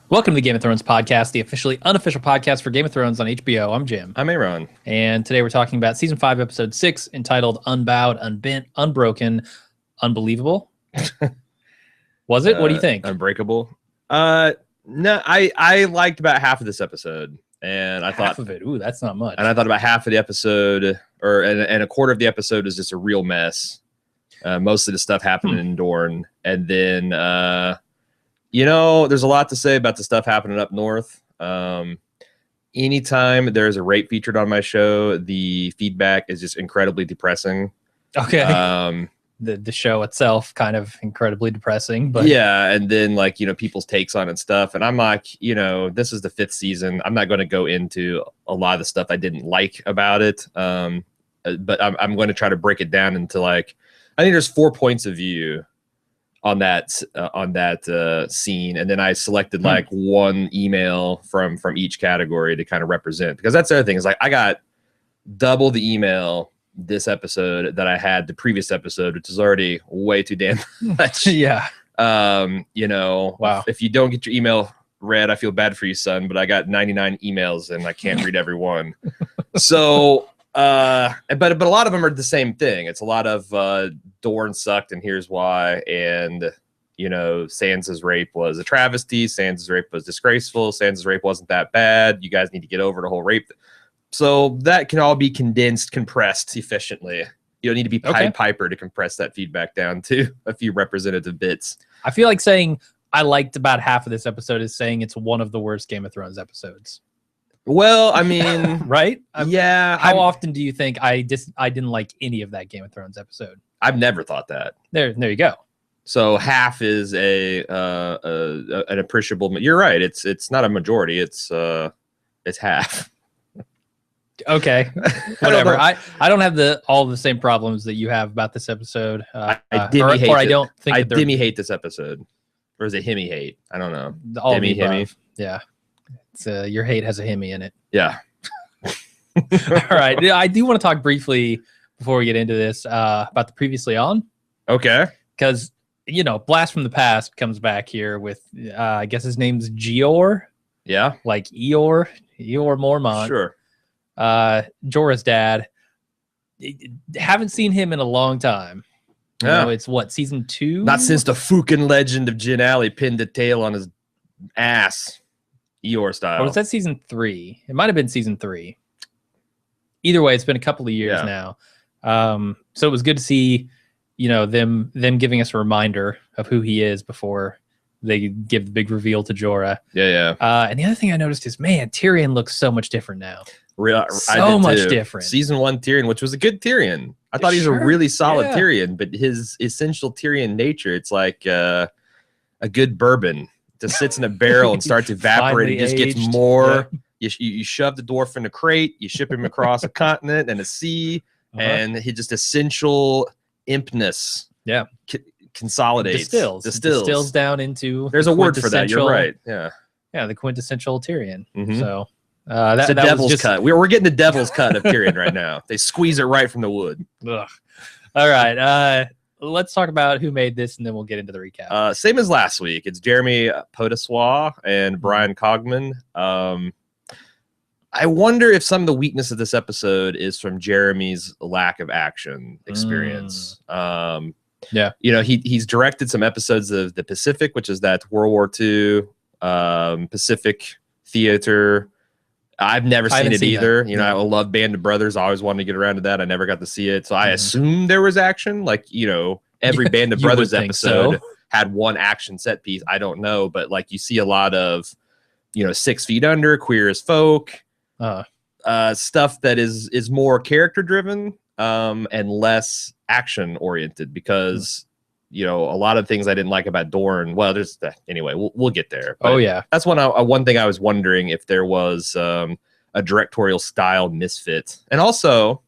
Welcome to the Game of Thrones podcast, the officially unofficial podcast for Game of Thrones on HBO. I'm Jim. I'm Aaron. And today we're talking about Season 5, Episode 6, entitled Unbowed, Unbent, Unbroken, Unbelievable. Was it? What do you think? Unbreakable. No, I liked about half of this episode. And I thought half of it. Ooh, that's not much. And I thought about half of the episode, and a quarter of the episode is just a real mess. Most of the stuff happening in Dorne. And then there's a lot to say about the stuff happening up north. Anytime there's a rape featured on my show, the feedback is just incredibly depressing. Okay. The show itself kind of incredibly depressing, but yeah, and then people's takes on it and stuff. And I'm like, this is the 5th season. I'm not going to go into a lot of the stuff I didn't like about it. But I'm going to try to break it down into I think there's 4 points of view on that scene, and then I selected one email from each category to kind of represent, because that's the other thing is I got double the email this episode that I had the previous episode, which is already way too damn much. Yeah. Wow. If you don't get your email read, I feel bad for you, son, but I got 99 emails and I can't read every one. So but a lot of them are the same thing. It's a lot of Dorne sucked and here's why, and Sansa's rape was a travesty, Sansa's rape was disgraceful, Sansa's rape wasn't that bad, you guys need to get over the whole rape. So that can all be compressed efficiently. You don't need to be Pied Piper to compress that feedback down to a few representative bits. I feel like saying I liked about half of this episode is saying it's one of the worst Game of Thrones episodes. Well, I mean, right? Yeah. How often do you think I didn't like any of that Game of Thrones episode? I've never thought that. There you go. So half is an appreciable. You're right. It's not a majority. It's half. Okay, whatever. I don't have all the same problems that you have about this episode. I hate this episode, or is it Himmy hate? I don't know. Himmy. Yeah, it's your hate has a Himmy in it. Yeah. All right. I do want to talk briefly before we get into this about the Previously On. Okay. Because Blast from the Past comes back here with I guess his name's Gior. Yeah. Like Eeyore Mormont. Sure. Jorah's dad. Haven't seen him in a long time. It's what, season 2? Not since the Fukin legend of Jin Ali pinned a tail on his ass, Eeyore style. Or was that season 3? It might have been season 3. Either way, it's been a couple of years now. So it was good to see, them giving us a reminder of who he is before they give the big reveal to Jorah. Yeah. And the other thing I noticed is, man, Tyrion looks so much different now. So much different. Season 1 Tyrion, which was a good Tyrion. I thought he's a really solid Tyrion, but his essential Tyrion nature, it's like a good bourbon. It just sits in a barrel and starts evaporating. It just gets more. Yeah. You shove the dwarf in a crate, you ship him across a continent and a sea, and he just essential impness. Yeah. Consolidates. Distills down into. There's a word for that. You're right. Yeah. Yeah, the quintessential Tyrion. Mm-hmm. So. That's the devil's cut. We're getting the devil's cut of Tyrion right now. They squeeze it right from the wood. Ugh. All right. Let's talk about who made this, and then we'll get into the recap. Same as last week. It's Jeremy Podeswa and Brian Cogman. I wonder if some of the weakness of this episode is from Jeremy's lack of action experience. Yeah. He's directed some episodes of The Pacific, which is that World War II Pacific theater. I've never seen it either. I love Band of Brothers. I always wanted to get around to that. I never got to see it. So I assumed there was action. Every Band of Brothers episode had one action set piece. I don't know. But you see a lot of, 6 Feet Under, Queer as Folk, stuff that is more character driven and less action oriented, because a lot of things I didn't like about Dorne. Well, there's anyway, we'll get there. But that's one thing I was wondering if there was a directorial style misfit. And also,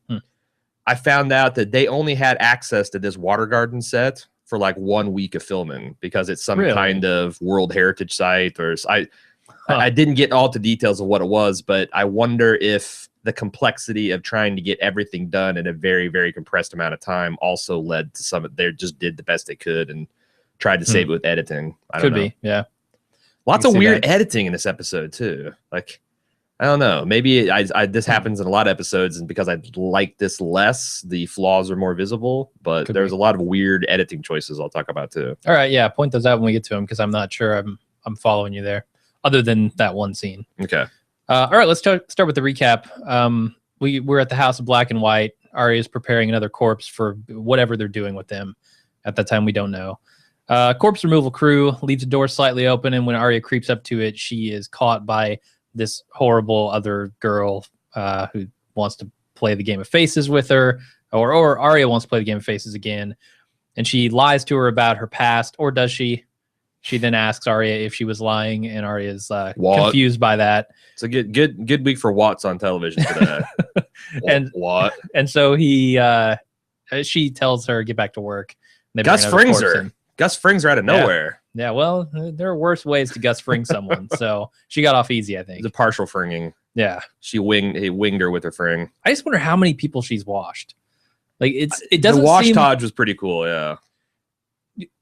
I found out that they only had access to this water garden set for 1 week of filming, because it's some kind of World Heritage site, or I didn't get all the details of what it was, but I wonder if the complexity of trying to get everything done in a very, very compressed amount of time also led to they just did the best they could and tried to save it with editing. I don't know. Could be, yeah. Lots of weird editing in this episode too. Like, I don't know. Maybe this happens in a lot of episodes, and because I like this less, the flaws are more visible. But there's a lot of weird editing choices I'll talk about too. All right, yeah, point those out when we get to them because I'm not sure I'm following you there, other than that one scene. Okay. All right, let's start with the recap. We're at the House of Black and White. Arya is preparing another corpse for whatever they're doing with them. At that time, we don't know. Corpse removal crew leaves the door slightly open, and when Arya creeps up to it, she is caught by this horrible other girl who wants to play the game of faces with her, or Arya wants to play the game of faces again, and she lies to her about her past, or does she? She then asks Arya if she was lying, and Arya is confused by that. It's a good week for Watts on television today. And so she tells her get back to work. Gus Frings her. Gus Frings her out of nowhere. Yeah, well, there are worse ways to Gus Fring someone, so she got off easy, I think. It's a partial fringing. Yeah, he winged her with her fring. I just wonder how many people she's washed. Like it doesn't. The wash Taj was pretty cool. Yeah.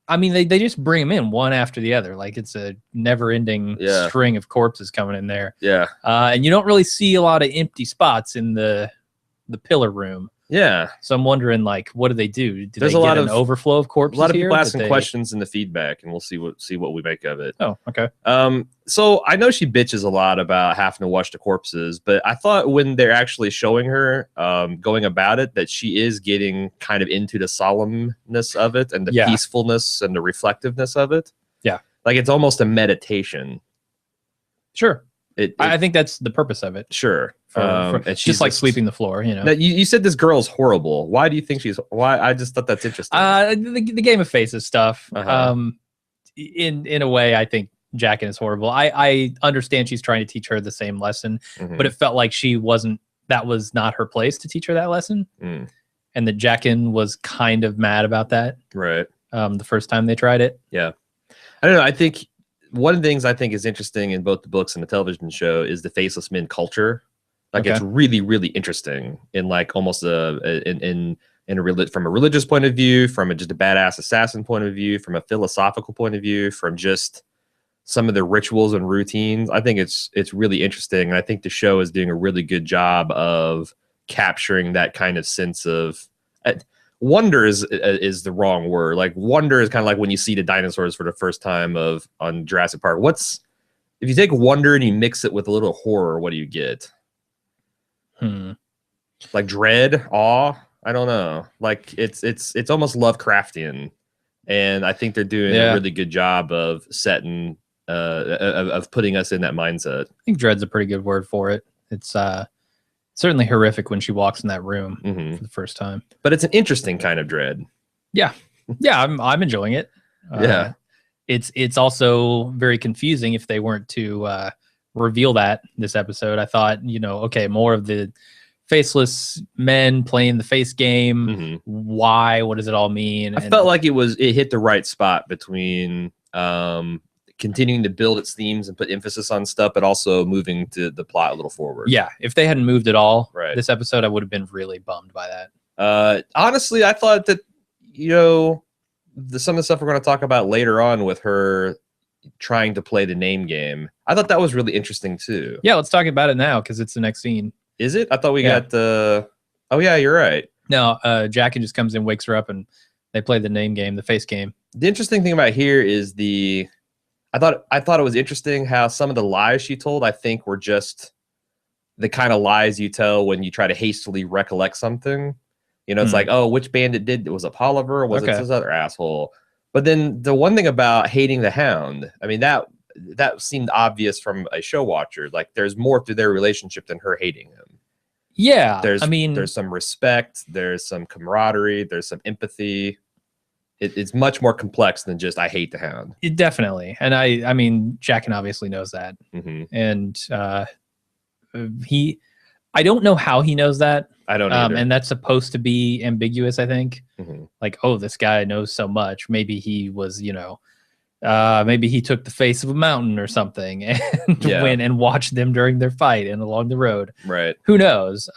I mean, they just bring them in one after the other. Like it's a never-ending string of corpses coming in there. Yeah. And you don't really see a lot of empty spots in the pillar room. Yeah. So I'm wondering, like, what do they do? There's they a lot an overflow of corpses? A lot of people asking questions in the feedback, and we'll see what we make of it. Oh, okay. So I know she bitches a lot about having to wash the corpses, but I thought when they're actually showing her going about it, that she is getting kind of into the solemnness of it and the peacefulness and the reflectiveness of it. Yeah. Like it's almost a meditation. Sure. I think that's the purpose of it. Sure. And she's just like sweeping the floor, you know. Now, you said this girl's horrible. Why do you think she's? Why? I just thought that's interesting. The Game of Faces stuff. In a way, I think Jaqen is horrible. I understand she's trying to teach her the same lesson, but it felt like that was not her place to teach her that lesson, and that Jaqen was kind of mad about that. Right. The first time they tried it. Yeah. I don't know. I think one of the things I think is interesting in both the books and the television show is the faceless men culture. Like it's really, really interesting in like almost from a religious point of view, from just a badass assassin point of view, from a philosophical point of view, from just some of the rituals and routines. I think it's really interesting, and I think the show is doing a really good job of capturing that kind of sense of wonder is the wrong word. Like wonder is kind of like when you see the dinosaurs for the first time on Jurassic Park. If you take wonder and you mix it with a little horror, what do you get? Like dread, awe. I don't know. Like it's almost Lovecraftian, and I think they're doing a really good job of setting of putting us in that mindset. I think dread's a pretty good word for it. It's certainly horrific when she walks in that room for the first time, but it's an interesting kind of dread. Yeah, I'm enjoying it. It's also very confusing if they weren't to reveal that this episode. I thought, okay, more of the faceless men playing the face game. Why? What does it all mean? I felt like it hit the right spot between continuing to build its themes and put emphasis on stuff, but also moving to the plot a little forward. Yeah, if they hadn't moved at all this episode, I would have been really bummed by that. Honestly, I thought that some of the stuff we're going to talk about later on with her trying to play the name game, I thought that was really interesting too. Yeah, let's talk about it now because it's the next scene. Is it? I thought we got the. Oh yeah, you're right. No, Jaqen just comes in, wakes her up, and they play the name game, the face game. The interesting thing about here is I thought it was interesting how some of the lies she told, I think, were just the kind of lies you tell when you try to hastily recollect something. It's like, oh, which bandit did it? Was it Polliver or was it this other asshole? But then the one thing about hating the Hound, I mean, that seemed obvious from a show watcher. Like there's more to their relationship than her hating him. Yeah. There's some respect, there's some camaraderie, there's some empathy. It's much more complex than just I hate the Hound. Definitely. And I mean, Jaqen obviously knows that. And I don't know how he knows that. I don't either. And that's supposed to be ambiguous, I think. Like, oh, this guy knows so much. Maybe he was, maybe he took the face of a mountain or something and went and watched them during their fight and along the road. Right. Who knows?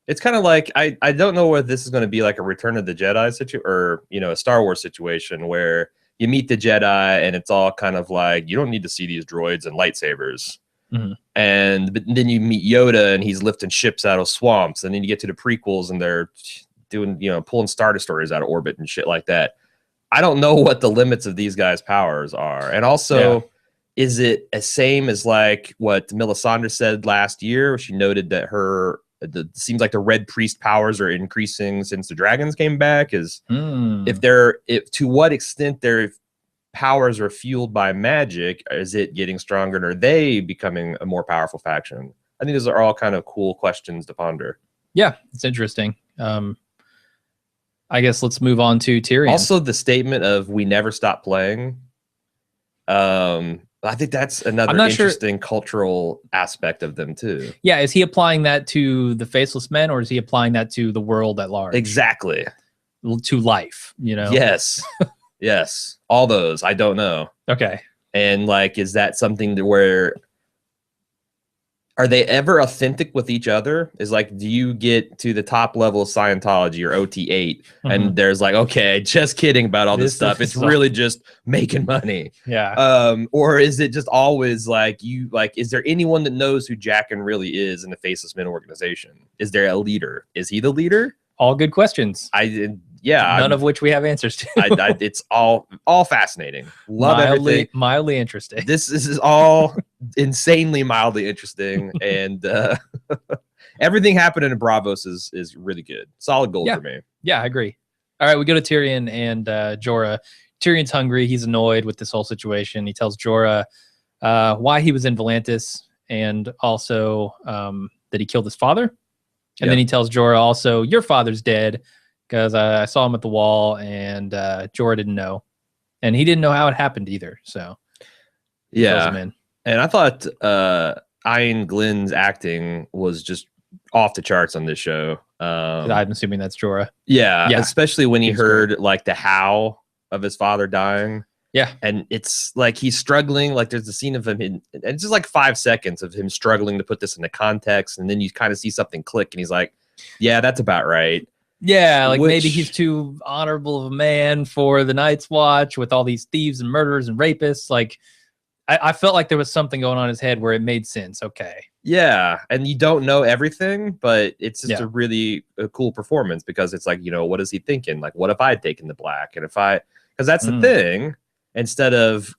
It's kind of like, I don't know whether this is going to be like a Return of the Jedi situation or, a Star Wars situation where, you meet the Jedi, and it's all kind of like, you don't need to see these droids and lightsabers. But then you meet Yoda, and he's lifting ships out of swamps, and then you get to the prequels, and they're doing, pulling Star Destroyers out of orbit and shit like that. I don't know what the limits of these guys' powers are, and also, is it the same as like what Melisandre said last year? She noted that seems like the Red Priest powers are increasing since the dragons came back. If to what extent their powers are fueled by magic, is it getting stronger, and are they becoming a more powerful faction? I think those are all kind of cool questions to ponder. Yeah, it's interesting. I guess let's move on to Tyrion. Also, the statement of "we never stop playing." I think that's another interesting cultural aspect of them too. Yeah, is he applying that to the Faceless Men, or is he applying that to the world at large? Exactly. To life, Yes. Yes. All those. I don't know. Okay. And like, is that something where are they ever authentic with each other? Is like, do you get to the top level of Scientology or OT8 and there's like, okay, just kidding about all this stuff. It's really just making money. Yeah. Or is it just always like is there anyone that knows who Jaqen really is in the Faceless Men organization? Is there a leader? Is he the leader? All good questions. None of which we have answers to. It's all fascinating. Love everything. Mildly interesting. This is all insanely mildly interesting, and everything happening in Bravos is really good. Solid gold for me. Yeah, I agree. All right, we go to Tyrion and Jorah. Tyrion's hungry. He's annoyed with this whole situation. He tells Jorah why he was in Volantis, and also that he killed his father. And then he tells Jorah also, your father's dead, because I saw him at the wall, and Jorah didn't know. And he didn't know how it happened either. So, yeah. And I thought Ian Glenn's acting was just off the charts on this show. I'm assuming that's Jorah. Yeah, especially when he heard like the howl of his father dying. Yeah. And it's like he's struggling. Like there's a scene of him, and it's just like 5 seconds of him struggling to put this into context. And then you kind of see something click, and he's like, yeah, that's about right. Yeah, like maybe he's too honorable of a man for the Night's Watch with all these thieves and murderers and rapists. Like, I felt like there was something going on in his head where it made sense. Okay. Yeah, and you don't know everything, but it's just a really cool performance because it's like, what is he thinking? Like, what if I had taken the black? And because that's the thing, instead of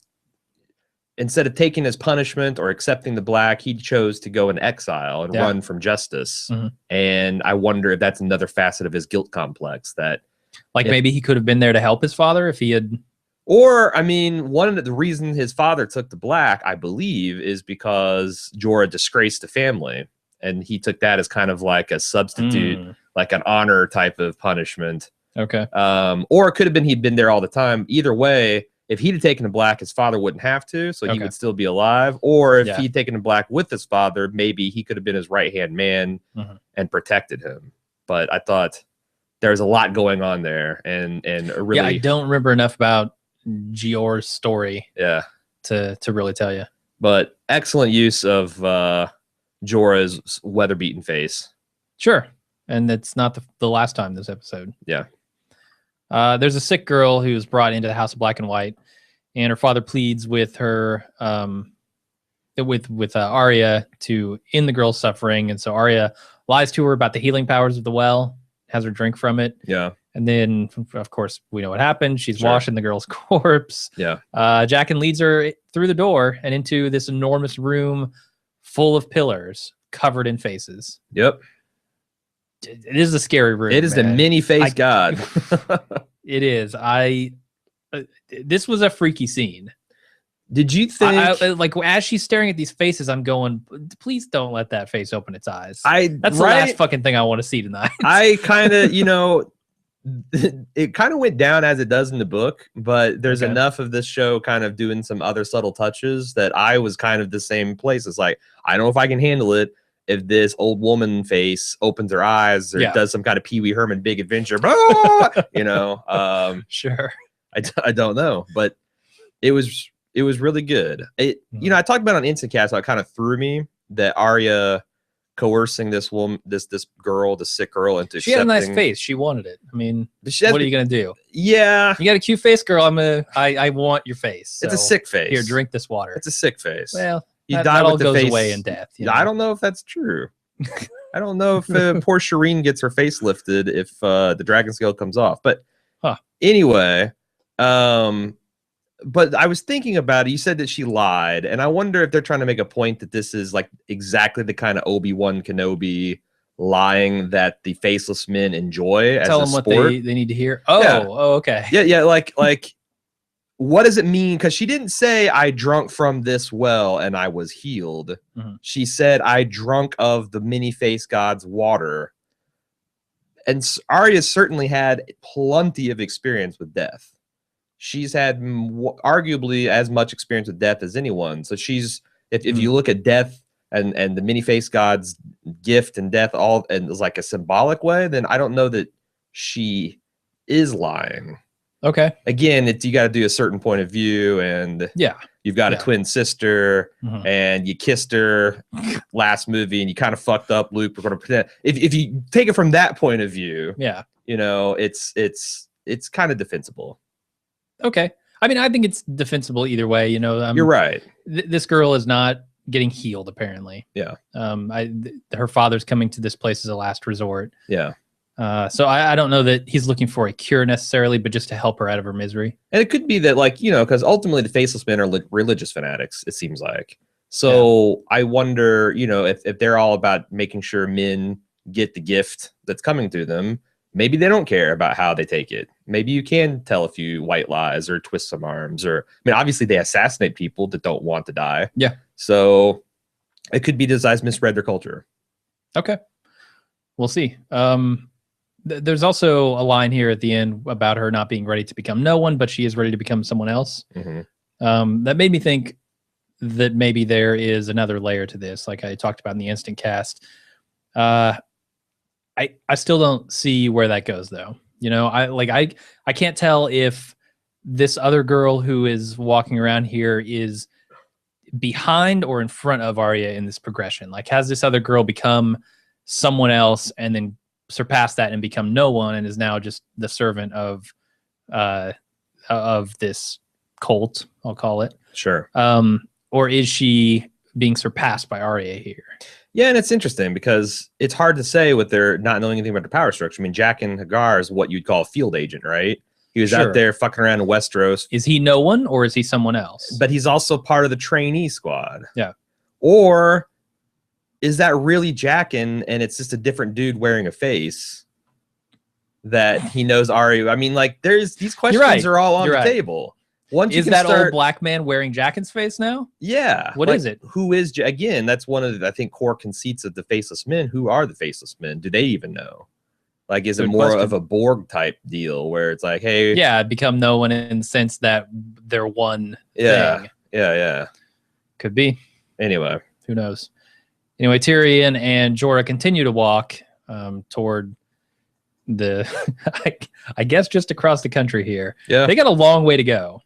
taking his punishment or accepting the black, he chose to go in exile and run from justice. And I wonder if that's another facet of his guilt complex, that maybe he could have been there to help his father if he had. Or, I mean, one of the reasons his father took the black, I believe, is because Jorah disgraced the family. And he took that as kind of like a substitute, like an honor type of punishment. Okay. Or it could have been he'd been there all the time. Either way, if he'd have taken the black, his father wouldn't have to, so he would still be alive. Or if he'd taken the black with his father, maybe he could have been his right-hand man and protected him. But I thought there's a lot going on there. And really... Yeah, I don't remember enough about Gior's story to really tell you. But excellent use of Jorah's weather-beaten face. Sure. And it's not the last time this episode. Yeah. There's a sick girl who's brought into the House of Black and White, and her father pleads with her, with Arya to end the girl's suffering. And so Arya lies to her about the healing powers of the well, has her drink from it. Yeah. And then, of course, we know what happened. She's washing the girl's corpse. Yeah. Jaqen leads her through the door and into this enormous room full of pillars covered in faces. Yep. It is a scary room. It is the many-faced god. It is. This was a freaky scene. Did you think... like, as she's staring at these faces, I'm going, please don't let that face open its eyes. That's the last fucking thing I want to see tonight. I kind of, it kind of went down as it does in the book, but there's enough of this show kind of doing some other subtle touches that I was kind of the same place. It's like, I don't know if I can handle it if this old woman face opens her eyes or does some kind of Pee Wee Herman Big Adventure. Sure. I don't know, but it was really good. I talked about on Instacast how it kind of threw me that Arya coercing this woman, this girl, the sick girl, into she had a nice face. She wanted it. I mean, what are you gonna do? Yeah, you got a cute face, girl. I want your face. So it's a sick face. Here, drink this water. It's a sick face. Well, you that die with all the goes face away in death. You know? I don't know if that's true. I don't know if poor Shireen gets her face lifted if the dragon scale comes off. But anyway, but I was thinking about it. You said that she lied, and I wonder if they're trying to make a point that this is like exactly the kind of Obi-Wan Kenobi lying that the faceless men enjoy as a sport. Tell them what they need to hear. Oh, yeah. Oh, okay. Yeah, like what does it mean? Because she didn't say I drunk from this well and I was healed. Mm-hmm. She said I drunk of the many face god's water. And Arya certainly had plenty of experience with death. She's had arguably as much experience with death as anyone. So she's, if you look at death and the many face god's gift and death all and it's like a symbolic way, then I don't know that she is lying. Okay. Again, you got to do a certain point of view, and you've got a twin sister, and you kissed her last movie, and you kind of fucked up, Luke. We're going to pretend. If you take it from that point of view, you know, it's kind of defensible. Okay. I mean, I think it's defensible either way. You know, you're right. This girl is not getting healed, apparently. Yeah. Her father's coming to this place as a last resort. Yeah. So I don't know that he's looking for a cure necessarily, but just to help her out of her misery. And it could be that, like, you know, because ultimately the faceless men are religious fanatics, it seems like. So I wonder, you know, if they're all about making sure men get the gift that's coming to them, maybe they don't care about how they take it. Maybe you can tell a few white lies or twist some arms, or, I mean, obviously they assassinate people that don't want to die. Yeah. So it could be that I've misread their culture. Okay. We'll see. There's also a line here at the end about her not being ready to become no one, but she is ready to become someone else. That made me think that maybe there is another layer to this, like I talked about in the instant cast. I still don't see where that goes, though. You know, I can't tell if this other girl who is walking around here is behind or in front of Arya in this progression. Like, has this other girl become someone else and then surpassed that and become no one and is now just the servant of this cult, I'll call it. Sure. Or is she being surpassed by Arya here? Yeah, and it's interesting because it's hard to say with their not knowing anything about the power structure. I mean, Jaqen Hagar is what you'd call a field agent, right? He was out there fucking around in Westeros. Is he no one or is he someone else? But he's also part of the trainee squad. Yeah. Or is that really Jaqen and it's just a different dude wearing a face that he knows Arya? I mean, like, there's these questions are all on the table. Once is that old black man wearing Jaqen's face now? Yeah. What is it? Who is, again, that's one of the, I think, core conceits of the faceless men. Who are the faceless men? Do they even know? Like, is it more of a Borg type deal where it's like, hey. Yeah, become no one in the sense that they're one thing. Yeah. Could be. Anyway. Who knows? Anyway, Tyrion and Jorah continue to walk toward the, I guess, just across the country here. Yeah. They got a long way to go.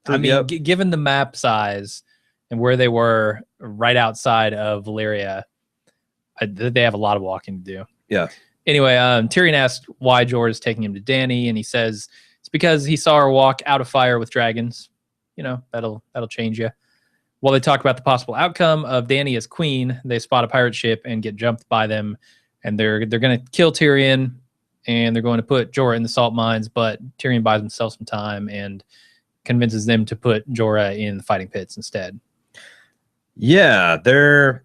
I mean, given the map size and where they were right outside of Valyria, they have a lot of walking to do. Yeah. Anyway, Tyrion asked why Jorah is taking him to Dany, and he says it's because he saw her walk out of fire with dragons. You know, that'll change you. While they talk about the possible outcome of Dany as queen, they spot a pirate ship and get jumped by them, and they're going to kill Tyrion, and they're going to put Jorah in the salt mines, but Tyrion buys himself some time and convinces them to put Jorah in the fighting pits instead. Yeah, there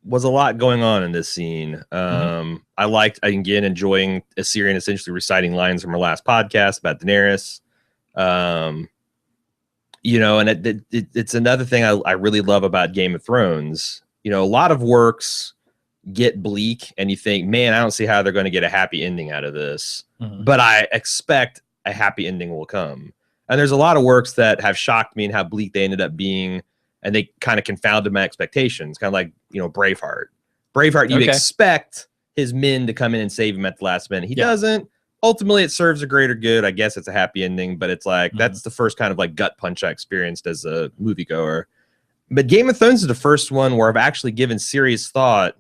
was a lot going on in this scene. I liked, again, enjoying Assyrian essentially reciting lines from her last podcast about Daenerys. You know, and it's another thing I really love about Game of Thrones. You know, a lot of works get bleak and you think, man, I don't see how they're going to get a happy ending out of this. But I expect a happy ending will come. And there's a lot of works that have shocked me in how bleak they ended up being, and they kind of confounded my expectations. Kind of like, you know, Braveheart. Braveheart, you expect his men to come in and save him at the last minute. He doesn't. Ultimately, it serves a greater good. I guess it's a happy ending, but it's like, that's the first kind of like gut punch I experienced as a moviegoer. But Game of Thrones is the first one where I've actually given serious thought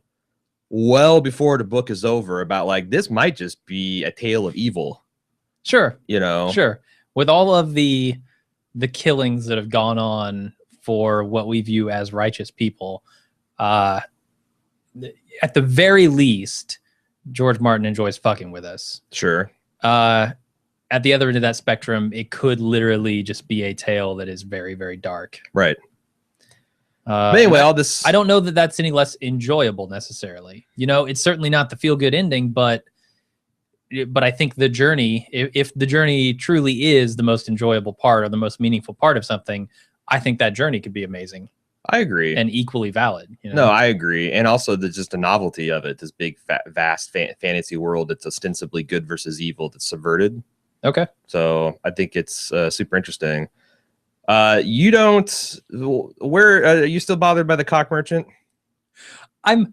well before the book is over about like this might just be a tale of evil. Sure. You know? Sure. With all of the killings that have gone on for what we view as righteous people, at the very least, George Martin enjoys fucking with us. Sure. At the other end of that spectrum, it could literally just be a tale that is very, very dark. Right. But anyway, I don't know that that's any less enjoyable necessarily. You know, it's certainly not the feel-good ending, but I think the journey, if the journey truly is the most enjoyable part or the most meaningful part of something, I think that journey could be amazing. I agree. And equally valid. You know? No, I agree. And also just the novelty of it, this big, vast fantasy world that's ostensibly good versus evil that's subverted. Okay. So I think it's super interesting. Are you still bothered by the cock merchant? I'm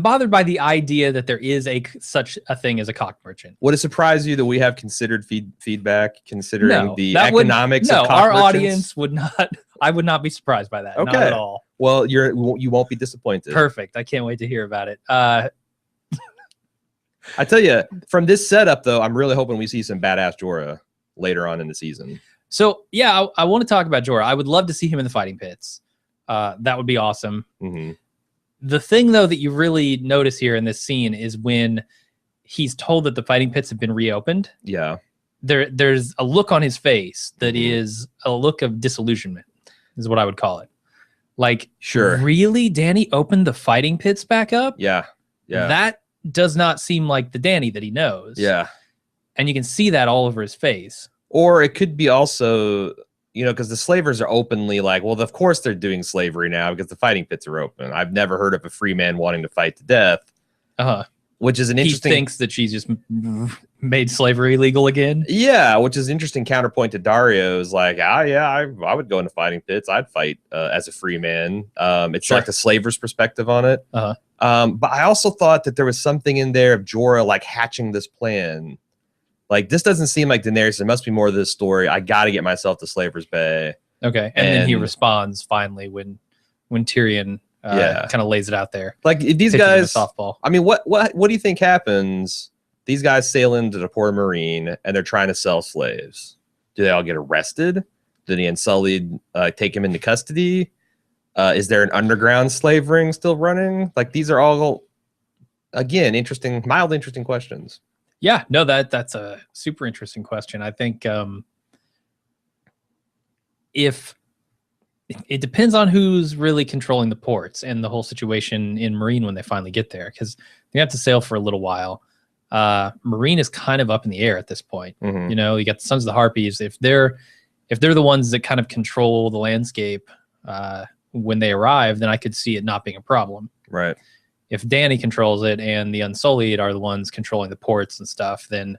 bothered by the idea that there is such a thing as a cock merchant. Would it surprise you that we have considered feedback, considering the economics of of cock our merchants? Audience would not. I would not be surprised by that. Okay. Not at all. Well, you won't be disappointed. Perfect. I can't wait to hear about it. I tell you, from this setup, though, I'm really hoping we see some badass Jorah later on in the season. So, yeah, I want to talk about Jorah. I would love to see him in the fighting pits. That would be awesome. Mm-hmm. The thing, though, that you really notice here in this scene is when he's told that the fighting pits have been reopened. Yeah. There's a look on his face that is a look of disillusionment, is what I would call it. Like, sure. Really? Danny opened the fighting pits back up? Yeah. Yeah. That does not seem like the Danny that he knows. Yeah. And you can see that all over his face. Or it could be also, you know, because the slavers are openly like, well, of course they're doing slavery now because the fighting pits are open. I've never heard of a free man wanting to fight to death. Which is an interesting... He thinks that she's just made slavery illegal again. Yeah, which is an interesting counterpoint to Dario's like, I would go into fighting pits. I'd fight as a free man. It's like the slaver's perspective on it. But I also thought that there was something in there of Jorah like hatching this plan. Like, this doesn't seem like Daenerys. There must be more of this story. I got to get myself to Slaver's Bay. Okay, and then he responds finally when Tyrion kind of lays it out there. Like, these guys, softball. I mean, what do you think happens? These guys sail into the Port of Marine and they're trying to sell slaves. Do they all get arrested? Do the Unsullied take him into custody? Is there an underground slave ring still running? Like, these are all, again, mildly interesting questions. Yeah, no, that's a super interesting question. I think if it depends on who's really controlling the ports and the whole situation in Marine when they finally get there, because they have to sail for a little while. Marine is kind of up in the air at this point. You know, you got the Sons of the Harpies. If they're the ones that kind of control the landscape when they arrive, then I could see it not being a problem. Right. If Danny controls it and the Unsullied are the ones controlling the ports and stuff, then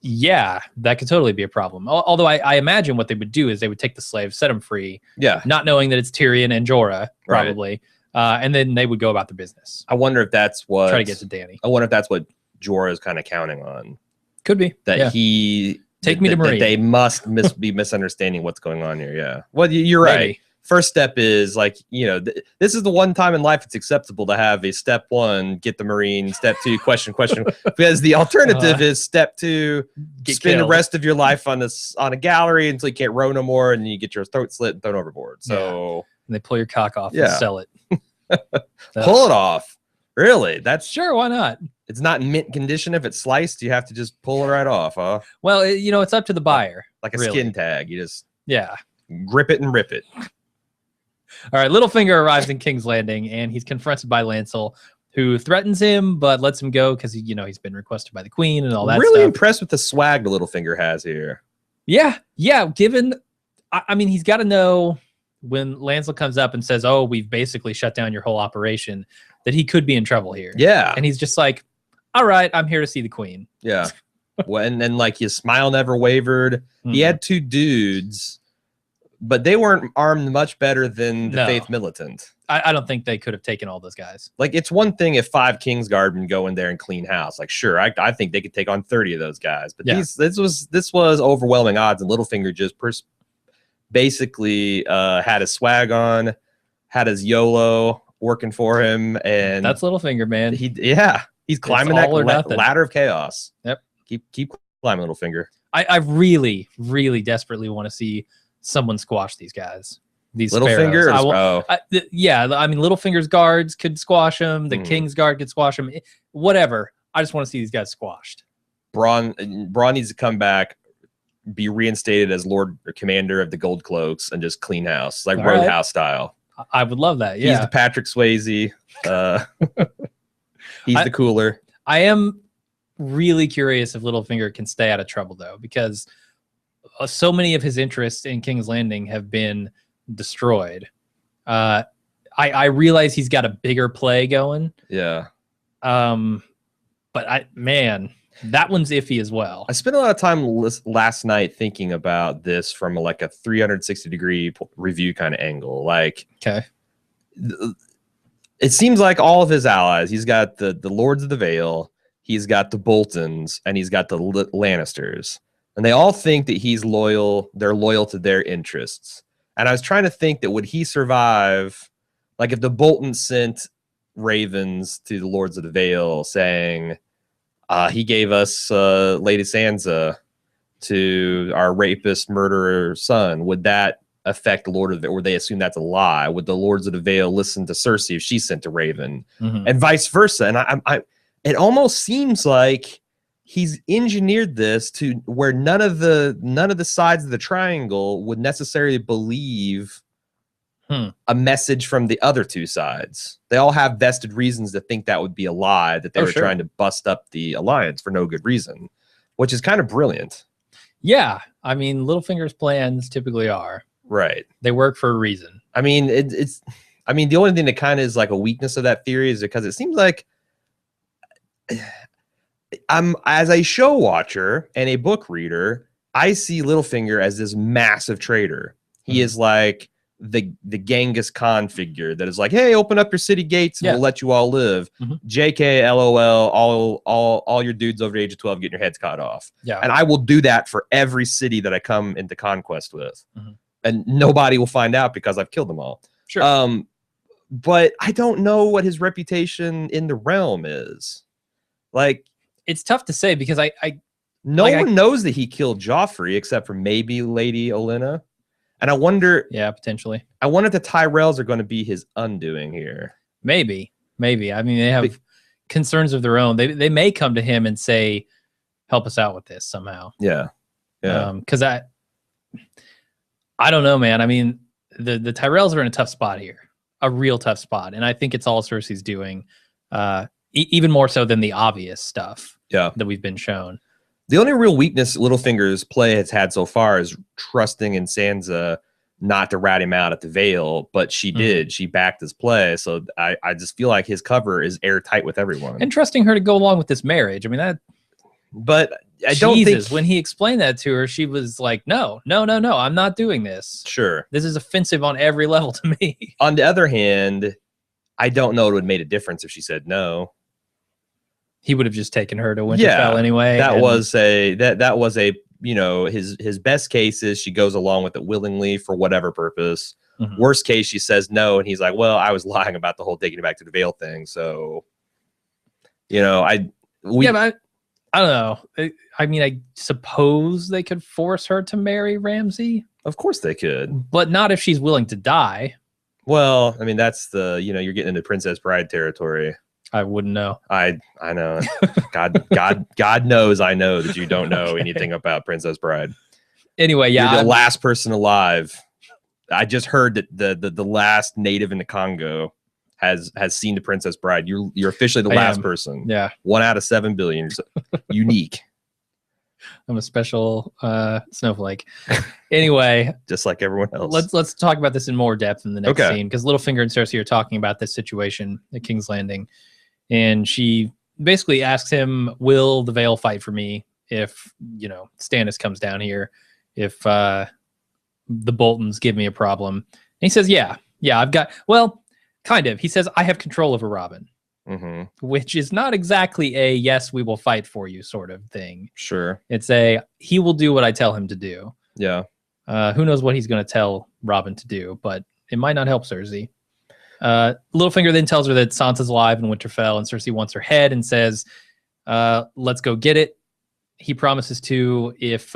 yeah, that could totally be a problem. Although I imagine what they would do is they would take the slaves, set them free, not knowing that it's Tyrion and Jorah, probably, and then they would go about their business. I wonder if that's what... Try to get to Danny. I wonder if that's what Jorah is kind of counting on. Could be. That he... Take me to Marine. That they must be misunderstanding what's going on here, yeah. Well, you're right. Maybe. First step is like, you know, this is the one time in life it's acceptable to have a step one, get the Marine, step two, question, because the alternative is step two, spend the rest of your life on a gallery until you can't row no more and you get your throat slit and thrown overboard. So and they pull your cock off and sell it. Pull it off. Really? That's sure. Why not? It's not in mint condition. If it's sliced, you have to just pull it right off. Huh? Well, you know, it's up to the buyer. Like a skin tag. You just grip it and rip it. All right, Littlefinger arrives in King's Landing, and he's confronted by Lancel, who threatens him, but lets him go because he's been requested by the Queen and all that. Really stuff. Impressed with the swag the Littlefinger has here. Yeah. Given, I mean, he's got to know when Lancel comes up and says, "Oh, we've basically shut down your whole operation," that he could be in trouble here. Yeah, and he's just like, "All right, I'm here to see the Queen." Yeah. Well, and then like his smile never wavered. He had two dudes. But they weren't armed much better than the Faith Militant. I don't think they could have taken all those guys. Like, it's one thing if 5 Kingsguardmen go in there and clean house. Like, sure, I think they could take on 30 of those guys. But this was overwhelming odds, and Littlefinger just basically had his swag on, had his YOLO, working for him, and that's Littlefinger, man. He's climbing that ladder of chaos. Yep. Keep climbing, Littlefinger. I really, really desperately want to see someone squash these guys. These Littlefinger. I mean, Littlefinger's guards could squash him. The King's guard could squash him. Whatever. I just want to see these guys squashed. Braun needs to come back, be reinstated as Lord or Commander of the Gold Cloaks, and just clean house, like Roadhouse style. I would love that. Yeah, he's the Patrick Swayze. He's the cooler. I am really curious if Littlefinger can stay out of trouble though, because so many of his interests in King's Landing have been destroyed. I realize he's got a bigger play going. Yeah. But that one's iffy as well. I spent a lot of time last night thinking about this from like a 360-degree review kind of angle. Like, okay, it seems like all of his allies, he's got the Lords of the Vale, he's got the Boltons, and he's got the Lannisters. And they all think that he's loyal. They're loyal to their interests. And I was trying to think that would he survive, like if the Boltons sent ravens to the Lords of the Vale saying, he gave us Lady Sansa to our rapist, murderer son. Would that affect the Lord of the Vale? Or would they assume that's a lie? Would the Lords of the Vale listen to Cersei if she sent a raven? And vice versa? And it almost seems like he's engineered this to where none of the sides of the triangle would necessarily believe a message from the other two sides. They all have vested reasons to think that would be a lie, that they were trying to bust up the alliance for no good reason, which is kind of brilliant. Yeah. I mean, Littlefinger's plans typically are. Right. They work for a reason. I mean, the only thing that kind of is like a weakness of that theory is because it seems like as a show watcher and a book reader, I see Littlefinger as this massive traitor. He is like the Genghis Khan figure that is like, hey, open up your city gates and we'll let you all live. JK, LOL, all your dudes over the age of 12 getting your heads cut off. Yeah. And I will do that for every city that I come into conquest with. And nobody will find out because I've killed them all. Sure. But I don't know what his reputation in the realm is. Like, it's tough to say because no one knows that he killed Joffrey except for maybe Lady Olenna. And I wonder... Yeah, potentially. I wonder if the Tyrells are going to be his undoing here. Maybe. I mean, they have concerns of their own. They may come to him and say, help us out with this somehow. Yeah. Yeah. Because I don't know, man. I mean, the Tyrells are in a tough spot here. A real tough spot. And I think it's all Cersei's doing. Even more so than the obvious stuff that we've been shown. The only real weakness Littlefinger's play has had so far is trusting in Sansa not to rat him out at the Vale, but she did. She backed his play. So I just feel like his cover is airtight with everyone. And trusting her to go along with this marriage. I mean, that... But I don't think... when he explained that to her, she was like, no, I'm not doing this. Sure. This is offensive on every level to me. On the other hand, I don't know it would have made a difference if she said no. He would have just taken her to Winterfell anyway. That was a his best case is she goes along with it willingly for whatever purpose. Worst case, she says no, and he's like, well, I was lying about the whole taking it back to the Vale thing. So, but I don't know. I mean, I suppose they could force her to marry Ramsay. Of course they could, but not if she's willing to die. Well, I mean, that's you're getting into Princess Bride territory. I wouldn't know. I know. God knows I know that you don't know anything about Princess Bride. Anyway, yeah. You're the last person alive. I just heard that the last native in the Congo has seen the Princess Bride. You're officially the last person. Yeah. 1 out of 7 billion. Unique. I'm a special snowflake. Anyway, just like everyone else. Let's talk about this in more depth in the next scene, because Littlefinger and Cersei are talking about this situation at King's Landing. And she basically asks him, will the Vale fight for me if, Stannis comes down here, if the Boltons give me a problem? And he says, yeah, I've got, well, kind of. He says, I have control over Robin, which is not exactly a, yes, we will fight for you sort of thing. Sure. It's a, he will do what I tell him to do. Yeah. Who knows what he's going to tell Robin to do, but it might not help Cersei. Littlefinger then tells her that Sansa's alive in Winterfell, and Cersei wants her head and says, let's go get it. He promises to if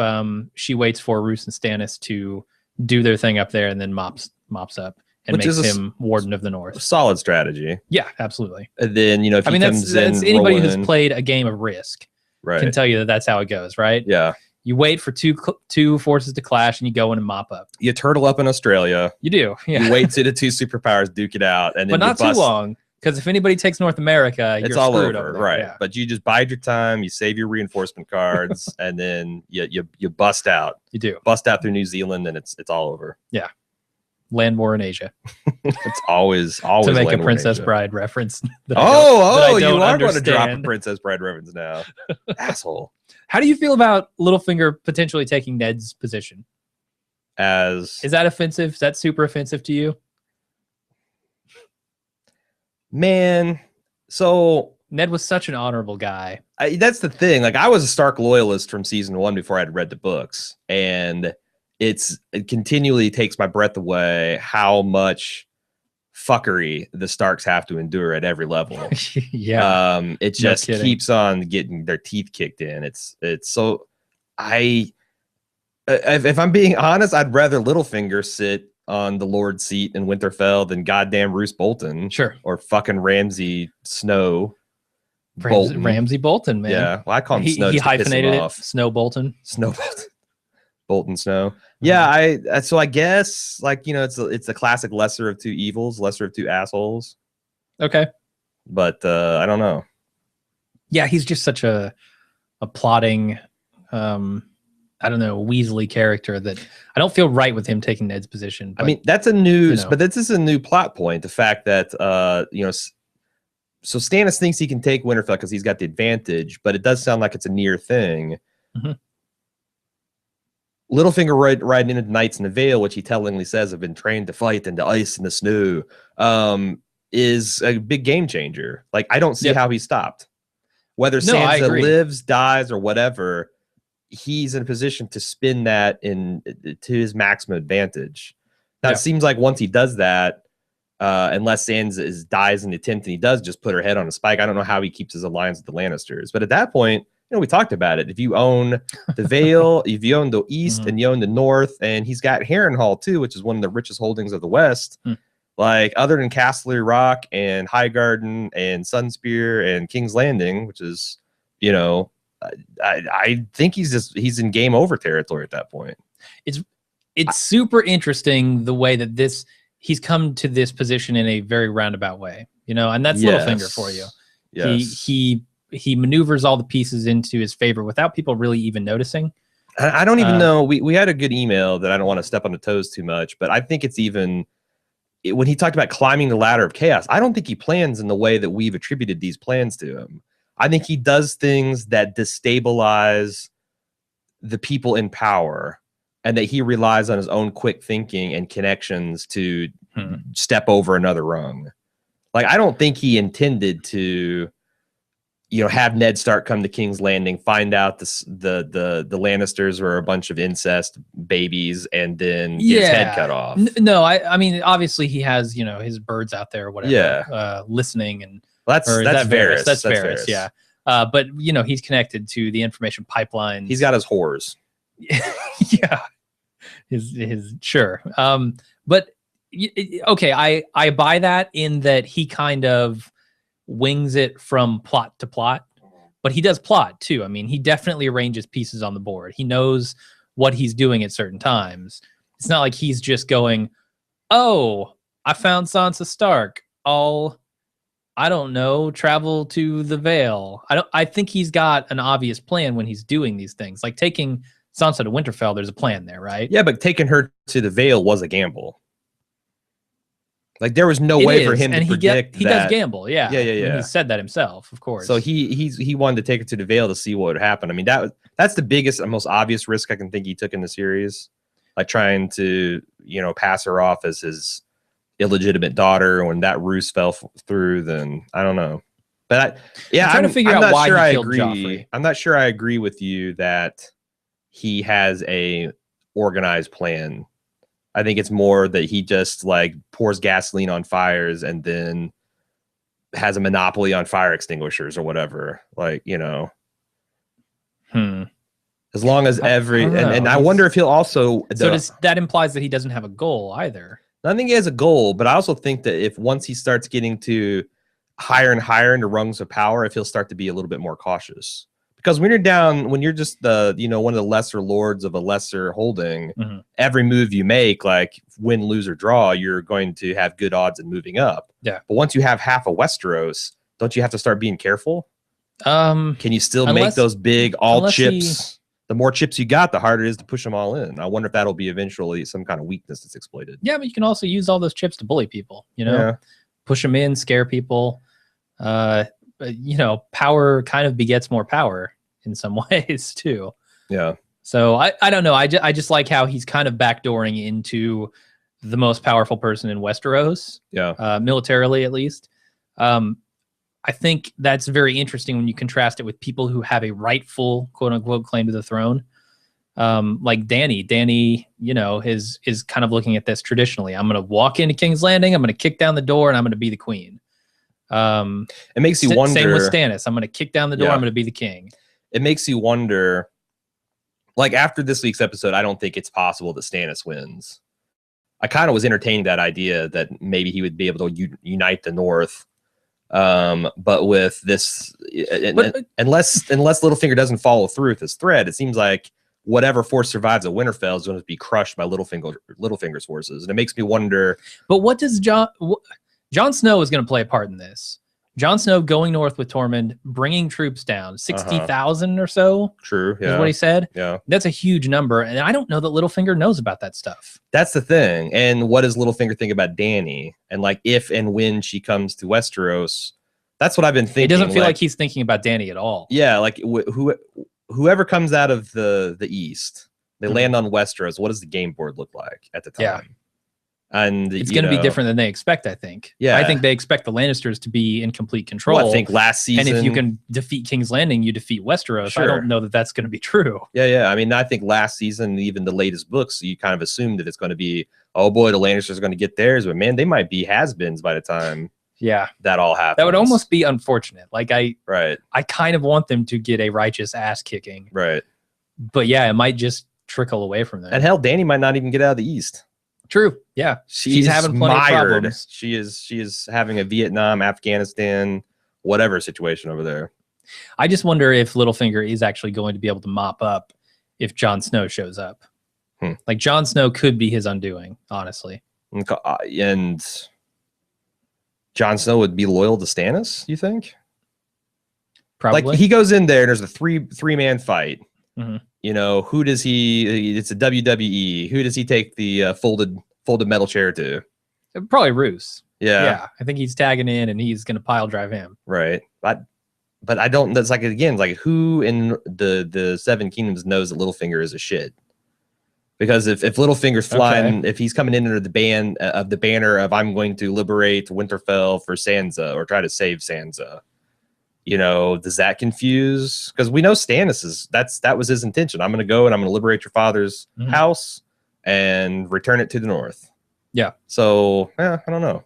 she waits for Roose and Stannis to do their thing up there and then mops up and makes him Warden of the North. Solid strategy. Yeah, absolutely. And then, if he comes that's anybody who's played a game of Risk can tell you that that's how it goes, right? Yeah. You wait for two forces to clash and you go in and mop up. You turtle up in Australia. You do. Yeah. You wait till the two superpowers duke it out. And then but not too long. Because if anybody takes North America, it's you're all screwed over, there. right? Yeah. But you just bide your time, you save your reinforcement cards, and then you bust out. You do bust out through New Zealand, and it's all over. Yeah, land war in Asia. It's always to make a Princess Bride reference. You are going to drop a Princess Bride reference now, asshole. How do you feel about Littlefinger potentially taking Ned's position? Is that offensive? Is that super offensive to you? Man, so Ned was such an honorable guy. That's the thing. Like, I was a Stark loyalist from season 1 before I'd read the books, and it continually takes my breath away how much fuckery the Starks have to endure at every level. Yeah, it just keeps on getting their teeth kicked in. It's so if I'm being honest, I'd rather Littlefinger sit on the Lord seat in Winterfell than goddamn Roose Bolton. Sure. Or fucking Ramsay Snow. Ramsay Bolton, man. Yeah. Well, I call him Snow. He hyphenated it. Snow Bolton. Snow Bolton. Bolton Snow. Yeah, so I guess, like, it's a classic lesser of two evils, lesser of two assholes. Okay. But I don't know. Yeah, he's just such a plotting I don't know, Weasley character that I don't feel right with him taking Ned's position. But, I mean, that's a news, but this is a new plot point. The fact that, so Stannis thinks he can take Winterfell because he's got the advantage, but it does sound like it's a near thing. Mm-hmm. Littlefinger riding into Knights in the Vale, which he tellingly says have been trained to fight in the ice and the snow, is a big game changer. Like, I don't see how he stopped. Whether Sansa lives, dies, or whatever, he's in a position to spin that to his maximum advantage. Now, it seems like once he does that, unless Sansa dies in the attempt and he does just put her head on a spike, I don't know how he keeps his alliance with the Lannisters. But at that point, we talked about it. If you own the Vale, if you own the East and you own the North, and he's got Harrenhal too, which is one of the richest holdings of the West. Like, other than Casterly Rock and Highgarden and Sunspear and King's Landing, which is, I think he's in game over territory at that point. It's super interesting the way that he's come to this position in a very roundabout way, and that's Littlefinger for you. Yes. He maneuvers all the pieces into his favor without people really even noticing. I don't even know. We had a good email that I don't want to step on the toes too much, but I think it's even when he talked about climbing the ladder of chaos, I don't think he plans in the way that we've attributed these plans to him. I think he does things that destabilize the people in power, and that he relies on his own quick thinking and connections to step over another rung. Like, I don't think he intended to, have Ned Stark come to King's Landing, find out the Lannisters were a bunch of incest babies, and then get his head cut off. No, I mean, obviously he has, his birds out there or whatever, listening, and that's Varys. That's Varys, yeah. But he's connected to the information pipelines. He's got his whores. Yeah. His sure. But okay, I buy that in that he kind of wings it from plot to plot, but he does plot too. I mean, he definitely arranges pieces on the board. He knows what he's doing at certain times. It's not like he's just going, "Oh, I found Sansa Stark. I don't know, travel to the Vale." I think he's got an obvious plan when he's doing these things. Like taking Sansa to Winterfell, there's a plan there, right? Yeah, but taking her to the Vale was a gamble. Like, there was no way for him to predict that. He does gamble, yeah. Yeah. He said that himself, of course. So he wanted to take her to the Vale to see what would happen. I mean, that's the biggest and most obvious risk I can think he took in the series. Like, trying to, pass her off as his illegitimate daughter. When that ruse fell through, then I don't know. But I'm trying to figure out why he killed Joffrey. I'm not sure I agree with you that he has a organized plan I think it's more that he just like pours gasoline on fires and then has a monopoly on fire extinguishers or whatever. Like, you know, as long as I wonder if he'll also. So does that implies that he doesn't have a goal either? I think he has a goal, but I also think that if once he starts getting to higher and higher into rungs of power, if he'll start to be a little bit more cautious. Because when you're just the, you know, one of the lesser lords of a lesser holding, every move you make, like win, lose, or draw, you're going to have good odds in moving up. Yeah. But once you have half of Westeros, don't you have to start being careful? Can you still make those big chips? The more chips you got, the harder it is to push them all in. I wonder if that'll be eventually some kind of weakness that's exploited. Yeah, but you can also use all those chips to bully people, you know, push them in, scare people. You know, power kind of begets more power in some ways too. Yeah. So I don't know. I just like how he's kind of backdooring into the most powerful person in Westeros. Yeah. Militarily, at least. I think that's very interesting when you contrast it with people who have a rightful quote unquote claim to the throne. Like Danny, you know, is kind of looking at this traditionally. I'm going to walk into King's Landing. I'm going to kick down the door and I'm going to be the queen. It makes you wonder. Same with Stannis. I'm going to kick down the door. I'm going to be the king. It makes you wonder, like after this week's episode, I don't think it's possible that Stannis wins. I kind of was entertaining that idea that maybe he would be able to unite the North. But with this, unless Littlefinger doesn't follow through with his threat, it seems like whatever force survives at Winterfell is going to be crushed by Littlefinger's forces. And it makes me wonder. But what does Jon Snow is going to play a part in this? Jon Snow going north with Tormund, bringing troops down, 60,000 or so. True, yeah. Is what he said. Yeah. That's a huge number. And I don't know that Littlefinger knows about that stuff. That's the thing. And what does Littlefinger think about Dany? And like if and when she comes to Westeros, that's what I've been thinking. It doesn't feel like he's thinking about Dany at all. Yeah, like whoever comes out of the east, they land on Westeros. What does the game board look like at the time? Yeah. And it's going to be different than they expect, I think. Yeah. I think they expect the Lannisters to be in complete control. Well, I think last season. And if you can defeat King's Landing, you defeat Westeros. Sure. I don't know that that's going to be true. Yeah. I mean, I think last season, even the latest books, you kind of assume that it's going to be, oh boy, the Lannisters are going to get theirs. But man, they might be has-beens by the time that all happens. That would almost be unfortunate. Like I kind of want them to get a righteous ass kicking. Right. But yeah, it might just trickle away from them. And hell, Dany might not even get out of the East. True. Yeah. She's having plenty of problems. She is having a Vietnam, Afghanistan, whatever situation over there. I just wonder if Littlefinger is actually going to be able to mop up if Jon Snow shows up. Like Jon Snow could be his undoing, honestly. And Jon Snow would be loyal to Stannis, you think? Probably. Like he goes in there and there's a three-man fight. You know, who does he? It's a WWE. Who does he take the folded metal chair to? Probably Roose. Yeah. I think he's tagging in, and he's going to pile drive him. Right. But I don't. That's like again, like who in the Seven Kingdoms knows that Littlefinger is a shit? Because if Littlefinger's flying, if he's coming in under the banner of I'm going to liberate Winterfell for Sansa or try to save Sansa. You know, does that confuse? Because we know Stannis that was his intention. I'm going to go and I'm going to liberate your father's house and return it to the North. Yeah. So I don't know.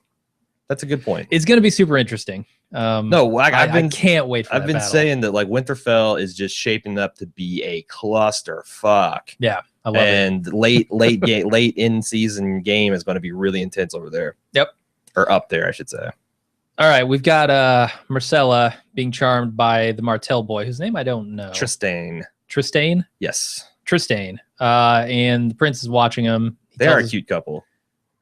That's a good point. It's going to be super interesting. I can't wait for I've been battle. saying that like Winterfell is just shaping up to be a clusterfuck. Yeah. I love it. late in season game is going to be really intense over there. Yep. Or up there, I should say. All right, we've got Myrcella being charmed by the Martell boy, whose name I don't know. Trystane. Trystane? Yes. Trystane. And the prince is watching him. They are a cute couple.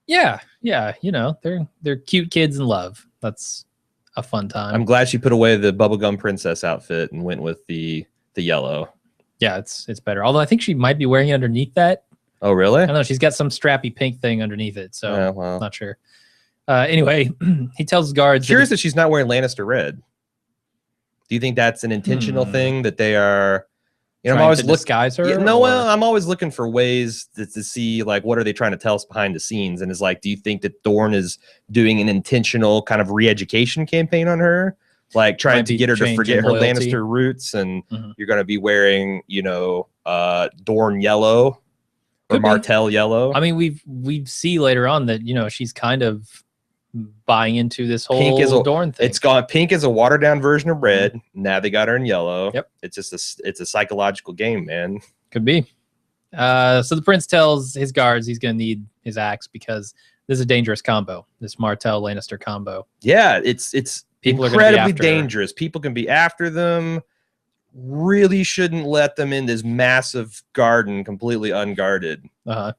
Yeah. You know, they're cute kids in love. That's a fun time. I'm glad she put away the bubblegum princess outfit and went with the yellow. Yeah, it's better. Although I think she might be wearing it underneath that. Oh, really? I don't know. She's got some strappy pink thing underneath it, so I'm not sure. Anyway, he tells his guards. Curious that she's not wearing Lannister red. Do you think that's an intentional thing that they are? You know, I'm always disguise her. Yeah, no, well, I'm always looking for ways to see like what are they trying to tell us behind the scenes, and is like, do you think that Dorne is doing an intentional kind of re-education campaign on her, like trying to get her to forget her Lannister roots, and you're going to be wearing, you know, Dorne yellow, or Martell yellow. I mean, we see later on that, you know, she's kind of buying into this whole Dorn thing. It's gone. Pink is a watered down version of red. Now they got her in yellow. Yep. It's just it's a psychological game, man. Could be. So the prince tells his guards he's going to need his axe because this is a dangerous combo. This Martell Lannister combo. Yeah, it's People incredibly dangerous. People can be after them. Really shouldn't let them in this massive garden completely unguarded. So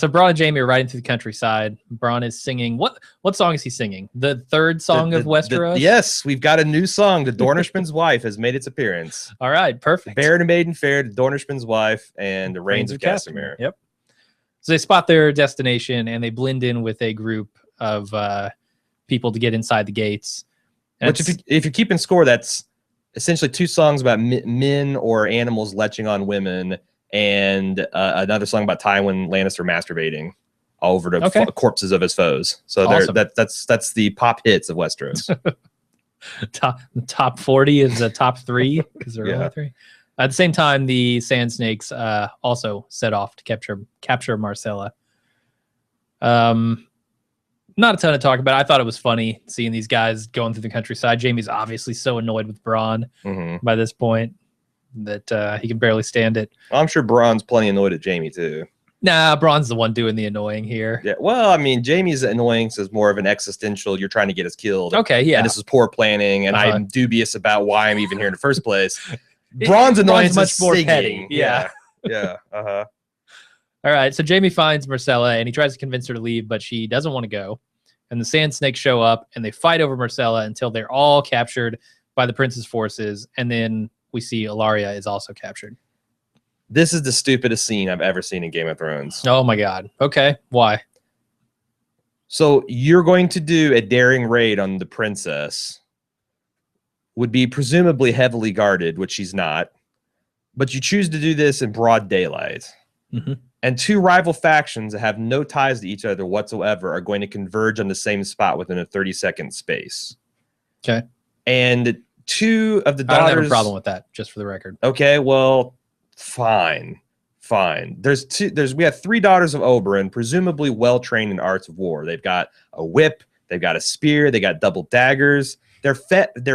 Bronn and Jaime are riding through the countryside. Bronn is singing. What song is he singing? The third song of Westeros? Yes, we've got a new song. The Dornishman's Wife has made its appearance. All right, perfect. Baron and Maiden Fair, The Dornishman's Wife, and The Reigns of Castamere. Yep. So they spot their destination, and they blend in with a group of people to get inside the gates. And which, if you're keeping score, that's essentially 2 songs about men or animals leching on women, and another song about Tywin Lannister masturbating all over the corpses of his foes. So awesome. That's the pop hits of Westeros. top 40 is the top 3 because there are only 3. At the same time, the Sand Snakes also set off to capture Marcella. Not a ton to talk about. I thought it was funny seeing these guys going through the countryside. Jaime's obviously so annoyed with Bronn by this point that he can barely stand it. I'm sure Bronn's plenty annoyed at Jaime too. Nah, Bronn's the one doing the annoying here. Yeah, well, I mean, Jaime's annoyance is more of an existential, you're trying to get us killed. Okay, yeah. And this is poor planning, and I'm dubious about why I'm even here in the first place. Bronn's annoyance much more singing. petty. Yeah. All right, so Jaime finds Marcella, and he tries to convince her to leave, but she doesn't want to go. And the Sand Snakes show up, and they fight over Marcella until they're all captured by the prince's forces, and then we see Ilaria is also captured. This is the stupidest scene I've ever seen in Game of Thrones. Oh my God. Okay. Why? So you're going to do a daring raid on the princess, would be presumably heavily guarded, which she's not, but you choose to do this in broad daylight. And 2 rival factions that have no ties to each other whatsoever are going to converge on the same spot within a 30-second space. Okay. And 2 of the daughters... I don't have a problem with that, just for the record. Okay, well, fine. We have 3 daughters of Oberyn, presumably well-trained in arts of war. They've got a whip, they've got a spear, they got double daggers. They're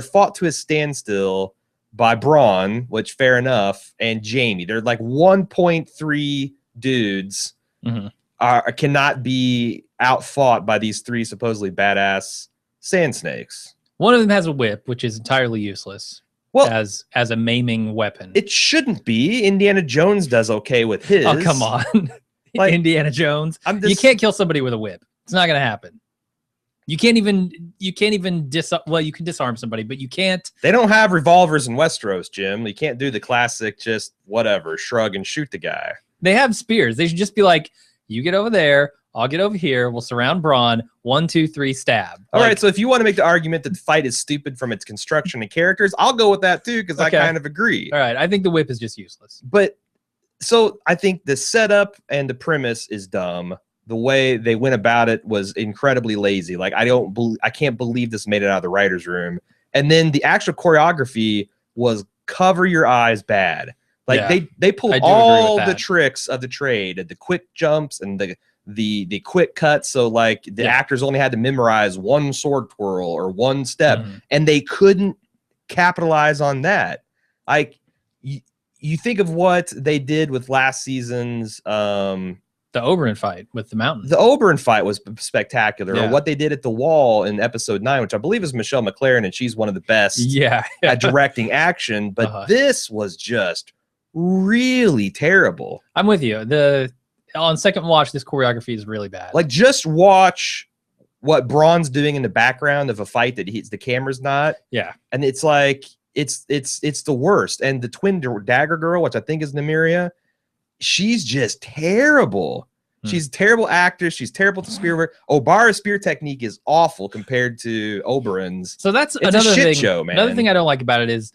fought to a standstill by Bronn, which fair enough, and Jaime. They're like 1.3 dudes cannot be outfought by these 3 supposedly badass Sand Snakes. One of them has a whip, which is entirely useless. Well, as a maiming weapon. It shouldn't be. Indiana Jones does okay with his. Oh, come on. Like, Indiana Jones. You can't kill somebody with a whip. It's not going to happen. You can't even you can disarm somebody, but you can't. They don't have revolvers in Westeros, Jim. You can't do the classic just whatever, shrug and shoot the guy. They have spears. They should just be like, you get over there, I'll get over here. We'll surround Bronn. 1, 2, 3, stab. All right. So if you want to make the argument that the fight is stupid from its construction and characters, I'll go with that too, because I kind of agree. All right. I think the whip is just useless. But so I think the setup and the premise is dumb. The way they went about it was incredibly lazy. Like I can't believe this made it out of the writer's room. And then the actual choreography was cover your eyes bad. Like they pulled all the tricks of the trade, the quick jumps and the quick cuts. So like the actors only had to memorize 1 sword twirl or 1 step, and they couldn't capitalize on that. Like you think of what they did with last season's the Oberyn fight with the mountain. The Oberyn fight was spectacular. Or what they did at the Wall in episode 9, which I believe is Michelle McLaren, and she's one of the best at directing action. But this was just really terrible. I'm with you. On second watch, this choreography is really bad. Like, just watch what Bronn's doing in the background of a fight that the camera's not. Yeah. And it's like it's the worst. And the twin dagger girl, which I think is Nymeria, she's just terrible. She's a terrible actor. She's terrible to spear work. Obara's spear technique is awful compared to Oberyn's. So that's another shit show, man. Another thing I don't like about it is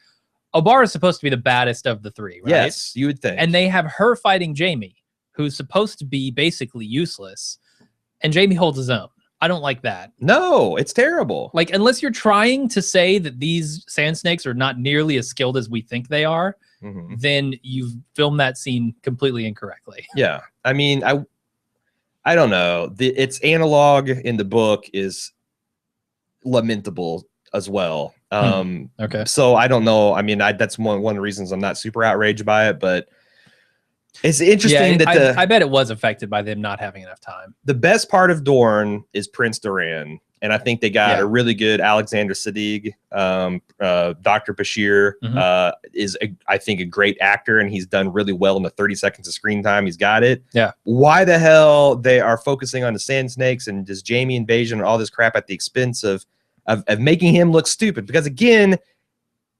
Obara is supposed to be the baddest of the 3, right? Yes, you would think. And they have her fighting Jaime, who's supposed to be basically useless, and Jaime holds his own. I don't like that. No, it's terrible. Like, unless you're trying to say that these Sand Snakes are not nearly as skilled as we think they are, then you've filmed that scene completely incorrectly. Yeah. I mean, I don't know. Its analog in the book is lamentable as well. Okay. So I don't know. I mean, that's one of the reasons I'm not super outraged by it, but it's interesting that I bet it was affected by them not having enough time. The best part of Dorne is Prince Doran. And I think they got a really good Alexander Siddig. Dr. Bashir is, I think, a great actor, and he's done really well in the 30 seconds of screen time. He's got it. Yeah. Why the hell they are focusing on the Sand Snakes and this Jaime invasion and all this crap at the expense of making him look stupid? Because again,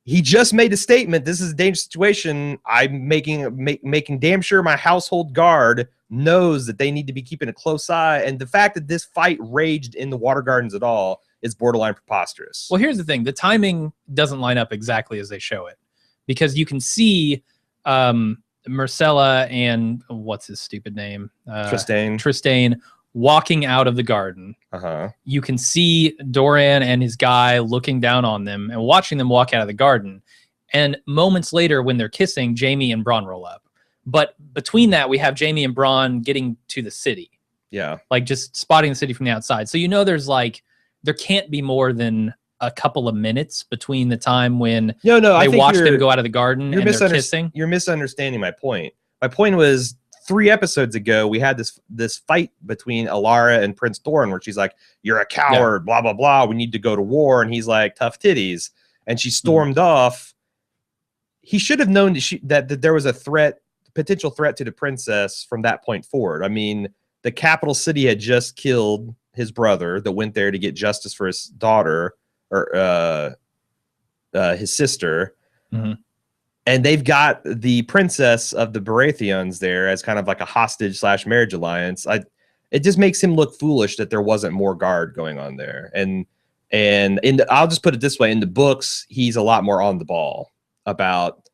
he just made a statement. This is a dangerous situation. I'm making damn sure my household guard knows that they need to be keeping a close eye. And the fact that this fight raged in the Water Gardens at all is borderline preposterous. Well, here's the thing. The timing doesn't line up exactly as they show it, because you can see Myrcella and what's his stupid name? Trystane walking out of the garden. You can see Doran and his guy looking down on them and watching them walk out of the garden. And moments later, when they're kissing, Jaime and Bronn roll up. But between that, we have Jaime and Bronn getting to the city. Yeah. Like just spotting the city from the outside. So, you know, there can't be more than a couple of minutes between the time when they watch them go out of the garden and they're kissing. You're misunderstanding my point. My point was 3 episodes ago, we had this fight between Alara and Prince Doran where she's like, "You're a coward, blah, blah, blah. We need to go to war." And he's like, "Tough titties." And she stormed off. He should have known that there was a potential threat to the princess from that point forward. I mean, the capital city had just killed his brother that went there to get justice for his daughter or his sister. And they've got the princess of the Baratheons there as kind of like a hostage / marriage alliance. It just makes him look foolish that there wasn't more guard going on there. And I'll just put it this way. In the books, he's a lot more on the ball about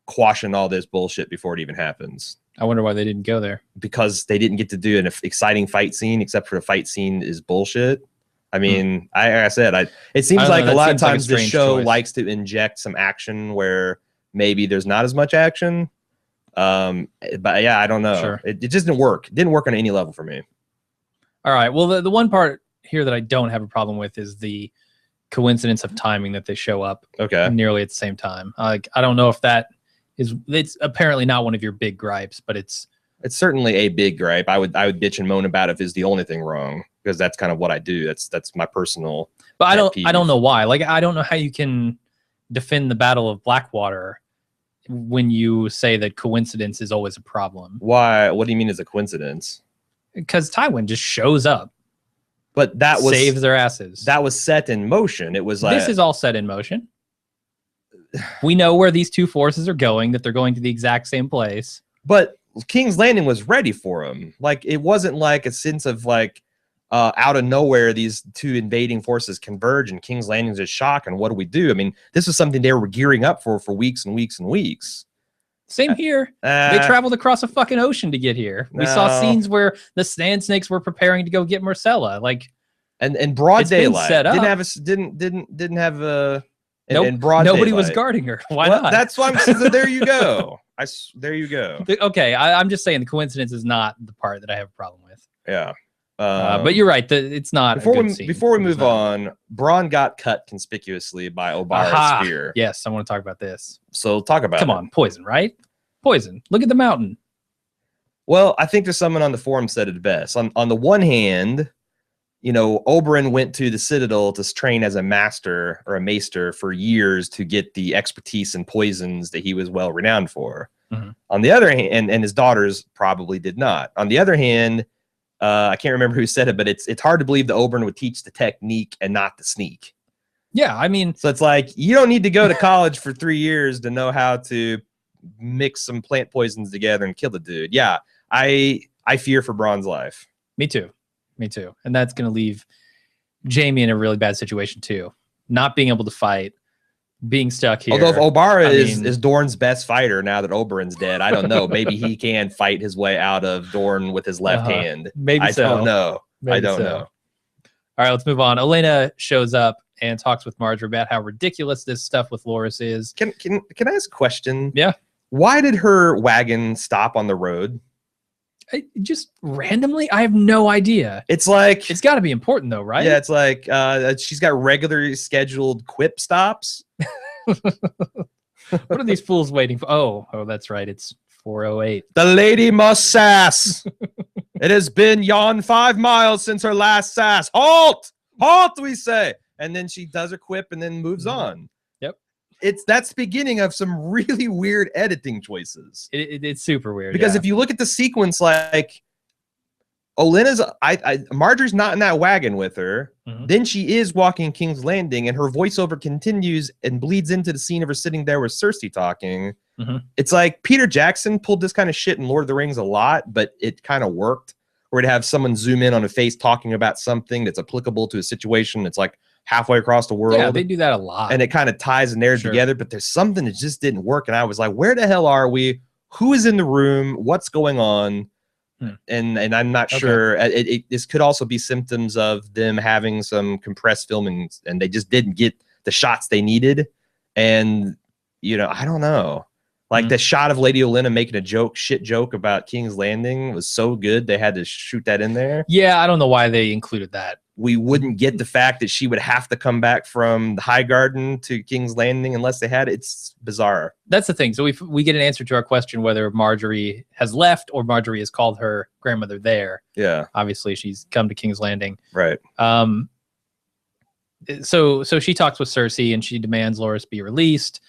quashing all this bullshit before it even happens. I wonder why they didn't go there. Because they didn't get to do an exciting fight scene, except for the fight scene is bullshit. I mean, I said, it seems like a lot of times the show likes to inject some action where maybe there's not as much action. But yeah, I don't know. Sure. It just didn't work. It didn't work on any level for me. All right. Well, the one part here that I don't have a problem with is the coincidence of timing that they show up nearly at the same time. I don't know if it's apparently not one of your big gripes, but it's certainly a big gripe. I would bitch and moan about if it's the only thing wrong, because that's kind of what I do. That's my personal. But I don't know why. Like, I don't know how you can defend the Battle of Blackwater when you say that coincidence is always a problem. Why? What do you mean is a coincidence? Because Tywin just shows up. But that saves their asses. That was set in motion. It was like, this is all set in motion. We know where these two forces are going, that they're going to the exact same place. But King's Landing was ready for him. Like, it wasn't like a sense of like out of nowhere these two invading forces converge and King's Landing is a shock. And what do we do? I mean, this was something they were gearing up for weeks and weeks and weeks. Same here. They traveled across a fucking ocean to get here. We saw scenes where the Sand Snakes were preparing to go get Myrcella. Like, and broad daylight. Set up. Didn't have a broad nobody was guarding her. Why not? That's why I'm saying. There you go. There you go. Okay, I'm just saying the coincidence is not the part that I have a problem with. Yeah. But you're right. It's not. Before we move on, Bronn got cut conspicuously by Obara's spear. Yes, I want to talk about this. So talk about it. Come on, poison, right? Poison. Look at the mountain. Well, I think there's someone on the forum said it best. On the one hand, you know, Oberyn went to the Citadel to train as a master or a maester for years to get the expertise in poisons that he was well renowned for. On the other hand, and his daughters probably did not. On the other hand, I can't remember who said it, but it's hard to believe that Oberyn would teach the technique and not the sneak. Yeah, I mean, so it's like you don't need to go to college for 3 years to know how to mix some plant poisons together and kill the dude. Yeah, I fear for Bronn's life. Me too. And that's going to leave Jaime in a really bad situation too. Not being able to fight, being stuck here. Although if Obara is Dorne's best fighter now that Oberyn's dead, I don't know. Maybe he can fight his way out of Dorne with his left hand. Maybe I don't know. I don't know. All right, let's move on. Olenna shows up and talks with Marjorie about how ridiculous this stuff with Loras is. Can I ask a question? Yeah. Why did her wagon stop on the road? Just randomly? I have no idea. It's like it's got to be important though, right? Yeah, it's like she's got regularly scheduled quip stops. What are these fools waiting for? Oh, that's right. It's 4:08. The lady must sass. It has been yon 5 miles since her last sass. Halt! Halt, we say. And then she does her quip and then moves on. Yep. That's the beginning of some really weird editing choices. It's super weird. Because if you look at the sequence, like Olenna's, Marjorie's not in that wagon with her. Then she is walking King's Landing, and her voiceover continues and bleeds into the scene of her sitting there with Cersei talking. It's like Peter Jackson pulled this kind of shit in Lord of the Rings a lot, but it kind of worked. Where to have someone zoom in on a face talking about something that's applicable to a situation that's like halfway across the world. Yeah, they do that a lot. And it kind of ties the narrative together, but there's something that just didn't work. And I was like, where the hell are we? Who is in the room? What's going on? And I'm not sure. This could also be symptoms of them having some compressed filming, and they just didn't get the shots they needed. And, you know, I don't know. Like the shot of Lady Olenna making a shit joke about King's Landing was so good, they had to shoot that in there. Yeah, I don't know why they included that. We wouldn't get the fact that she would have to come back from the High Garden to King's Landing unless they had it. It's bizarre. That's the thing. So we get an answer to our question whether Marjorie has left or Marjorie has called her grandmother there. Yeah. Obviously, she's come to King's Landing. Right. So she talks with Cersei and she demands Loras be released,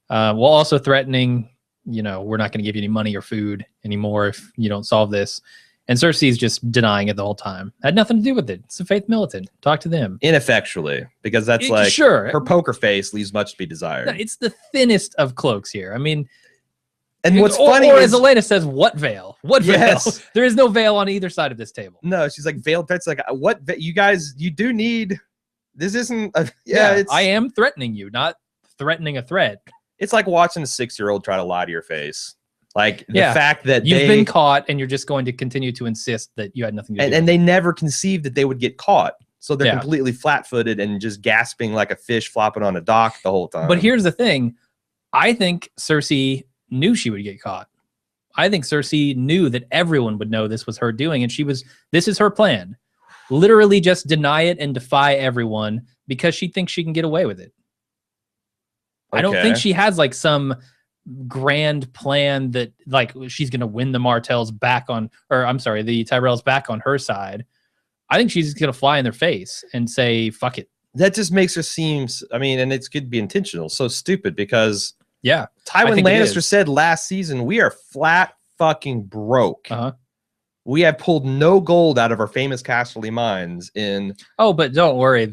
while also threatening, you know, we're not going to give you any money or food anymore if you don't solve this. And Cersei's just denying it the whole time. Had nothing to do with it. It's a faith militant. Talk to them. Ineffectually, because that's like her poker face leaves much to be desired. No, it's the thinnest of cloaks here. I mean, and what's funny or is, as Olenna says, what veil? What veil? Yes. There is no veil on either side of this table. No, she's like veiled. That's like what you guys. You do need. This isn't. It's, I am threatening you, not threatening a threat. It's like watching a 6-year-old try to lie to your face. Like the fact that you've been caught and you're just going to continue to insist that you had nothing to do. And they never conceived that they would get caught. So they're completely flat-footed and just gasping like a fish flopping on a dock the whole time. But here's the thing. I think Cersei knew she would get caught. I think Cersei knew that everyone would know this was her doing. And this is her plan. Literally just deny it and defy everyone because she thinks she can get away with it. I don't think she has like some grand plan that like she's going to win the Martells back on, or I'm sorry, the Tyrells back on her side. I think she's going to fly in their face and say, fuck it. That just makes her seem, I mean, and it could be intentional, so stupid because Tywin Lannister said last season, we are flat fucking broke. We have pulled no gold out of our famous Casterly mines in. Oh, but don't worry.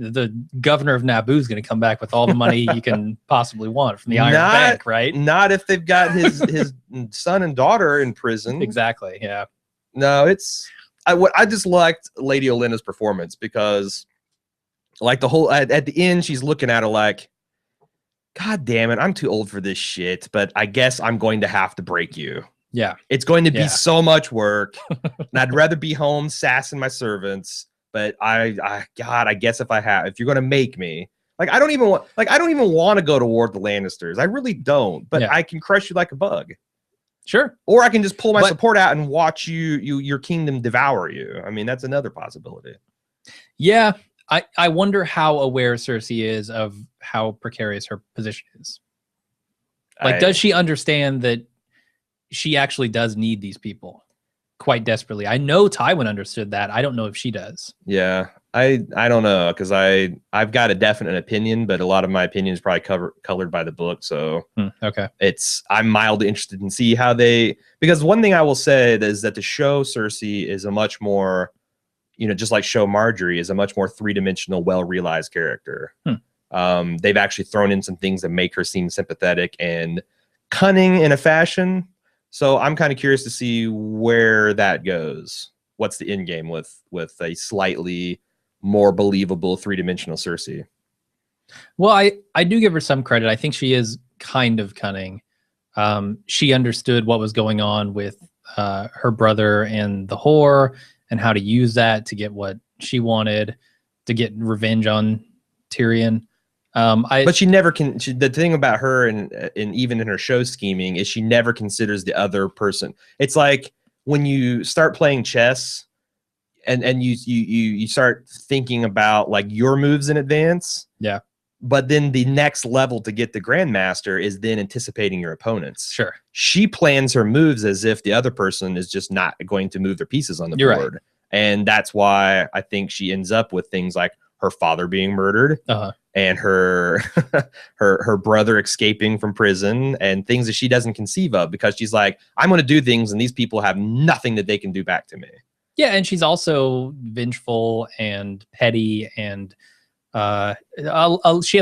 The governor of Naboo is going to come back with all the money you can possibly want from the Iron Bank, right? Not if they've got his son and daughter in prison. Exactly. Yeah. No, it's I just liked Lady Olenna's performance because, like the whole at the end, she's looking at her like, God damn it, I'm too old for this shit, but I guess I'm going to have to break you. Yeah. It's going to be so much work, and I'd rather be home sassing my servants. But God, I guess if you're gonna make me, I don't even want to go to war with the Lannisters. I really don't. But I can crush you like a bug. Sure. Or I can just pull my support out and watch your kingdom devour you. I mean, that's another possibility. Yeah, I wonder how aware Cersei is of how precarious her position is. Like, does she understand that she actually does need these people quite desperately? I know Tywin understood that. I don't know if she does. Yeah, I don't know, because I've got a definite opinion, but a lot of my opinion is probably colored by the book. So I'm mildly interested in see how because one thing I will say is that the show Cersei is a much more, just like show Marjorie is a much more three-dimensional, well-realized character. They've actually thrown in some things that make her seem sympathetic and cunning in a fashion. So I'm kind of curious to see where that goes. What's the end game with a slightly more believable three-dimensional Cersei? Well, I do give her some credit. I think she is kind of cunning. She understood what was going on with her brother and the whore and how to use that to get what she wanted, to get revenge on Tyrion. But she never can. The thing about her, and even in her show scheming, is she never considers the other person. It's like when you start playing chess, and you start thinking about like your moves in advance. Yeah. But then the next level to get the grandmaster is then anticipating your opponents. Sure. She plans her moves as if the other person is just not going to move their pieces on the board. Right. And that's why I think she ends up with things like her father being murdered and her her brother escaping from prison and things that she doesn't conceive of, because she's like, I'm going to do things and these people have nothing that they can do back to me. Yeah. And she's also vengeful and petty, and she has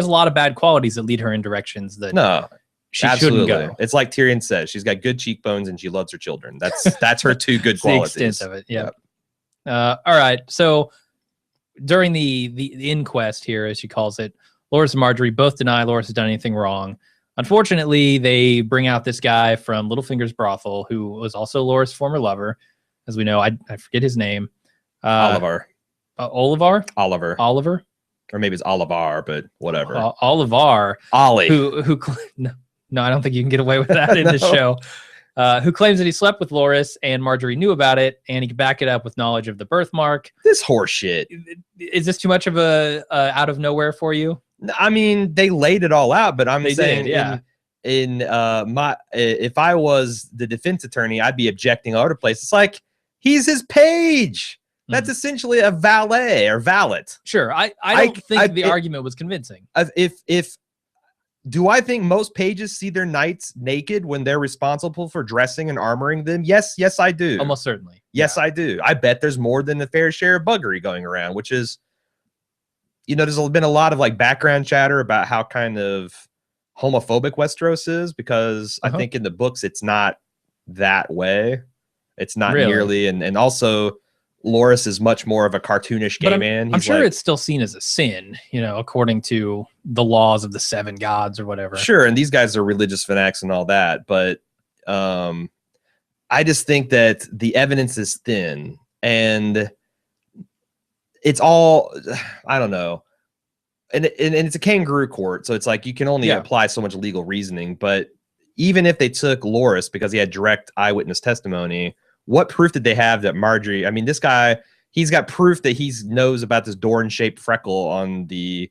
a lot of bad qualities that lead her in directions that she shouldn't go. It's like Tyrion says, she's got good cheekbones and she loves her children. That's her two good qualities. The extent of it. Yeah. Yep. All right. So during the inquest here, as she calls it, Loras and Marjorie both deny Loras has done anything wrong. Unfortunately, they bring out this guy from Littlefinger's brothel who was also Loras' former lover. As we know, I forget his name. Oliver. Oliver? Oliver. Or maybe it's Olivar, but whatever. Olivar. Ollie. Who no, I don't think you can get away with that in this show. Who claims that he slept with Loras and Marjorie knew about it, and he could back it up with knowledge of the birthmark. This horse shit. Is this too much of a out of nowhere for you? I mean, they laid it all out, but I'm saying, if I was the defense attorney, I'd be objecting all over the place. It's like, he's his page. That's essentially a valet or valet. Sure. I don't think the argument was convincing. Do I think most pages see their knights naked when they're responsible for dressing and armoring them? Yes, I do. Almost certainly. Yes, I do. I bet there's more than a fair share of buggery going around, which is, there's been a lot of like background chatter about how kind of homophobic Westeros is, because I think in the books it's not that way. It's not nearly, and also Loras is much more of a cartoonish gay man. I'm sure it's still seen as a sin, according to the laws of the 7 gods or whatever. Sure, and these guys are religious fanatics and all that, but I just think that the evidence is thin, and it's all, I don't know. And it's a kangaroo court, so it's like you can only apply so much legal reasoning, but even if they took Loras because he had direct eyewitness testimony, what proof did they have that Marjorie? I mean, this guy, he's got proof that he knows about this Dorn-shaped freckle on the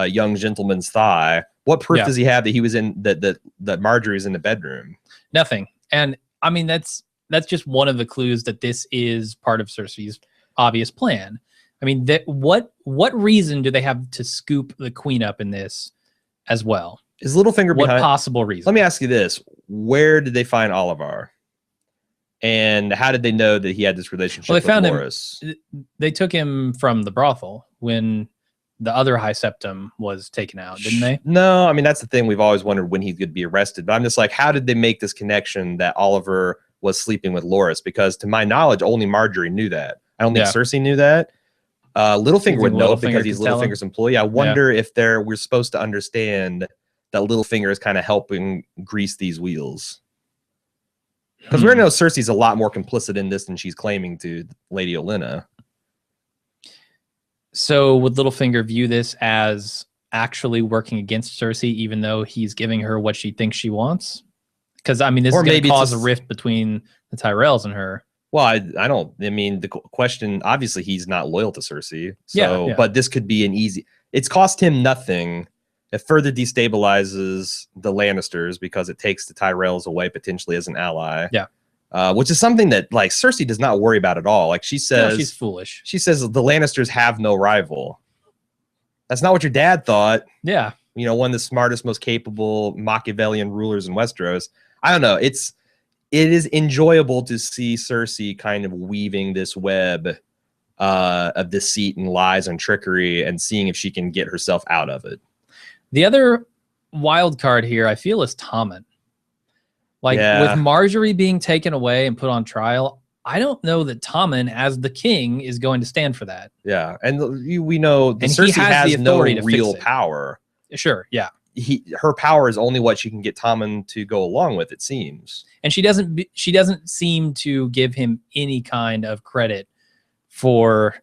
young gentleman's thigh. What proof does he have that he was in that Marjorie was in the bedroom? Nothing. And I mean, that's just one of the clues that this is part of Cersei's obvious plan. I mean, what reason do they have to scoop the queen up in this as well? Is Littlefinger behind? What possible reason? Let me ask you this: where did they find Oliver? And how did they know that he had this relationship with Loras? They took him from the brothel when the other High Septim was taken out, didn't they? No, I mean, that's the thing. We've always wondered when he could be arrested. But I'm just like, how did they make this connection that Oliver was sleeping with Loras? Because to my knowledge, only Marjorie knew that. I don't think Cersei knew that. Littlefinger would know because he's Littlefinger's employee. I wonder if we're supposed to understand that Littlefinger is kind of helping grease these wheels. Because we know Cersei's a lot more complicit in this than she's claiming to, Lady Olenna. So would Littlefinger view this as actually working against Cersei, even though he's giving her what she thinks she wants? Because, I mean, this is going to cause a rift between the Tyrells and her. Well, I mean, the question, obviously, he's not loyal to Cersei. So, but this could be an easy... It's cost him nothing. It further destabilizes the Lannisters because it takes the Tyrells away potentially as an ally. Yeah. Which is something that like Cersei does not worry about at all. Like she says, she's foolish. She says the Lannisters have no rival. That's not what your dad thought. Yeah. One of the smartest, most capable Machiavellian rulers in Westeros. I don't know. It is enjoyable to see Cersei kind of weaving this web of deceit and lies and trickery and seeing if she can get herself out of it. The other wild card here, I feel, is Tommen. With Marjorie being taken away and put on trial, I don't know that Tommen, as the king, is going to stand for that. Yeah, and we know that Cersei has no real power. Sure, yeah. Her power is only what she can get Tommen to go along with, it seems. And she doesn't seem to give him any kind of credit for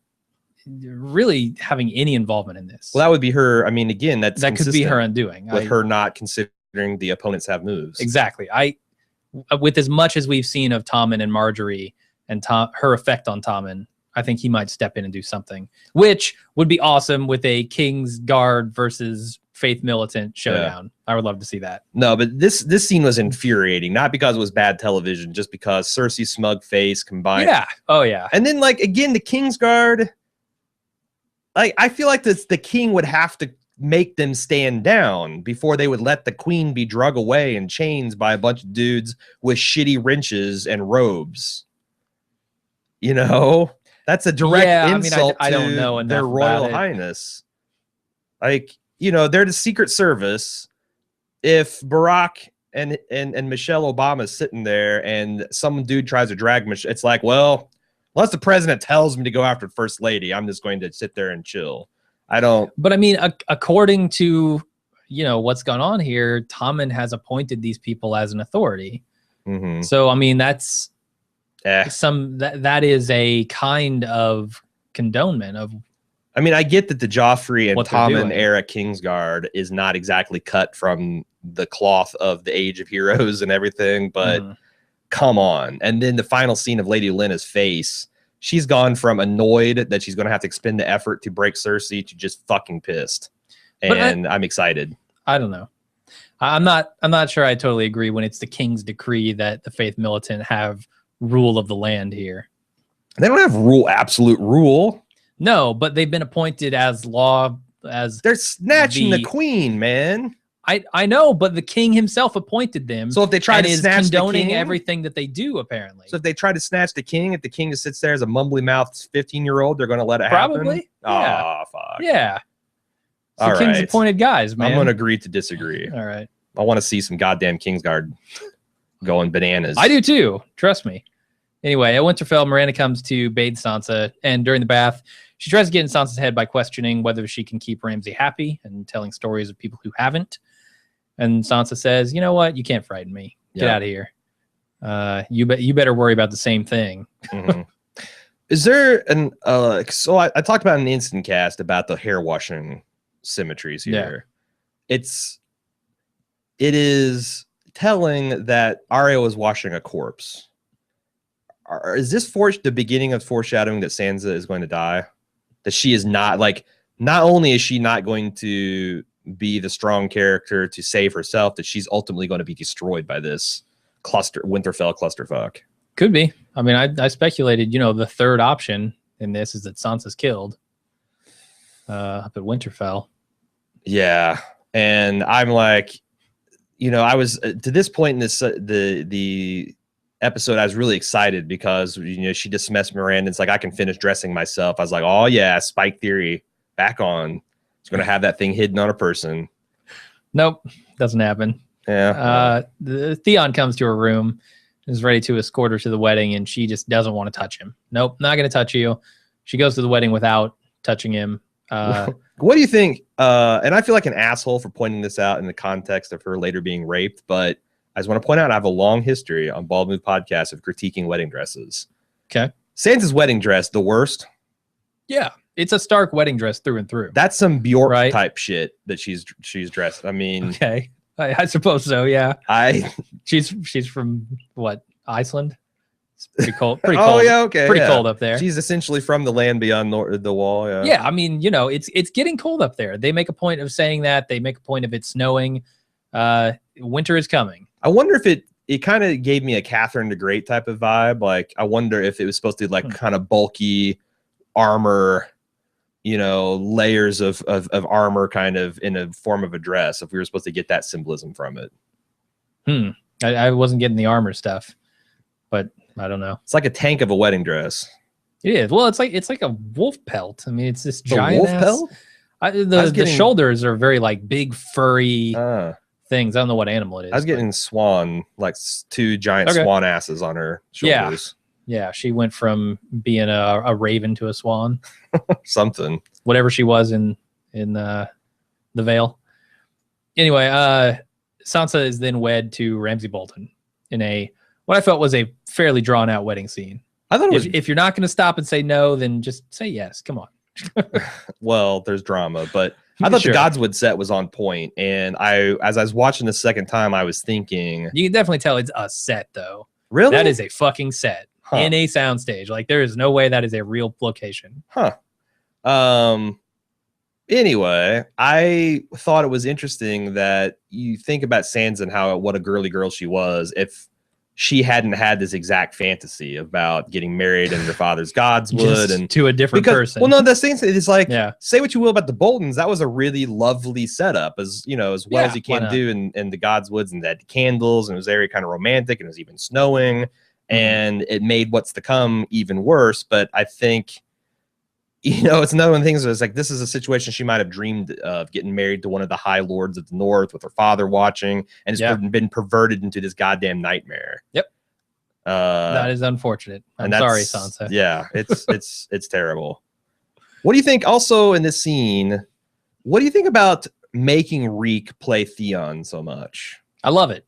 really having any involvement in this. Well, that would be her. I mean, again, that could be her undoing. With her not considering the opponents have moves. Exactly. With as much as we've seen of Tommen and Marjorie and her effect on Tommen, I think he might step in and do something, which would be awesome with a King's Guard versus Faith Militant showdown. Yeah. I would love to see that. No, but this scene was infuriating, not because it was bad television, just because Cersei's smug face combined. Yeah. Oh yeah. And then like again, the King's Guard. Like I feel like the king would have to make them stand down before they would let the queen be drug away in chains by a bunch of dudes with shitty wrenches and robes. You know, that's a direct insult I don't know to their Royal Highness. Like, you know, they're the Secret Service. If Barack and Michelle Obama is sitting there and some dude tries to drag Michelle, it's like, well, unless the president tells me to go after First Lady, I'm just going to sit there and chill. I don't. But I mean, according to, you know, what's gone on here, Tommen has appointed these people as an authority. Mm-hmm. So, I mean, that's that is a kind of condonement of. I mean, I get that the Joffrey and Tommen era Kingsguard is not exactly cut from the cloth of the Age of Heroes and everything, but come on. And then the final scene of Lady Olenna's face, she's gone from annoyed that she's going to have to expend the effort to break Cersei to just fucking pissed. And I'm excited. I don't know. I'm not sure I totally agree when it's the king's decree that the Faith Militant have rule of the land here. They don't have absolute rule. No, but they've been appointed as they're snatching the queen, man. I know, but the king himself appointed them. So if they try to snatch condoning the king, everything that they do, apparently. So if they try to snatch the king, if the king just sits there as a mumbly mouthed 15-year-old, they're going to let it happen. Probably. Yeah. Oh, fuck. Yeah. The king's appointed guys, man. I'm going to agree to disagree. All right. I want to see some goddamn Kingsguard going bananas. I do too. Trust me. Anyway, at Winterfell, Miranda comes to bathe Sansa, and during the bath, she tries to get in Sansa's head by questioning whether she can keep Ramsay happy and telling stories of people who haven't. And Sansa says, "You know what? You can't frighten me. Get out of here. You better worry about the same thing." Mm-hmm. Is there an so I talked about in the instant cast about the hair washing symmetries here. Yeah. It is telling that Arya was washing a corpse. Is this the beginning of foreshadowing that Sansa is going to die? That she is not, like, not only is she not going to be the strong character to save herself, that she's ultimately going to be destroyed by this Winterfell clusterfuck. Could be. I mean, I speculated, you know, the third option in this is that Sansa's killed up at Winterfell. Yeah. And I'm like, you know, I was to this point in this the episode, I was really excited because, you know, she dismissed Miranda. It's like, I can finish dressing myself. I was like, oh yeah, Spike Theory back on. It's going to have that thing hidden on a person. Nope, doesn't happen. Yeah. Theon comes to her room, is ready to escort her to the wedding, and she just doesn't want to touch him. Nope, not going to touch you. She goes to the wedding without touching him. What do you think? And I feel like an asshole for pointing this out in the context of her later being raped, but I just want to point out I have a long history on Bald Move Podcast of critiquing wedding dresses. Okay. Sansa's wedding dress, the worst. Yeah, it's a Stark wedding dress through and through. That's some Bjork type shit that she's dressed. I mean, okay, I suppose so. Yeah, she's from what, Iceland? It's pretty cold. Pretty cold. Oh yeah, okay. Pretty cold up there. She's essentially from the land beyond the wall. Yeah. Yeah, I mean, you know, it's getting cold up there. They make a point of saying that. They make a point of it snowing. Winter is coming. I wonder if it kind of gave me a Catherine the Great type of vibe. Like, I wonder if it was supposed to be like kind of bulky armor, you know, layers of armor kind of in a form of a dress, if we were supposed to get that symbolism from it. I wasn't getting the armor stuff, but I don't know. It's like a tank of a wedding dress. It is. Well, it's like a wolf pelt. I mean, it's this giant wolf pelt. The shoulders are very like big furry things. I don't know what animal it is. I was getting swan, like two giant swan asses on her shoulders. Yeah, she went from being a raven to a swan. Something. Whatever she was in the Vale. Anyway, Sansa is then wed to Ramsay Bolton in what I felt was a fairly drawn out wedding scene. I thought if you're not going to stop and say no, then just say yes. Come on. Well, there's drama, but I thought the Godswood set was on point, and as I was watching the second time, I was thinking you can definitely tell it's a set though. Really? That is a fucking set in a soundstage. Like there is no way that is a real location. Anyway, I thought it was interesting that you think about Sansa and what a girly girl she was if she hadn't had this exact fantasy about getting married in her father's Godswood and to a different person. Well, no, the thing is like, say what you will about the Boltons, that was a really lovely setup, as as well as you can do in the Godswoods, and that candles, and it was very kind of romantic, and it was even snowing, and it made what's to come even worse. But I think, it's another one of the things that's like, this is a situation she might have dreamed of, getting married to one of the High Lords of the North with her father watching, and it's been perverted into this goddamn nightmare. Yep. That is unfortunate. I'm sorry, Sansa. Yeah, it's terrible. What do you think also in this scene? What do you think about making Reek play Theon so much? I love it.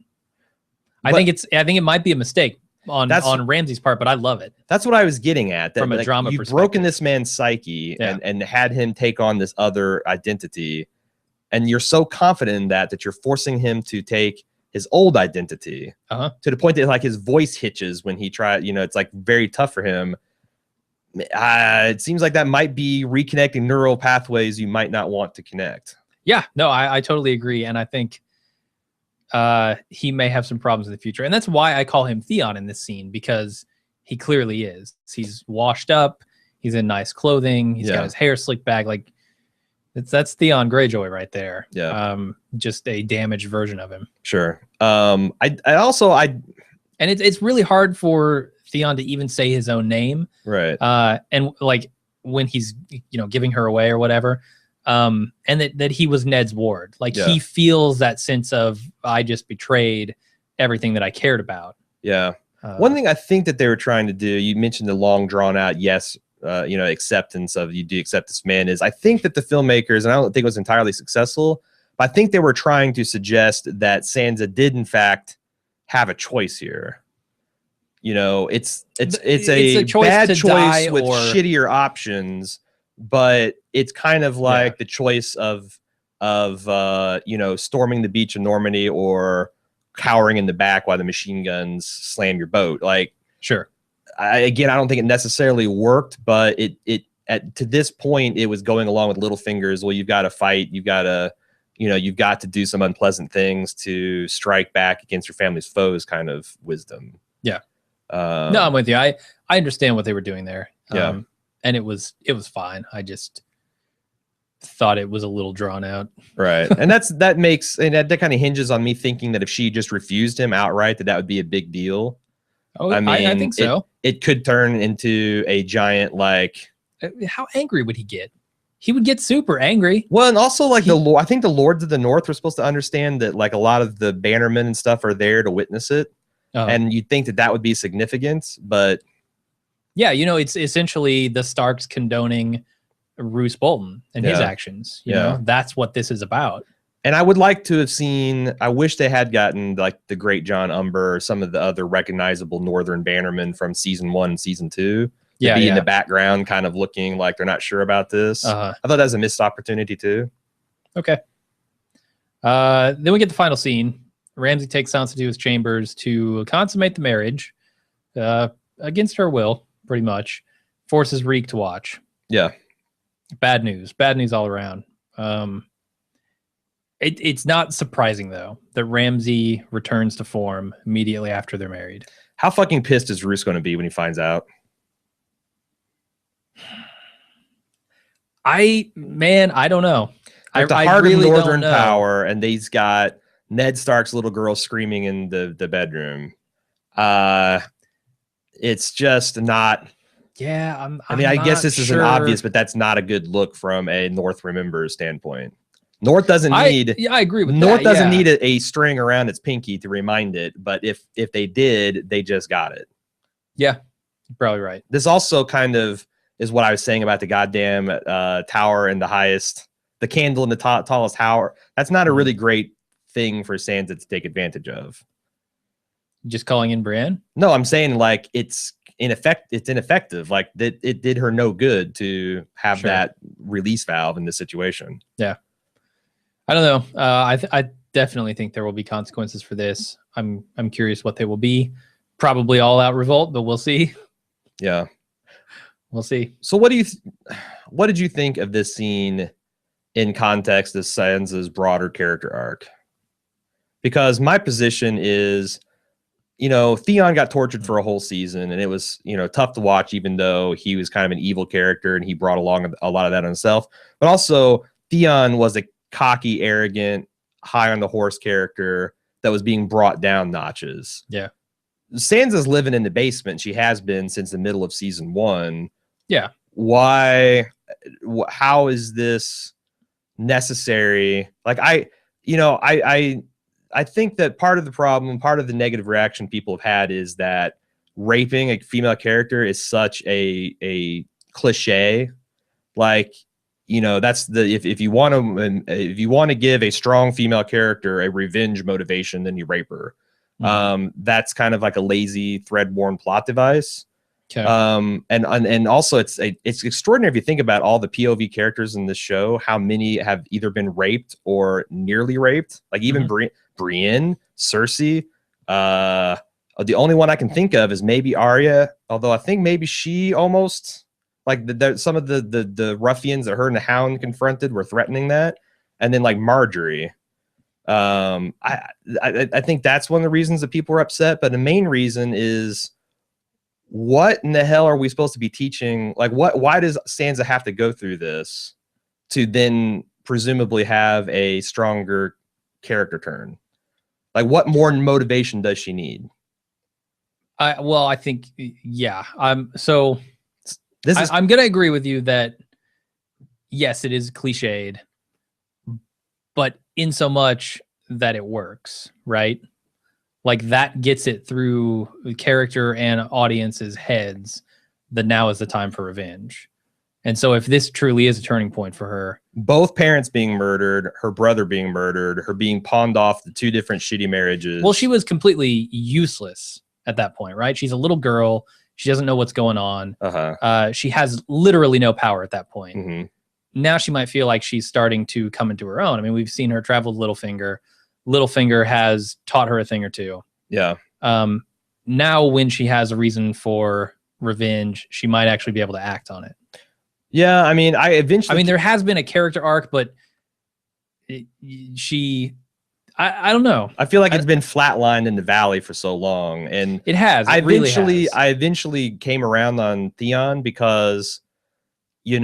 I think it might be a mistake on Ramsay's part, but I love it. That's what I was getting at. That, from a drama you've perspective. Broken this man's psyche and had him take on this other identity, and you're so confident in that you're forcing him to take his old identity to the point that like his voice hitches when he tries. It's like very tough for him. It seems like that might be reconnecting neural pathways you might not want to connect. Yeah, no, I totally agree, and I think he may have some problems in the future. And that's why I call him Theon in this scene, because he clearly is. He's washed up. He's in nice clothing. He's got his hair slicked back. Like that's Theon Greyjoy right there. Yeah. Just a damaged version of him. Sure. And it's really hard for Theon to even say his own name. Right. And like when he's, giving her away or whatever. And that he was Ned's ward. Like he feels that sense of, I just betrayed everything that I cared about. Yeah. One thing I think that they were trying to do, you mentioned the long drawn out, acceptance of, you do accept this man, is I think that the filmmakers, and I don't think it was entirely successful, but I think they were trying to suggest that Sansa did in fact have a choice here. It's a bad choice with shittier options, but it's kind of like the choice of storming the beach in Normandy or cowering in the back while the machine guns slam your boat. Like, sure. I don't think it necessarily worked, but to this point, it was going along with Littlefinger's. Well, you've got to fight. You've got to do some unpleasant things to strike back against your family's foes kind of wisdom. Yeah. No, I'm with you. I understand what they were doing there. Yeah. And it was fine. I just thought it was a little drawn out. Right. And that kind of hinges on me thinking that if she just refused him outright, that would be a big deal. Oh, I mean, I think so. It could turn into a giant, like, how angry would he get? He would get super angry. Well, and also like I think the Lords of the North were supposed to understand that like a lot of the bannermen and stuff are there to witness it. And you'd think that would be significant, but yeah, it's essentially the Starks condoning Roose Bolton and his actions. You know, that's what this is about. And I would like to have seen, I wish they had gotten like the Great John Umber or some of the other recognizable Northern bannermen from season 1 and season 2 to be in the background, kind of looking like they're not sure about this. I thought that was a missed opportunity too. Okay. Then we get the final scene. Ramsay takes Sansa to his chambers to consummate the marriage against her will, pretty much. Forces Reek to watch. Yeah. Bad news all around. It's not surprising, though, that Ramsay returns to form immediately after they're married. How fucking pissed is Roose going to be when he finds out? I don't know. At the heart of Northern power, and he's got Ned Stark's little girl screaming in the bedroom. It's just not... Yeah, I guess this isn't obvious, but that's not a good look from a North Remembers standpoint. North doesn't need... I agree with North that. doesn't need a string around its pinky to remind it, but if they did, they just got it. Yeah, you're probably right. This also kind of is what I was saying about the goddamn tower and the candle in the tallest tower. That's not a really great thing for Sansa to take advantage of. Just calling in Brienne? No, I'm saying like it's it's ineffective. Like that, it did her no good to have that release valve in this situation. Yeah, I don't know. I definitely think there will be consequences for this. I'm curious what they will be. Probably all out revolt, but we'll see. Yeah, we'll see. So what did you think of this scene in context of Sansa's broader character arc? Because my position is, Theon got tortured for a whole season, and it was, tough to watch, even though he was kind of an evil character and he brought along a lot of that on himself. But also, Theon was a cocky, arrogant, high on the horse character that was being brought down notches. Yeah. Sansa's living in the basement. She has been since the middle of season 1. Yeah. Why? How is this necessary? Like, I think that part of the problem, part of the negative reaction people have had is that raping a female character is such a cliche. Like, that's if you want to give a strong female character a revenge motivation, then you rape her. That's kind of like a lazy thread-worn plot device. Okay. And also it's extraordinary if you think about all the POV characters in this show, how many have either been raped or nearly raped. Like even Brienne, Cersei. The only one I can think of is maybe Arya, although I think maybe she almost, like some of the ruffians that her and the Hound confronted were threatening that. And then like Marjorie. I think that's one of the reasons that people are upset, but the main reason is, what in the hell are we supposed to be teaching? Like, why does Sansa have to go through this to then presumably have a stronger character turn? Like, what more motivation does she need? I think, yeah. So I'm going to agree with you that, yes, it is cliched, but in so much that it works, right? Like that gets it through character and audience's heads that now is the time for revenge. And so if this truly is a turning point for her, both parents being murdered, her brother being murdered, her being pawned off the 2 different shitty marriages. Well, she was completely useless at that point, right? She's a little girl. She doesn't know what's going on. She has literally no power at that point. Now she might feel like she's starting to come into her own. I mean, we've seen her travel with Littlefinger. Littlefinger has taught her a thing or two. Yeah. Now when she has a reason for revenge, she might actually be able to act on it. Yeah, I mean, there has been a character arc, but I don't know. I feel like it's been flatlined in the valley for so long, and it has. I eventually came around on Theon because, you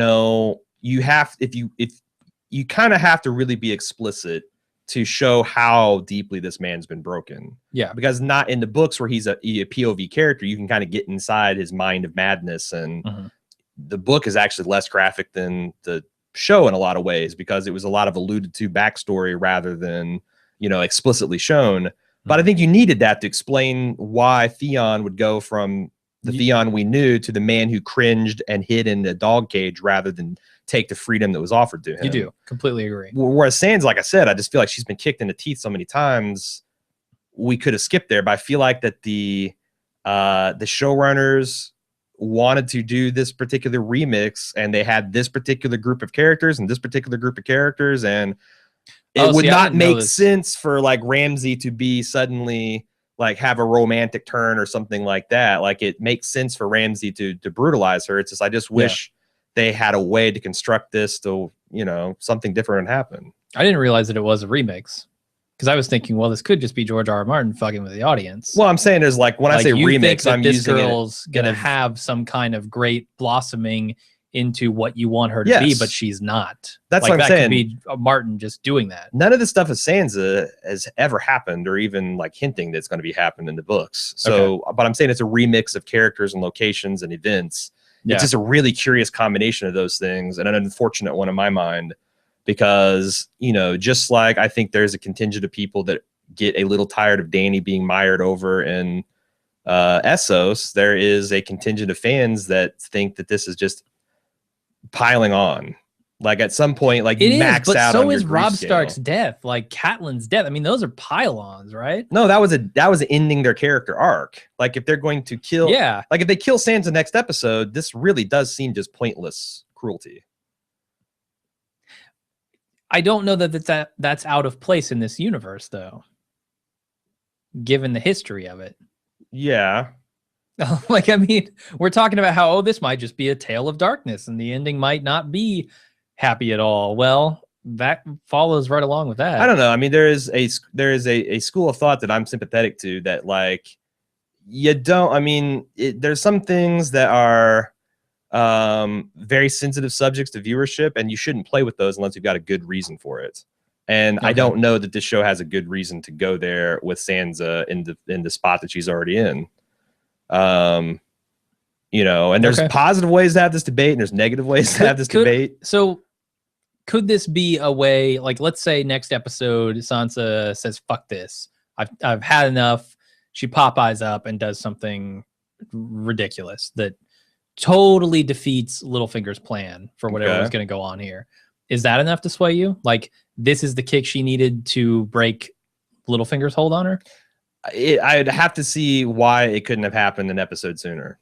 kind of have to really be explicit to show how deeply this man's been broken. Yeah. Because not in the books where he's a POV character, you can kind of get inside his mind of madness. And the book is actually less graphic than the show in a lot of ways, because it was a lot of alluded to backstory rather than, explicitly shown. But I think you needed that to explain why Theon would go from the Theon we knew to the man who cringed and hid in the dog cage rather than take the freedom that was offered to him. You do. Completely agree. Whereas Sansa, like I said, I just feel like she's been kicked in the teeth so many times. We could have skipped there, but I feel like that the showrunners wanted to do this particular remix, and they had this particular group of characters and this particular group of characters, and it would not make sense for like Ramsay to be suddenly like have a romantic turn or something like that. Like it makes sense for Ramsay to brutalize her. It's just, I just wish they had a way to construct this to, something different happen. I didn't realize that it was a remix, because I was thinking, well, this could just be George R.R. Martin fucking with the audience. Well, I'm saying there's like, when I say remix, I'm using this girl's gonna have some kind of great blossoming into what you want her to be, but she's not. That's like, what I'm saying. Could be Martin just doing that. None of the stuff with Sansa has ever happened, or even like hinting that's going to be happening in the books. So, but I'm saying it's a remix of characters and locations and events. It's just a really curious combination of those things, and an unfortunate one in my mind, because, just like I think there's a contingent of people that get a little tired of Dany being mired over in Essos, there is a contingent of fans that think that this is just piling on. Like at some point, like it you max is, but out so on is your Robb grief scale. Stark's death, like Catelyn's death. I mean, those are pylons, right? No, that was ending their character arc. Like if they're going to kill, yeah, like if they kill Sansa next episode, this really does seem just pointless cruelty. I don't know that's out of place in this universe, though, given the history of it. Yeah. Like, I mean, we're talking about how, this might just be a tale of darkness and the ending might not be happy at all. Well, that follows right along with that. I don't know. I mean, there is a school of thought that I'm sympathetic to that, like, you don't, I mean, there's some things that are very sensitive subjects to viewership, and you shouldn't play with those unless you've got a good reason for it. And okay. I don't know that this show has a good reason to go there with Sansa in the spot that she's already in. You know, and there's positive ways to have this debate and there's negative ways to have this debate. So could this be a way, like, let's say next episode, Sansa says, fuck this. I've had enough. She Popeyes up and does something ridiculous that totally defeats Littlefinger's plan for whatever was going to go on here. Is that enough to sway you? Like, this is the kick she needed to break Littlefinger's hold on her? I'd have to see why it couldn't have happened an episode sooner.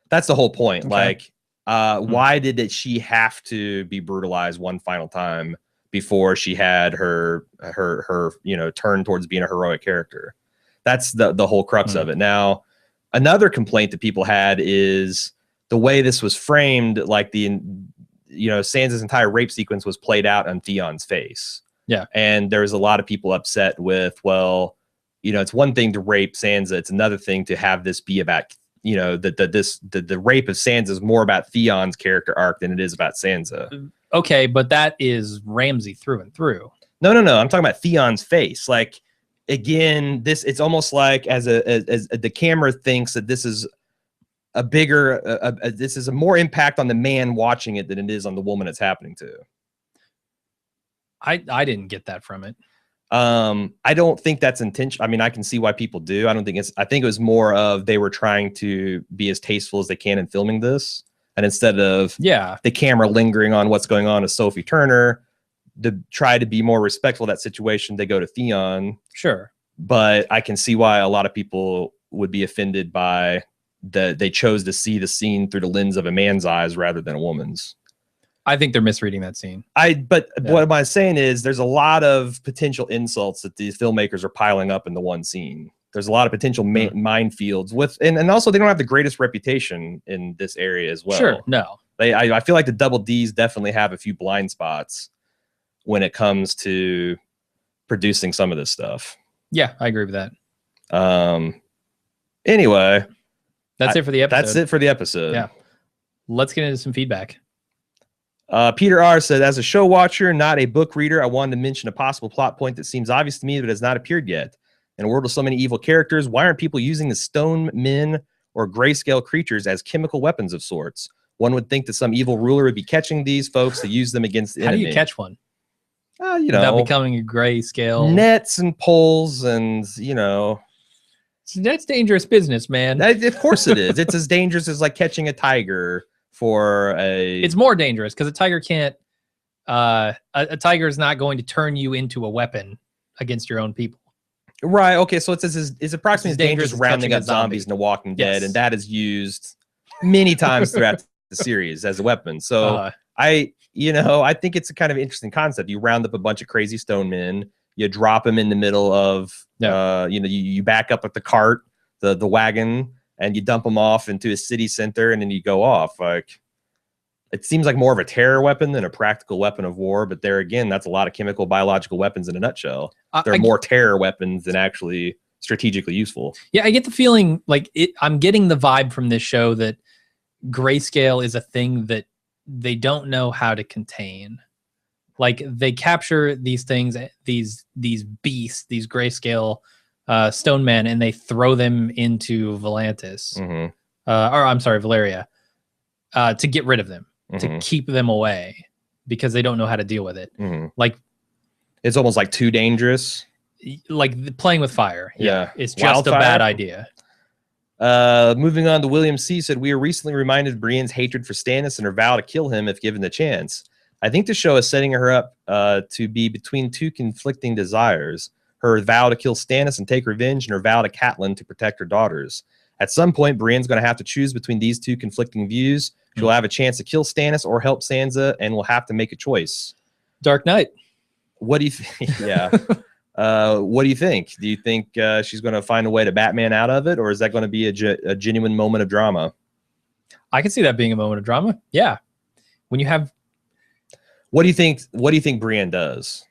That's the whole point. Like, why did she have to be brutalized one final time before she had her you know, turn towards being a heroic character? That's the whole crux of it. Now, another complaint that people had is the way this was framed. Like Sansa's entire rape sequence was played out on Theon's face. Yeah, and there's a lot of people upset with, well, you know, it's one thing to rape Sansa. It's another thing to have this be about, you know, the rape of Sansa is more about Theon's character arc than it is about Sansa. Okay, but that is Ramsay through and through. No. I'm talking about Theon's face. Like, again, it's almost like as the camera thinks that this is a bigger, this is a more impact on the man watching it than it is on the woman it's happening to. I didn't get that from it. I don't think that's intentional. I mean, I can see why people do. I think it was more of they were trying to be as tasteful as they can in filming this. And instead of the camera lingering on what's going on with Sophie Turner, to try to be more respectful of that situation, they go to Theon. Sure. But I can see why a lot of people would be offended by they chose to see the scene through the lens of a man's eyes rather than a woman's. I think they're misreading that scene. But what I'm saying is there's a lot of potential insults that these filmmakers are piling up in the one scene. There's a lot of potential minefields with, and also they don't have the greatest reputation in this area as well. Sure, no. I feel like the Double Ds definitely have a few blind spots when it comes to producing some of this stuff. Yeah, I agree with that. Anyway, that's it for the episode. That's it for the episode. Yeah. Let's get into some feedback. Peter R said, as a show watcher, not a book reader, I wanted to mention a possible plot point that seems obvious to me but has not appeared yet. In a world with so many evil characters, why aren't people using the stone men or grayscale creatures as chemical weapons of sorts? One would think that some evil ruler would be catching these folks to use them against the enemy. How do you catch one? You know, without becoming a grayscale. Nets and poles and, you know. So that's dangerous business, man. Of course it is. It's as dangerous as like catching a tiger. It's more dangerous because a tiger can't. A tiger is not going to turn you into a weapon against your own people. Right. Okay. So it's approximately as dangerous as rounding up zombies in The Walking Dead, and that is used many times throughout the series as a weapon. So I think it's a kind of interesting concept. You round up a bunch of crazy stone men, you drop them in the middle of, you back up at the cart, the wagon. And you dump them off into a city center, and then you go off. Like, it seems like more of a terror weapon than a practical weapon of war. But there again, that's a lot of chemical, biological weapons in a nutshell. They're more terror weapons than actually strategically useful. Yeah, I get the feeling like I'm getting the vibe from this show that grayscale is a thing that they don't know how to contain. Like, they capture these things, these beasts, these grayscale stone men, and they throw them into Volantis, Valeria, to get rid of them, to keep them away, because they don't know how to deal with it. Like, it's almost like too dangerous. Like playing with fire. Yeah. It's just a bad idea. Moving on to William C. said, we were recently reminded of Brienne's hatred for Stannis and her vow to kill him if given the chance. I think the show is setting her up to be between two conflicting desires: her vow to kill Stannis and take revenge, and her vow to Catelyn to protect her daughters. At some point, Brienne's going to have to choose between these two conflicting views. She'll have a chance to kill Stannis or help Sansa, and will have to make a choice. Dark Knight. What do you think? Yeah. What do you think? Do you think she's going to find a way to Batman out of it, or is that going to be a genuine moment of drama? I can see that being a moment of drama. Yeah. When you have... What do you think? What do you think Brienne does?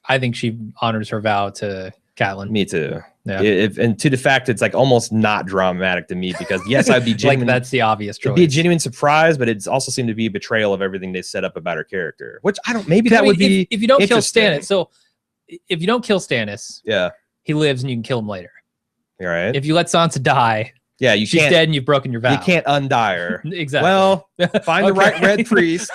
I think she honors her vow to Catelyn. Me too. Yeah. And to the fact it's like almost not dramatic to me, because yes, I'd be genuine. Like that's the obvious choice. It'd be a genuine surprise, but it's also seemed to be a betrayal of everything they set up about her character. Which I don't. Maybe that would be if you don't kill Stannis. So if you don't kill Stannis, yeah, he lives and you can kill him later. All right. If you let Sansa die, yeah, she's dead and you've broken your vow. You can't undie her. Exactly. Well, find the right red priest.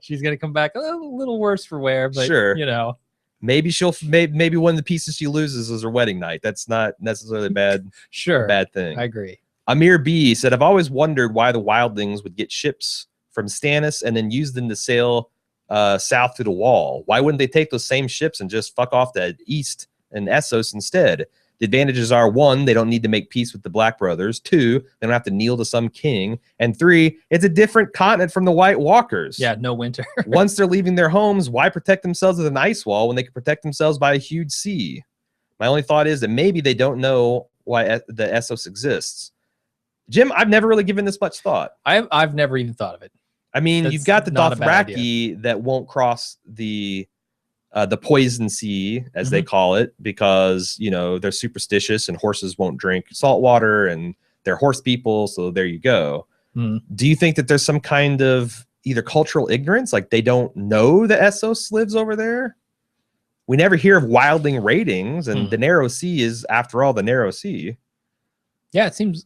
She's gonna come back a little worse for wear, but sure, you know. Maybe maybe one of the pieces she loses is her wedding night. That's not necessarily a bad thing. I agree. Amir B said, I've always wondered why the wildlings would get ships from Stannis and then use them to sail south through the wall. Why wouldn't they take those same ships and just fuck off to east and Essos instead? The advantages are: 1, they don't need to make peace with the Black Brothers; 2, they don't have to kneel to some king; and 3, it's a different continent from the White Walkers. Yeah, no winter. Once they're leaving their homes, why protect themselves with an ice wall when they can protect themselves by a huge sea? My only thought is that maybe they don't know why the Essos exists. Jim, I've never really given this much thought. I've never even thought of it. I mean, you've got the Dothraki that won't cross the poison sea, as they call it, because, you know, they're superstitious and horses won't drink salt water and they're horse people. So there you go. Do you think that there's some kind of either cultural ignorance, like they don't know that Essos lives over there? We never hear of wildling raidings, and the Narrow Sea is, after all, the Narrow Sea. Yeah, it seems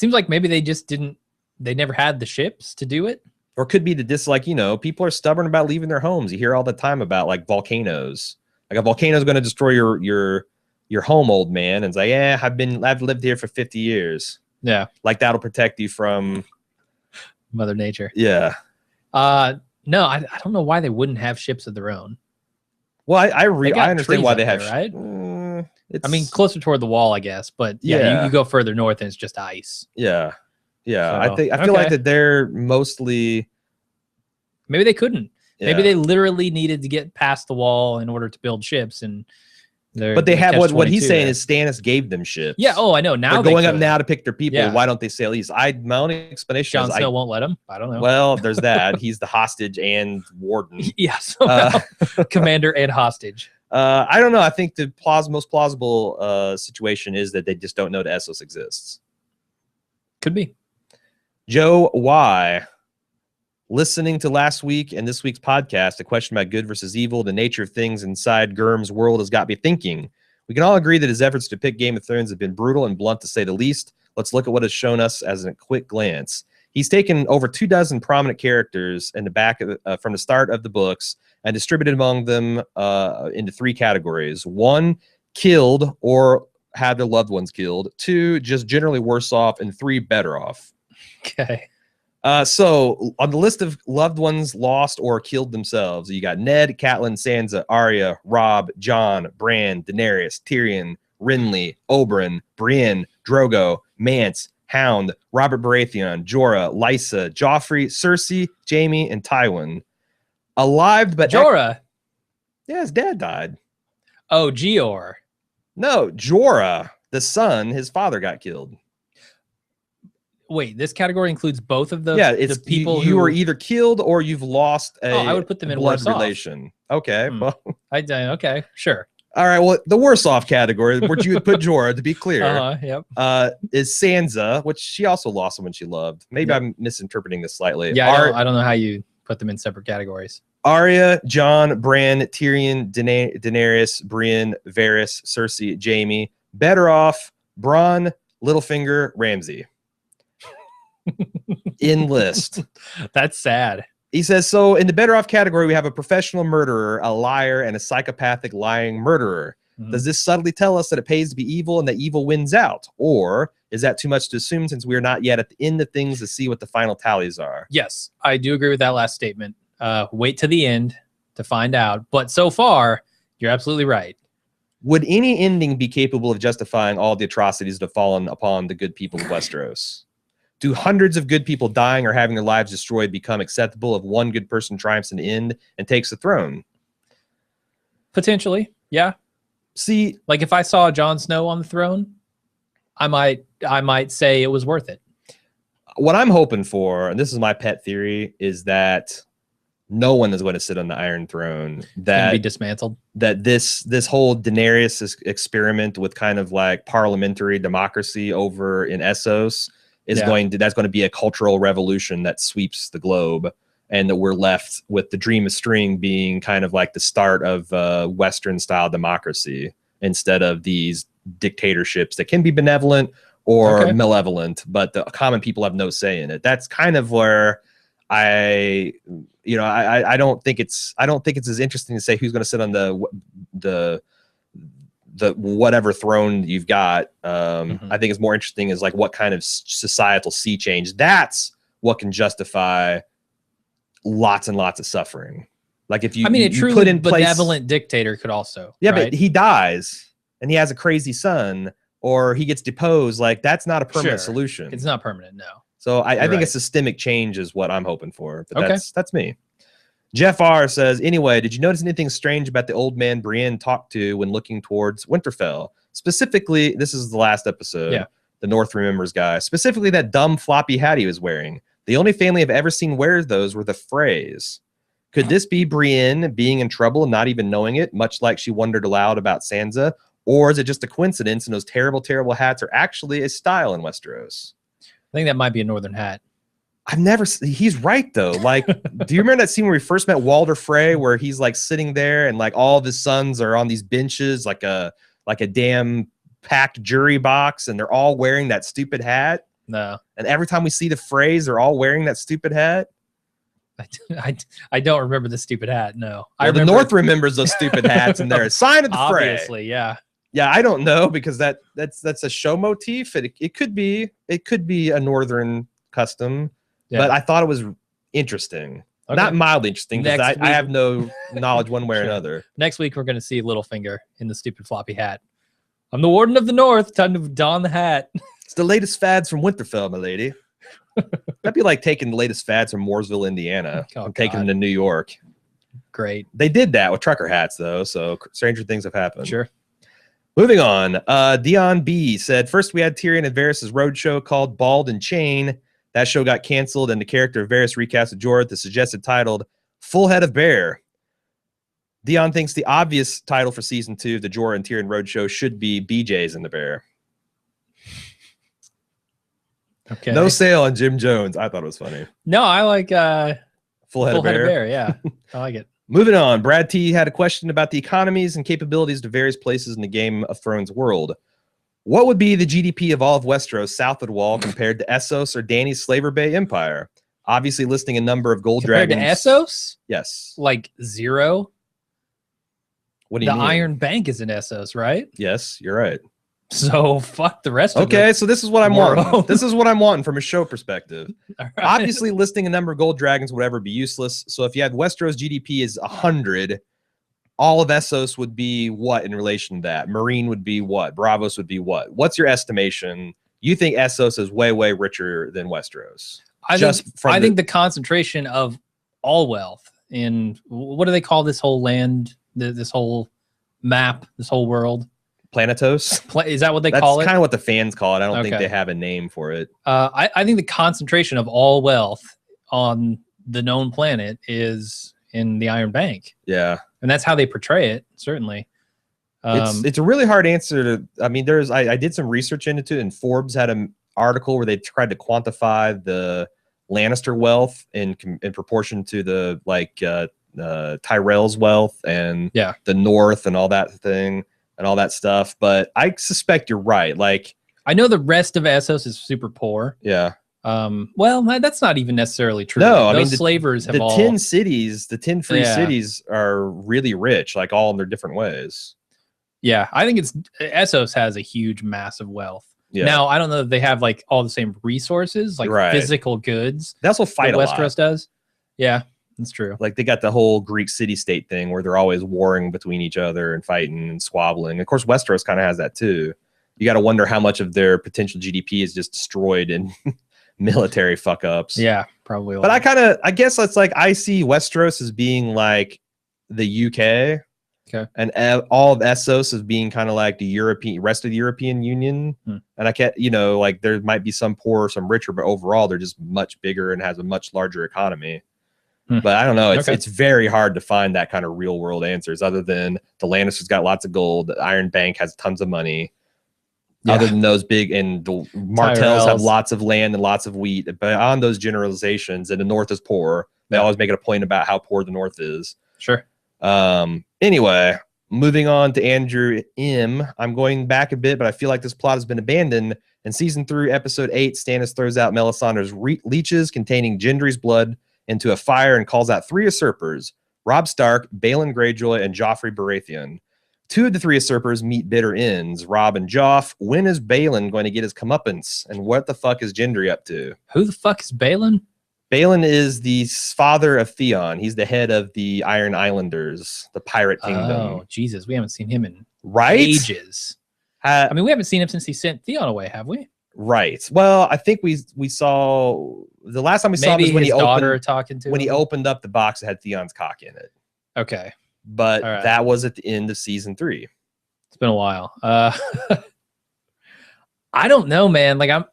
like maybe they never had the ships to do it. Or could be the dislike, you know, people are stubborn about leaving their homes. You hear all the time about like volcanoes. Like a volcano is going to destroy your home, old man. And it's like, yeah, I've lived here for 50 years. Yeah. Like that'll protect you from Mother Nature. Yeah. No, I don't know why they wouldn't have ships of their own. Well, I understand why they have there, right? I mean, closer toward the wall, I guess, but yeah, you go further north and it's just ice. Yeah. Yeah, so, I feel like that they're mostly. Maybe they couldn't. Yeah. Maybe they literally needed to get past the wall in order to build ships, and but they have what he's saying is Stannis gave them ships. Yeah. Oh, I know. Now they're going up now to pick their people. Yeah. Why don't they sail east? My only explanation Jon Snow won't let him. I don't know. Well, there's that. He's the hostage and warden. Yeah. So commander and hostage. I don't know. I think the most plausible situation is that they just don't know that Essos exists. Could be. Joe Y, listening to last week and this week's podcast, a question about good versus evil, the nature of things inside Gurm's world has got me thinking. We can all agree that his efforts to pick Game of Thrones have been brutal and blunt, to say the least. Let's look at what has shown us as a quick glance. He's taken over 24 prominent characters in the back of, from the start of the books and distributed among them into 3 categories. 1, killed or had their loved ones killed. 2, just generally worse off. And 3, better off. Okay. So on the list of loved ones lost or killed themselves, you got Ned, Catelyn, Sansa, Arya, Robb, Jon, Bran, Daenerys, Tyrion, Renly, Oberyn, Brienne, Drogo, Mance, Hound, Robert Baratheon, Jorah, Lysa, Joffrey, Cersei, Jaime, and Tywin. Alive, but Jorah. Yeah, his dad died. Oh, Gior. No, Jorah, the son, his father got killed. Wait, this category includes both of those. Yeah, it's the people you who were either killed or you've lost a I would put them in blood worse relation. Off. Okay, well, okay, sure. All right, well, the worse off category, where you would put Jorah, to be clear, yep. Is Sansa, which she also lost someone she loved. Maybe I'm misinterpreting this slightly. Yeah, I don't know how you put them in separate categories. Arya, Jon, Bran, Tyrion, Daenerys, Brienne, Varys, Cersei, Jaime. Better off, Bronn, Littlefinger, Ramsay. In list. That's sad. He says, so in the better off category, we have a professional murderer, a liar, and a psychopathic lying murderer. Does this subtly tell us that it pays to be evil and that evil wins out? Or is that too much to assume since we are not yet at the end of things to see what the final tallies are? Yes, I do agree with that last statement. Wait to the end to find out. But so far, you're absolutely right. Would any ending be capable of justifying all the atrocities that have fallen upon the good people of Westeros? Do hundreds of good people dying or having their lives destroyed become acceptable if one good person triumphs in the end and takes the throne? Potentially, yeah. See, like if I saw Jon Snow on the throne, I might say it was worth it. What I'm hoping for, and this is my pet theory, is that no one is going to sit on the Iron Throne. That be dismantled. That this whole Daenerys experiment with kind of like parliamentary democracy over in Essos is that's going to be a cultural revolution that sweeps the globe, and that we're left with the Dream of String being kind of like the start of Western style democracy instead of these dictatorships that can be benevolent or malevolent, but the common people have no say in it. That's kind of where I don't think it's as interesting to say who's going to sit on the whatever throne you've got. I think it's more interesting is like what kind of societal sea change. That's what can justify lots and lots of suffering. Like if you, a truly benevolent dictator could also. Yeah, right? But he dies and he has a crazy son, or he gets deposed. Like that's not a permanent solution. It's not permanent, no. So I think a systemic change is what I'm hoping for. But that's me. Jeff R says, anyway, did you notice anything strange about the old man Brienne talked to when looking towards Winterfell? Specifically, this is the last episode, the North Remembers guy. Specifically, that dumb floppy hat he was wearing. The only family I've ever seen wear those were the Freys. Could this be Brienne being in trouble and not even knowing it, much like she wondered aloud about Sansa? Or is it just a coincidence and those terrible, terrible hats are actually a style in Westeros? I think that might be a northern hat. He's right though. Like, do you remember that scene where we first met Walder Frey, where he's like sitting there and like all of his sons are on these benches, like a damn packed jury box, and they're all wearing that stupid hat? No. And every time we see the Freys, they're all wearing that stupid hat. I don't remember the stupid hat. No. Well, the North remembers those stupid hats, and they're a sign of the Frey. Obviously, yeah. Yeah, I don't know, because that's a show motif. It could be a northern custom, but I thought it was interesting. Not mildly interesting, because I have no knowledge one way or another. Next week we're gonna see Littlefinger in the stupid floppy hat. I'm the Warden of the North. Time to don the hat. It's the latest fads from Winterfell, my lady. That'd be like taking the latest fads from Mooresville, Indiana, and taking them to New York. Great. They did that with trucker hats, though, so stranger things have happened. Sure. Moving on, Dion B said, first we had Tyrion and Varys' roadshow called Bald and Chain. That show got canceled, and the character of Varys recast with Jorah, the suggested titled Full Head of Bear. Dion thinks the obvious title for season 2 of the Jorah and Tyrion roadshow should be BJ's and the Bear. Okay. No sale on Jim Jones. I thought it was funny. No, I like Full Head of Bear. Yeah, I like it. Moving on, Brad T had a question about the economies and capabilities of various places in the Game of Thrones world. What would be the GDP of all of Westeros south of the Wall compared to Essos or Dany's Slaver Bay Empire? Obviously listing a number of gold dragons. Compared to Essos? Yes. Like 0? What do you mean? The Iron Bank is in Essos, right? Yes, you're right. So fuck the rest of it. Okay, so this is what I'm wanting. This is what I'm wanting from a show perspective. Right. Obviously, listing a number of gold dragons would ever be useless. So if you had Westeros GDP is 100, all of Essos would be what in relation to that? Marine would be what? Bravos would be what? What's your estimation? You think Essos is way, way richer than Westeros? I think the concentration of all wealth in, what do they call this whole land, this whole map, this whole world? Planetos? Is that what they call it? That's kind of what the fans call it. I don't think they have a name for it. I think the concentration of all wealth on the known planet is in the Iron Bank. Yeah. And that's how they portray it, certainly. It's a really hard answer to, I mean, I did some research into it, and Forbes had an article where they tried to quantify the Lannister wealth in proportion to the Tyrell's wealth and the North and all that thing. And all that stuff, but I suspect you're right. Like, I know the rest of Essos is super poor. Yeah. Well, that's not even necessarily true. No, those slavers have the 10 cities, the 10 free cities are really rich, like all in their different ways. Yeah, I think it's Essos has a huge, massive wealth. Yeah. Now, I don't know if they have like all the same resources, like physical goods. They also fight a lot. Westeros does. Yeah, that's true. Like they got the whole Greek city-state thing where they're always warring between each other and fighting and squabbling. Of course, Westeros kind of has that too. You got to wonder how much of their potential GDP is just destroyed in military fuck ups. Yeah, probably. But I guess it's like I see Westeros as being like the UK. Okay. And all of Essos as being kind of like the rest of the European Union. And I can't, like there might be some poorer, some richer, but overall they're just much bigger and has a much larger economy. But I don't know. It's very hard to find that kind of real world answers other than the Lannisters got lots of gold. The Iron Bank has tons of money. Yeah. Other than those big, and the Martells have lots of land and lots of wheat. But on those generalizations, and the North is poor, they always make it a point about how poor the North is. Sure. Anyway, moving on to Andrew M. I'm going back a bit, but I feel like this plot has been abandoned. In season 3, episode 8, Stannis throws out Melisandre's leeches containing Gendry's blood into a fire and calls out 3 usurpers: Robb Stark, Balon Greyjoy, and Joffrey Baratheon. 2 of the 3 usurpers meet bitter ends. Robb and Joff. When is Balon going to get his comeuppance? And what the fuck is Gendry up to? Who the fuck is Balon? Balon is the father of Theon. He's the head of the Iron Islanders, the pirate kingdom. Oh, Jesus. We haven't seen him in ages. I mean, we haven't seen him since he sent Theon away, have we? Right. Well, I think we saw the last time we saw him was when he opened up the box that had Theon's cock in it. Okay. But that was at the end of season 3. It's been a while. I don't know, man. Like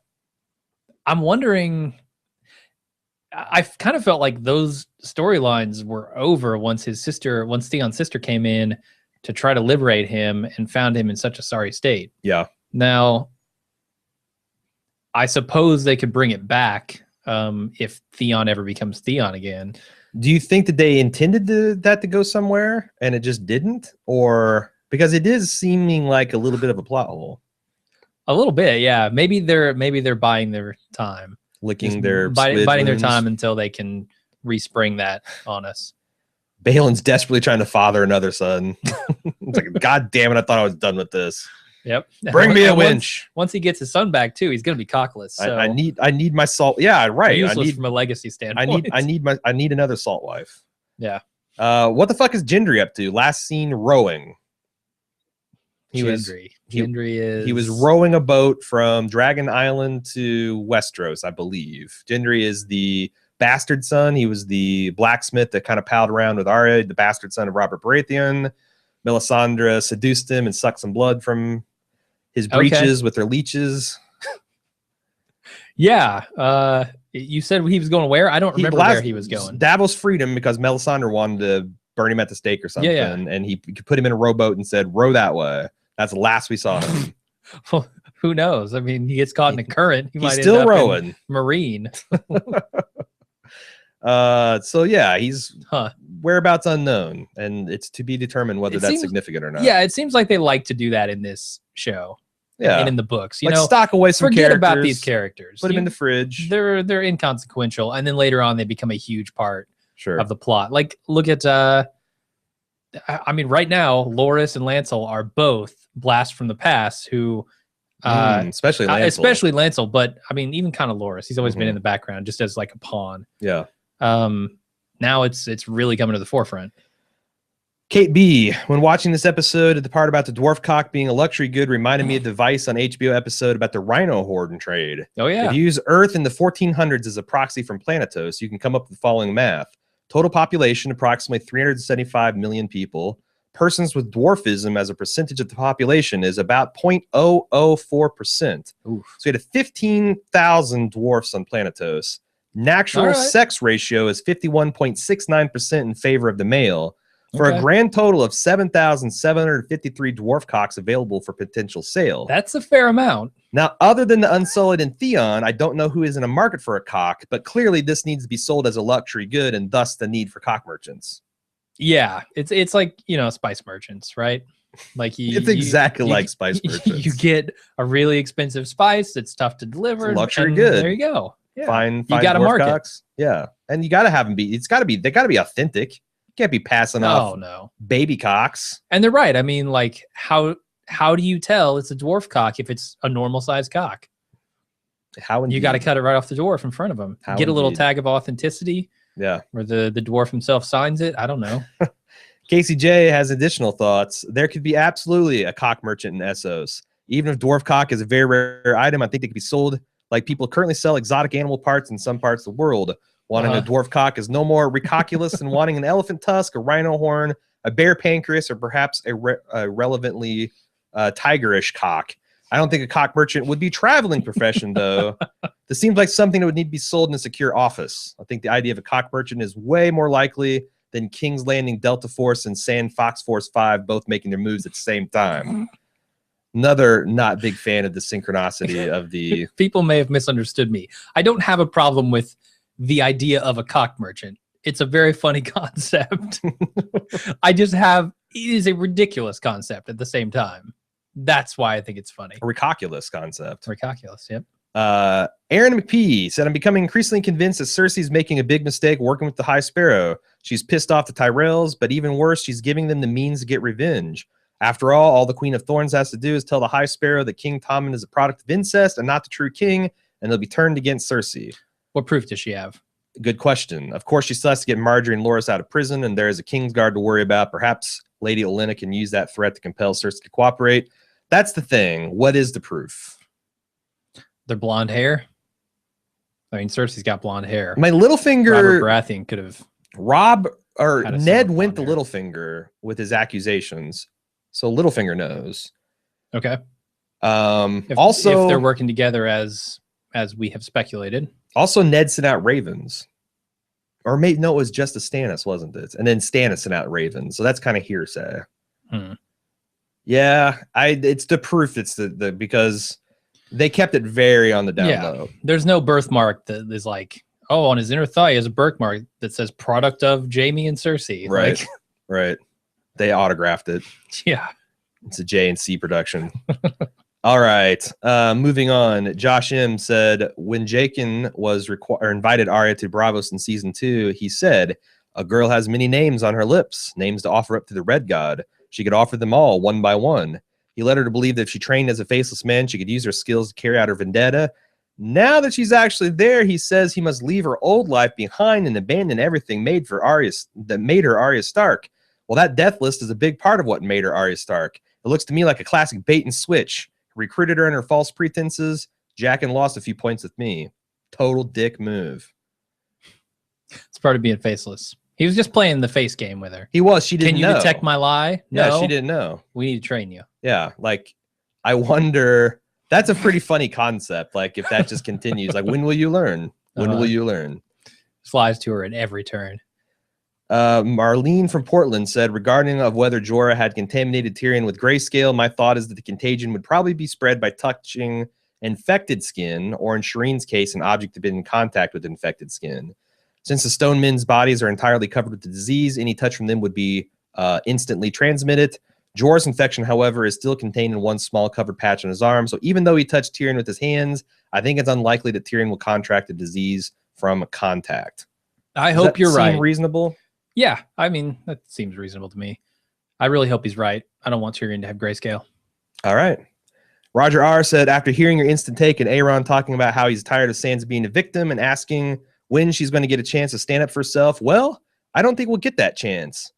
I'm wondering. I kind of felt like those storylines were over once Theon's sister came in to try to liberate him and found him in such a sorry state. Yeah. Now, I suppose they could bring it back if Theon ever becomes Theon again. Do you think that they intended that to go somewhere and it just didn't? Or because it is seeming like a little bit of a plot hole. A little bit, yeah. Maybe they're biding their time. Licking their biding their time until they can respring that on us. Balon's desperately trying to father another son. It's like, God damn it, I thought I was done with this. Yep. Bring me a winch. Once he gets his son back too, he's gonna be cockless. So I need my salt. Yeah, right. Useless from a legacy standpoint. I need another salt wife. Yeah. What the fuck is Gendry up to? Last seen rowing. He was rowing a boat from Dragon Island to Westeros, I believe. Gendry is the bastard son. He was the blacksmith that kind of palled around with Arya, the bastard son of Robert Baratheon. Melisandre seduced him and sucked some blood from his breeches with her leeches. Yeah. You said he was going where? I don't remember where he was going. Davos freed him because Melisandre wanted to burn him at the stake or something. Yeah. And he put him in a rowboat and said, row that way. That's the last we saw him. Well, who knows? I mean, he gets caught in a current. He's still rowing. Marine. So yeah, he's whereabouts unknown, and it's to be determined whether that's significant or not. Yeah, it seems like they like to do that in this show. Yeah, and in the books, you know, stock away some forget characters, about these characters. Put them in the fridge. They're inconsequential, and then later on they become a huge part of the plot. Like, look at I mean, right now, Loras and Lancel are both blasts from the past who especially Lancel, but I mean, even kind of Loras. He's always been in the background just as like a pawn. Yeah. Now it's really coming to the forefront. Kate B, when watching this episode, the part about the dwarf cock being a luxury good reminded me of the Vice on HBO episode about the rhino horde and trade. Oh, yeah. If you use Earth in the 1400s as a proxy from Planetos, you can come up with the following math. Total population, approximately 375 million people. Persons with dwarfism as a percentage of the population is about 0.004%. So we had 15,000 dwarfs on Planetos. Natural sex ratio is 51.69% in favor of the male, for a grand total of 7,753 dwarf cocks available for potential sale. That's a fair amount. Now, other than the Unsullied and Theon, I don't know who is in a market for a cock, but clearly this needs to be sold as a luxury good, and thus the need for cock merchants. Yeah, it's like, you know, spice merchants, right? Like it's exactly like spice merchants. You get a really expensive spice that's tough to deliver. It's luxury good. There you go. Yeah. Fine you got to market. Cocks. Yeah, and you got to have them be. They got to be authentic. Can't be passing off baby cocks. And they're right. I mean, like, how do you tell it's a dwarf cock if it's a normal sized cock? How indeed. You got to cut it right off the dwarf in front of him. Get a little tag of authenticity. Yeah. Where the dwarf himself signs it. I don't know. Casey J has additional thoughts. There could be absolutely a cock merchant in Essos. Even if dwarf cock is a very rare item, I think they could be sold like people currently sell exotic animal parts in some parts of the world. Wanting a dwarf cock is no more recalculous than wanting an elephant tusk, a rhino horn, a bear pancreas, or perhaps a relevantly tigerish cock. I don't think a cock merchant would be a traveling profession, though. This seems like something that would need to be sold in a secure office. I think the idea of a cock merchant is way more likely than King's Landing Delta Force and Sand Fox Force 5 both making their moves at the same time. Another not big fan of the synchronicity of the... People may have misunderstood me. I don't have a problem with the idea of a cock merchant. It's a very funny concept. It is a ridiculous concept at the same time. That's why I think it's funny. A recalculous concept. Recalculous, yep. Aaron McPee said, I'm becoming increasingly convinced that Cersei's making a big mistake working with the High Sparrow. She's pissed off the Tyrells, but even worse, she's giving them the means to get revenge. After all the Queen of Thorns has to do is tell the High Sparrow that King Tommen is a product of incest and not the true king, and he'll be turned against Cersei. What proof does she have? Good question. Of course, she still has to get Marjorie and Loras out of prison, and there is a Kingsguard to worry about. Perhaps Lady Olenna can use that threat to compel Cersei to cooperate. That's the thing. What is the proof? Their blonde hair. I mean, Cersei's got blonde hair. My Littlefinger... Robert Baratheon could have... Ned went to Littlefinger with his accusations, so Littlefinger knows. Okay. If they're working together as we have speculated. Also, Ned sent out ravens. Or maybe, no, it was just a Stannis, wasn't it? And then Stannis sent out ravens, so that's kind of hearsay. Yeah, it's the proof. It's the because they kept it very on the down low. There's no birthmark that is like, oh, on his inner thigh is a birthmark that says product of Jaime and Cersei. Right, like, right. They autographed it. Yeah. It's a J&C production. All right. Moving on. Josh M said, when Jaqen was invited Arya to Braavos in season 2, he said, a girl has many names on her lips, names to offer up to the Red God. She could offer them all one by one. He led her to believe that if she trained as a faceless man, she could use her skills to carry out her vendetta. Now that she's actually there, he says he must leave her old life behind and abandon everything that made her Arya Stark. Well, that death list is a big part of what made her Arya Stark. It looks to me like a classic bait and switch. Recruited her in her false pretenses. Jaqen lost a few points with me. Total dick move. It's part of being faceless. He was just playing the face game with her. He was. She didn't know. Can you detect my lie? No. Yeah, she didn't know. We need to train you. Yeah, like, I wonder... That's a pretty funny concept. Like, if that just continues, like, when will you learn? When will you learn? Flies to her at every turn. Marlene from Portland said, regarding of whether Jorah had contaminated Tyrion with grayscale, my thought is that the contagion would probably be spread by touching infected skin, or in Shireen's case, an object had been in contact with infected skin. Since the stone men's bodies are entirely covered with the disease, any touch from them would be instantly transmitted. Jorah's infection, however, is still contained in one small covered patch on his arm, so even though he touched Tyrion with his hands, I think it's unlikely that Tyrion will contract the disease from contact. I hope you're right. Seem reasonable? Yeah, I mean, that seems reasonable to me. I really hope he's right. I don't want Tyrion to have grayscale. All right. Roger R. said, after hearing your instant take and Aaron talking about how he's tired of Sansa being a victim and asking when she's going to get a chance to stand up for herself, well, I don't think we'll get that chance.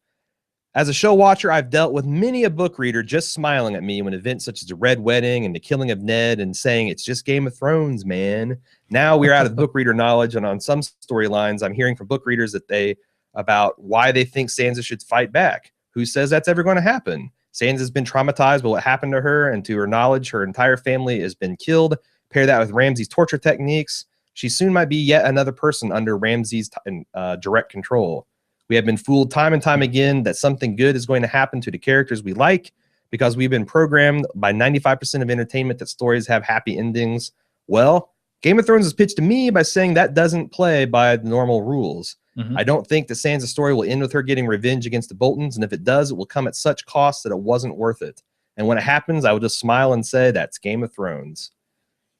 As a show watcher, I've dealt with many a book reader just smiling at me when events such as the Red Wedding and the killing of Ned and saying, it's just Game of Thrones, man. Now we're out of book reader knowledge, and on some storylines, I'm hearing from book readers about why they think Sansa should fight back. Who says that's ever going to happen? Sansa's been traumatized by what happened to her, and to her knowledge, her entire family has been killed. Pair that with Ramsay's torture techniques. She soon might be yet another person under Ramsay's direct control. We have been fooled time and time again that something good is going to happen to the characters we like because we've been programmed by 95% of entertainment that stories have happy endings. Well, Game of Thrones is pitched to me by saying that doesn't play by the normal rules. I don't think the Sansa story will end with her getting revenge against the Boltons, and if it does, it will come at such cost that it wasn't worth it. And when it happens, I will just smile and say, that's Game of Thrones.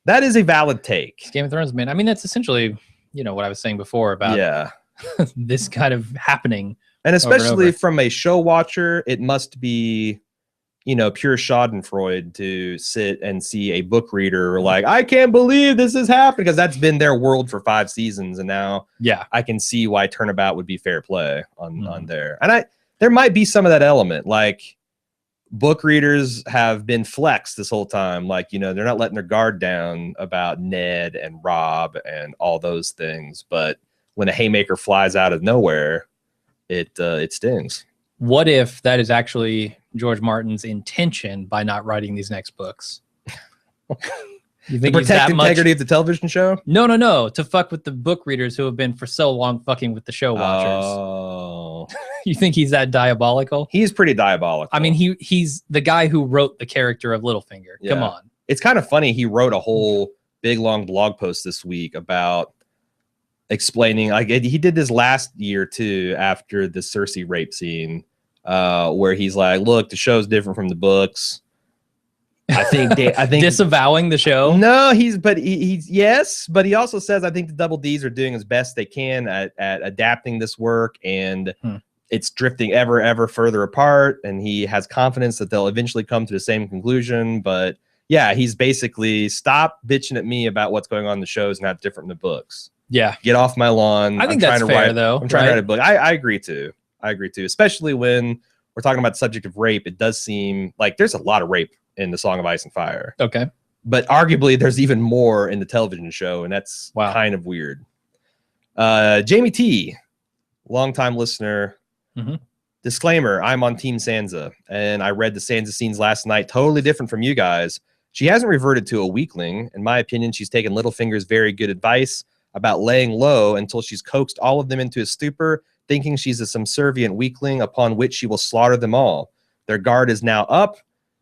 That is a valid take. It's Game of Thrones, man. I mean, that's essentially, what I was saying before about this kind of happening And especially from a show watcher, it must be, you know, pure schadenfreude to sit and see a book reader like, I can't believe this has happened, because that's been their world for 5 seasons. And now I can see why Turnabout would be fair play on there. And there might be some of that element. Like, book readers have been flexed this whole time. Like, you know, they're not letting their guard down about Ned and Rob and all those things. But when a haymaker flies out of nowhere, it stings. What if that is actually George Martin's intention by not writing these next books? You think to protect integrity of the television show? No. To fuck with the book readers who have been for so long fucking with the show watchers. Oh. You think he's that diabolical? He's pretty diabolical. I mean, he's the guy who wrote the character of Littlefinger. Yeah. Come on. It's kind of funny. He wrote a whole big, long blog post this week about explaining, like, he did this last year too, after the Cersei rape scene, where he's like, look, the show's different from the books. I think disavowing the show. No, he's yes, but he also says, I think the Double D's are doing as best they can at adapting this work, and it's drifting ever further apart, and he has confidence that they'll eventually come to the same conclusion. But yeah, he's basically, stop bitching at me about what's going on in the shows and how it's different in the books. Yeah, get off my lawn. I think that's fair, though. I'm trying to write a book. I agree too. Especially when we're talking about the subject of rape. It does seem like there's a lot of rape in the Song of Ice and Fire. Okay. But arguably there's even more in the television show, and that's kind of weird. Jamie T, longtime listener. Disclaimer, I'm on Team Sansa, and I read the Sansa scenes last night. Totally different from you guys. She hasn't reverted to a weakling. In my opinion, she's taken Littlefinger's very good advice about laying low until she's coaxed all of them into a stupor, thinking she's a subservient weakling upon which she will slaughter them all. Their guard is now up.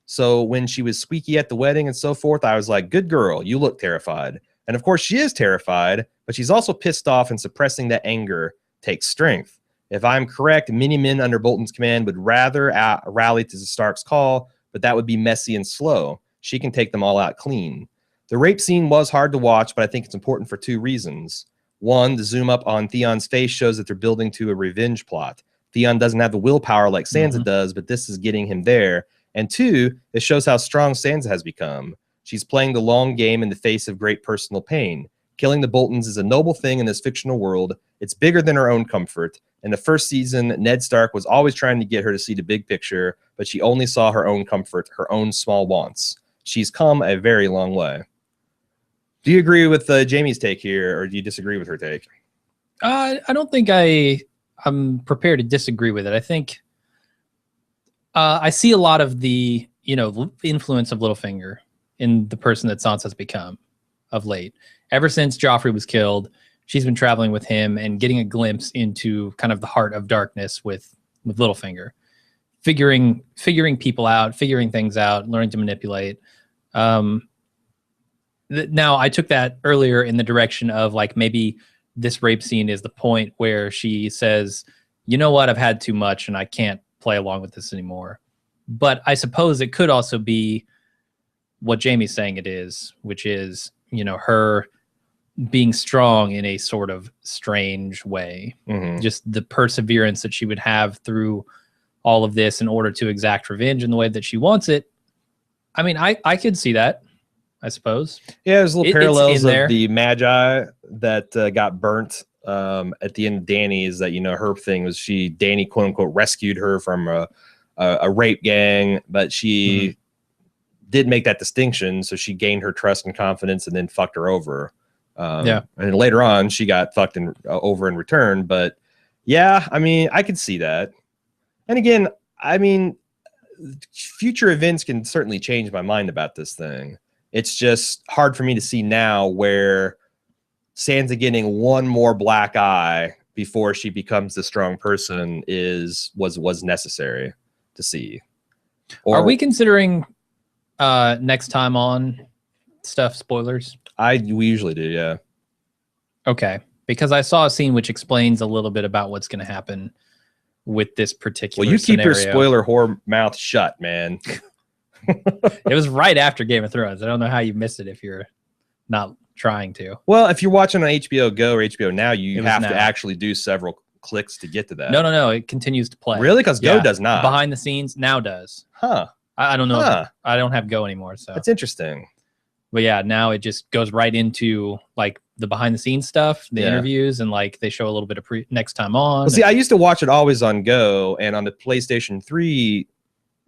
So when she was squeaky at the wedding and so forth, I was like, good girl, you look terrified. And of course she is terrified, but she's also pissed off, and suppressing that anger takes strength. If I'm correct, many men under Bolton's command would rather rally to the Stark's call, but that would be messy and slow. She can take them all out clean. The rape scene was hard to watch, but I think it's important for 2 reasons. One, the zoom up on Theon's face shows that they're building to a revenge plot. Theon doesn't have the willpower like Sansa does, but this is getting him there. And 2, it shows how strong Sansa has become. She's playing the long game in the face of great personal pain. Killing the Boltons is a noble thing in this fictional world. It's bigger than her own comfort. In the first season, Ned Stark was always trying to get her to see the big picture, but she only saw her own comfort, her own small wants. She's come a very long way. Do you agree with Jamie's take here, or do you disagree with her take? I don't think I'm prepared to disagree with it. I think I see a lot of the, influence of Littlefinger in the person that Sansa's become of late. Ever since Joffrey was killed, she's been traveling with him and getting a glimpse into kind of the heart of darkness with Littlefinger, figuring people out, figuring things out, learning to manipulate. Now, I took that earlier in the direction of, like, maybe this rape scene is the point where she says, you know what, I've had too much and I can't play along with this anymore. But I suppose it could also be what Jamie's saying it is, which is, her being strong in a sort of strange way. Just the perseverance that she would have through all of this in order to exact revenge in the way that she wants it. I mean, I could see that, I suppose. Yeah, there's little parallels of the Magi that got burnt at the end of Dany's, that, her thing was Dany, quote unquote, rescued her from a rape gang, but she did make that distinction. So she gained her trust and confidence and then fucked her over. And later on she got fucked over in return. But yeah, I mean, I could see that. And again, I mean, future events can certainly change my mind about this thing. It's just hard for me to see now where Sansa getting one more black eye before she becomes the strong person was necessary to see. Are we considering next time on stuff spoilers? We usually do, yeah. Okay, because I saw a scene which explains a little bit about what's going to happen with this particular Well, you keep your spoiler whore mouth shut, man. It was right after Game of Thrones. I don't know how you missed it if you're not trying to. Well, if you're watching on HBO Go or HBO Now, you have to actually do several clicks to get to that. No. It continues to play. Really? Because Go does not. Behind the scenes now does. Huh. I don't know. I don't have Go anymore. So that's interesting. But yeah, now it just goes right into like the behind the scenes stuff, the interviews, and like they show a little bit of next time on. Well, see, I used to watch it always on Go, and on the PlayStation 3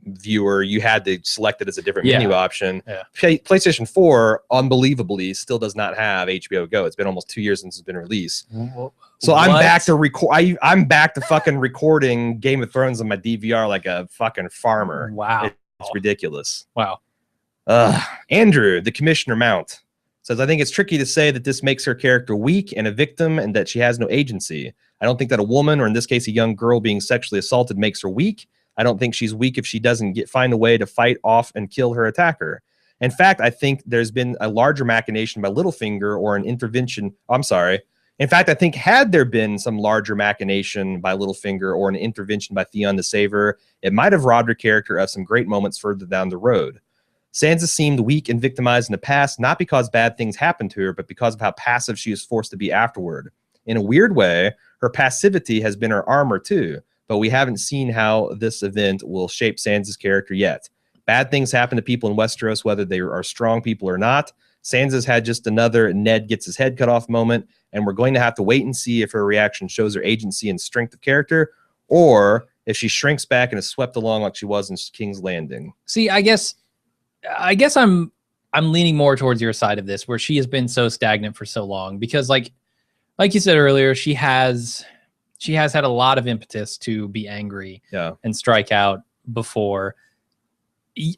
viewer, you had to select it as a different menu option. PlayStation 4, unbelievably, still does not have HBO Go. It's been almost 2 years since it's been released. So I'm back to record. I'm back to fucking recording Game of Thrones on my DVR like a fucking farmer. Wow, it's ridiculous. Wow. Andrew, the Commissioner Mount, says, I think it's tricky to say that this makes her character weak and a victim and that she has no agency. I don't think that a woman, or in this case, a young girl being sexually assaulted, makes her weak. I don't think she's weak if she doesn't find a way to fight off and kill her attacker. In fact, I think there's been a larger machination by Littlefinger or an intervention. I'm sorry. In fact, I think had there been some larger machination by Littlefinger or an intervention by Theon to save her, it might have robbed her character of some great moments further down the road. Sansa seemed weak and victimized in the past, not because bad things happened to her, but because of how passive she was forced to be afterward. In a weird way, her passivity has been her armor too, but we haven't seen how this event will shape Sansa's character yet. Bad things happen to people in Westeros, whether they are strong people or not. Sansa's had just another Ned gets his head cut off moment, and we're going to have to wait and see if her reaction shows her agency and strength of character, or if she shrinks back and is swept along like she was in King's Landing. See, I guess I'm leaning more towards your side of this, where she has been so stagnant for so long, because like you said earlier, she has had a lot of impetus to be angry and strike out before.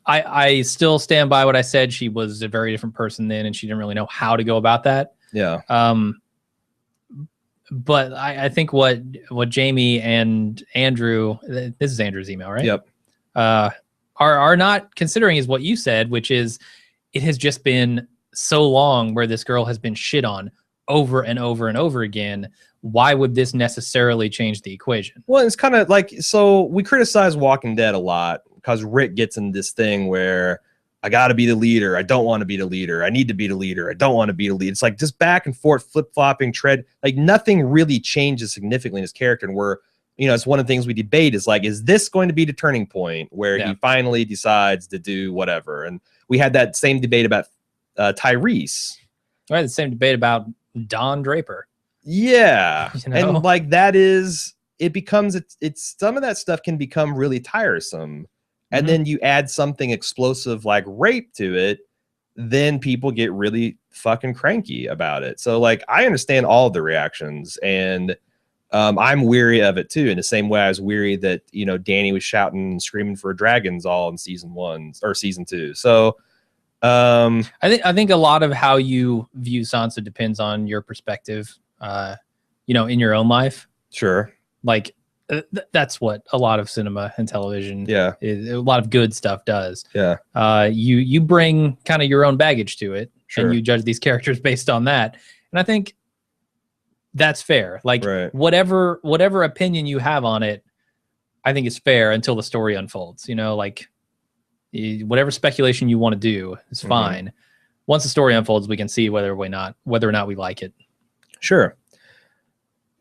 I still stand by what I said. She was a very different person then, and she didn't really know how to go about that. Yeah. But I think what Jamie and Andrew, this is Andrew's email, right? Yep. Are not considering is what you said, which is it has just been so long where this girl has been shit on over and over and over again. Why would this necessarily change the equation? Well, it's kind of like, so we criticize Walking Dead a lot because Rick gets in this thing where I got to be the leader. I don't want to be the leader. I need to be the leader. I don't want to be the leader. It's like just back and forth, flip-flopping, tread. Like nothing really changes significantly in his character. And we're, it's one of the things we debate is like, is this going to be the turning point where he finally decides to do whatever? And we had that same debate about Tyrese. Right, the same debate about Don Draper. Yeah. And like that is, it becomes, it's some of that stuff can become really tiresome. And then you add something explosive like rape to it, then people get really fucking cranky about it. So like, I understand all of the reactions, and I'm weary of it too. In the same way I was weary that, Dany was shouting and screaming for dragons all in season 1 or season 2. So I think a lot of how you view Sansa depends on your perspective, in your own life. Sure. Like that's what a lot of cinema and television, a lot of good stuff does. Yeah. You bring kind of your own baggage to it, and you judge these characters based on that. And I think that's fair. Like whatever opinion you have on it, I think is fair until the story unfolds. Like whatever speculation you want to do is fine. Once the story unfolds, we can see whether or not we like it. Sure.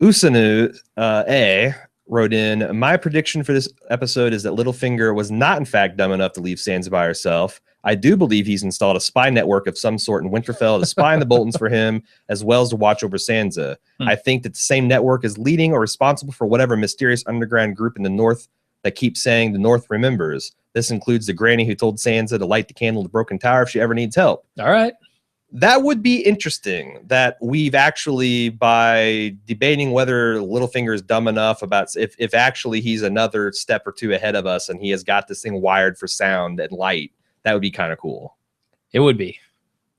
Usanu A wrote in, my prediction for this episode is that Littlefinger was not in fact dumb enough to leave Sansa by herself. I do believe he's installed a spy network of some sort in Winterfell to spy on the Boltons for him, as well as to watch over Sansa. I think that the same network is leading or responsible for whatever mysterious underground group in the North that keeps saying the North remembers. This includes the granny who told Sansa to light the candle to Broken Tower if she ever needs help. All right. That would be interesting, that we've actually, by debating whether Littlefinger is dumb enough about if actually he's another step or two ahead of us and he has got this thing wired for sound and light, that would be kind of cool. It would be.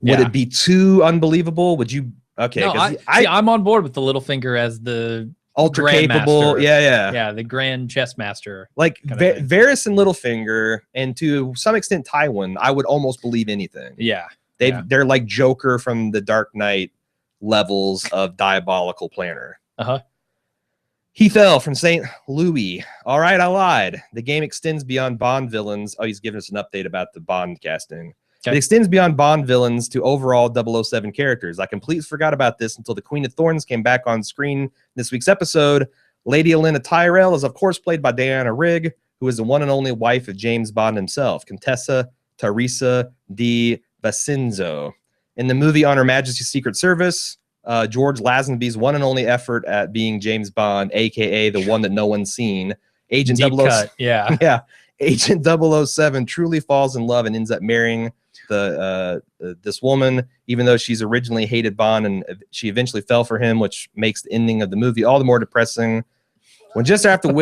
Would it be too unbelievable? Would you? Okay. No, I'm on board with the Littlefinger as the ultra capable. Yeah. The grand chess master. Like Varys and Littlefinger, and to some extent Tywin, I would almost believe anything. Yeah. They're like Joker from the Dark Knight levels of diabolical planner. He fell from St. Louis. All right, I lied. The game extends beyond Bond villains. Oh, he's giving us an update about the Bond casting. It extends beyond Bond villains to overall 007 characters. I completely forgot about this until the Queen of Thorns came back on screen this week's episode. Lady Olenna Tyrell is, of course, played by Diana Rigg, who is the one and only wife of James Bond himself, Contessa Teresa di Vincenzo. In the movie On Her Majesty's Secret Service, George Lazenby's one and only effort at being James Bond, a.k.a. the one that no one's seen, Agent Deep cut, yeah. Yeah. Agent 007 truly falls in love and ends up marrying this woman, even though she's originally hated Bond, and she eventually fell for him, which makes the ending of the movie all the more depressing. When just after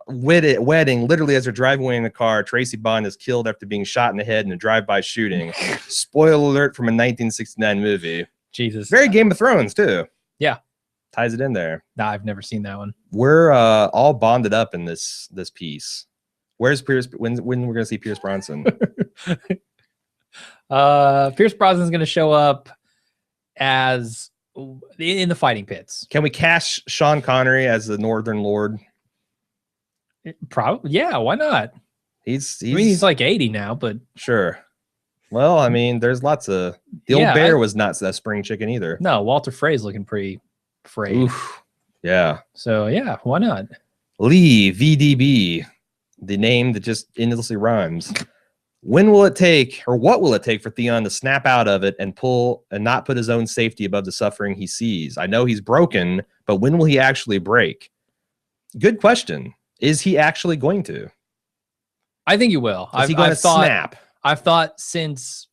wedding, literally as they're driving away in the car, Tracy Bond is killed after being shot in the head in a drive-by shooting. Spoiler alert from a 1969 movie. Jesus. Very Game of Thrones, too. Yeah. Ties it in there. Nah, I've never seen that one. We're all bonded up in this piece. Where's Pierce? When we're going to see Pierce Bronson? Pierce Brosnan's going to show up as in the fighting pits. Can we cast Sean Connery as the Northern Lord? Probably, yeah. Why not? He's I mean, he's like 80 now, but sure. Well, I mean, there's lots of old bear was not a spring chicken either. No, Walter Frey's looking pretty frayed. Oof. Yeah. So yeah, why not? Lee VDB, the name that just endlessly rhymes. When will it take, or what will it take for Theon to snap out of it and pull and not put his own safety above the suffering he sees? I know he's broken, but when will he actually break? Good question. Is he actually going to? I think he will. Is he going to snap? I've thought since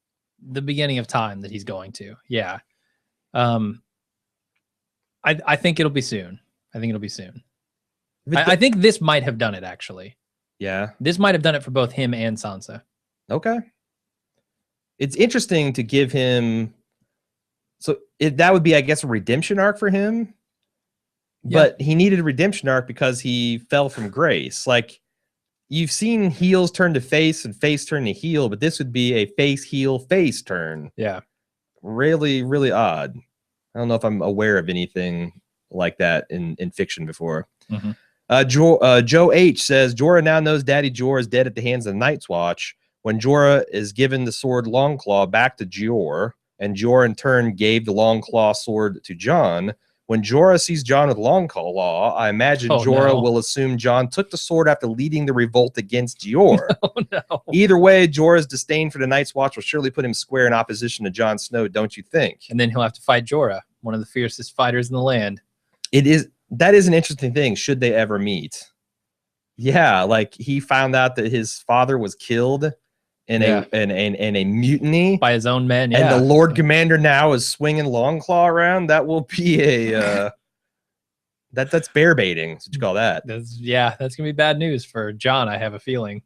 the beginning of time that he's going to. Yeah. I think it'll be soon. I think this might have done it, actually. Yeah. This might have done it for both him and Sansa. Okay. It's interesting to give him... So that would be, I guess, a redemption arc for him. Yeah. But he needed a redemption arc because he fell from grace. Like, you've seen heels turn to face and face turn to heel, but this would be a face, heel, face turn. Yeah. Really, really odd. I don't know if I'm aware of anything like that in fiction before. Mm-hmm. Joe H says, Jorah now knows Daddy Jorah is dead at the hands of the Night's Watch. When Jorah is given the sword Longclaw back to Jorah, and Jorah in turn gave the Longclaw sword to Jon, when Jorah sees Jon with Longclaw, I imagine Jorah will assume Jon took the sword after leading the revolt against Jorah. No. Either way, Jorah's disdain for the Night's Watch will surely put him square in opposition to Jon Snow, don't you think? And then he'll have to fight Jorah, one of the fiercest fighters in the land. That is an interesting thing, should they ever meet. Yeah, like he found out that his father was killed in a mutiny by his own men. Yeah. And the Lord Commander now is swinging Longclaw around. That will be a that's bear baiting. That's what you call that. That's gonna be bad news for Jon. I have a feeling.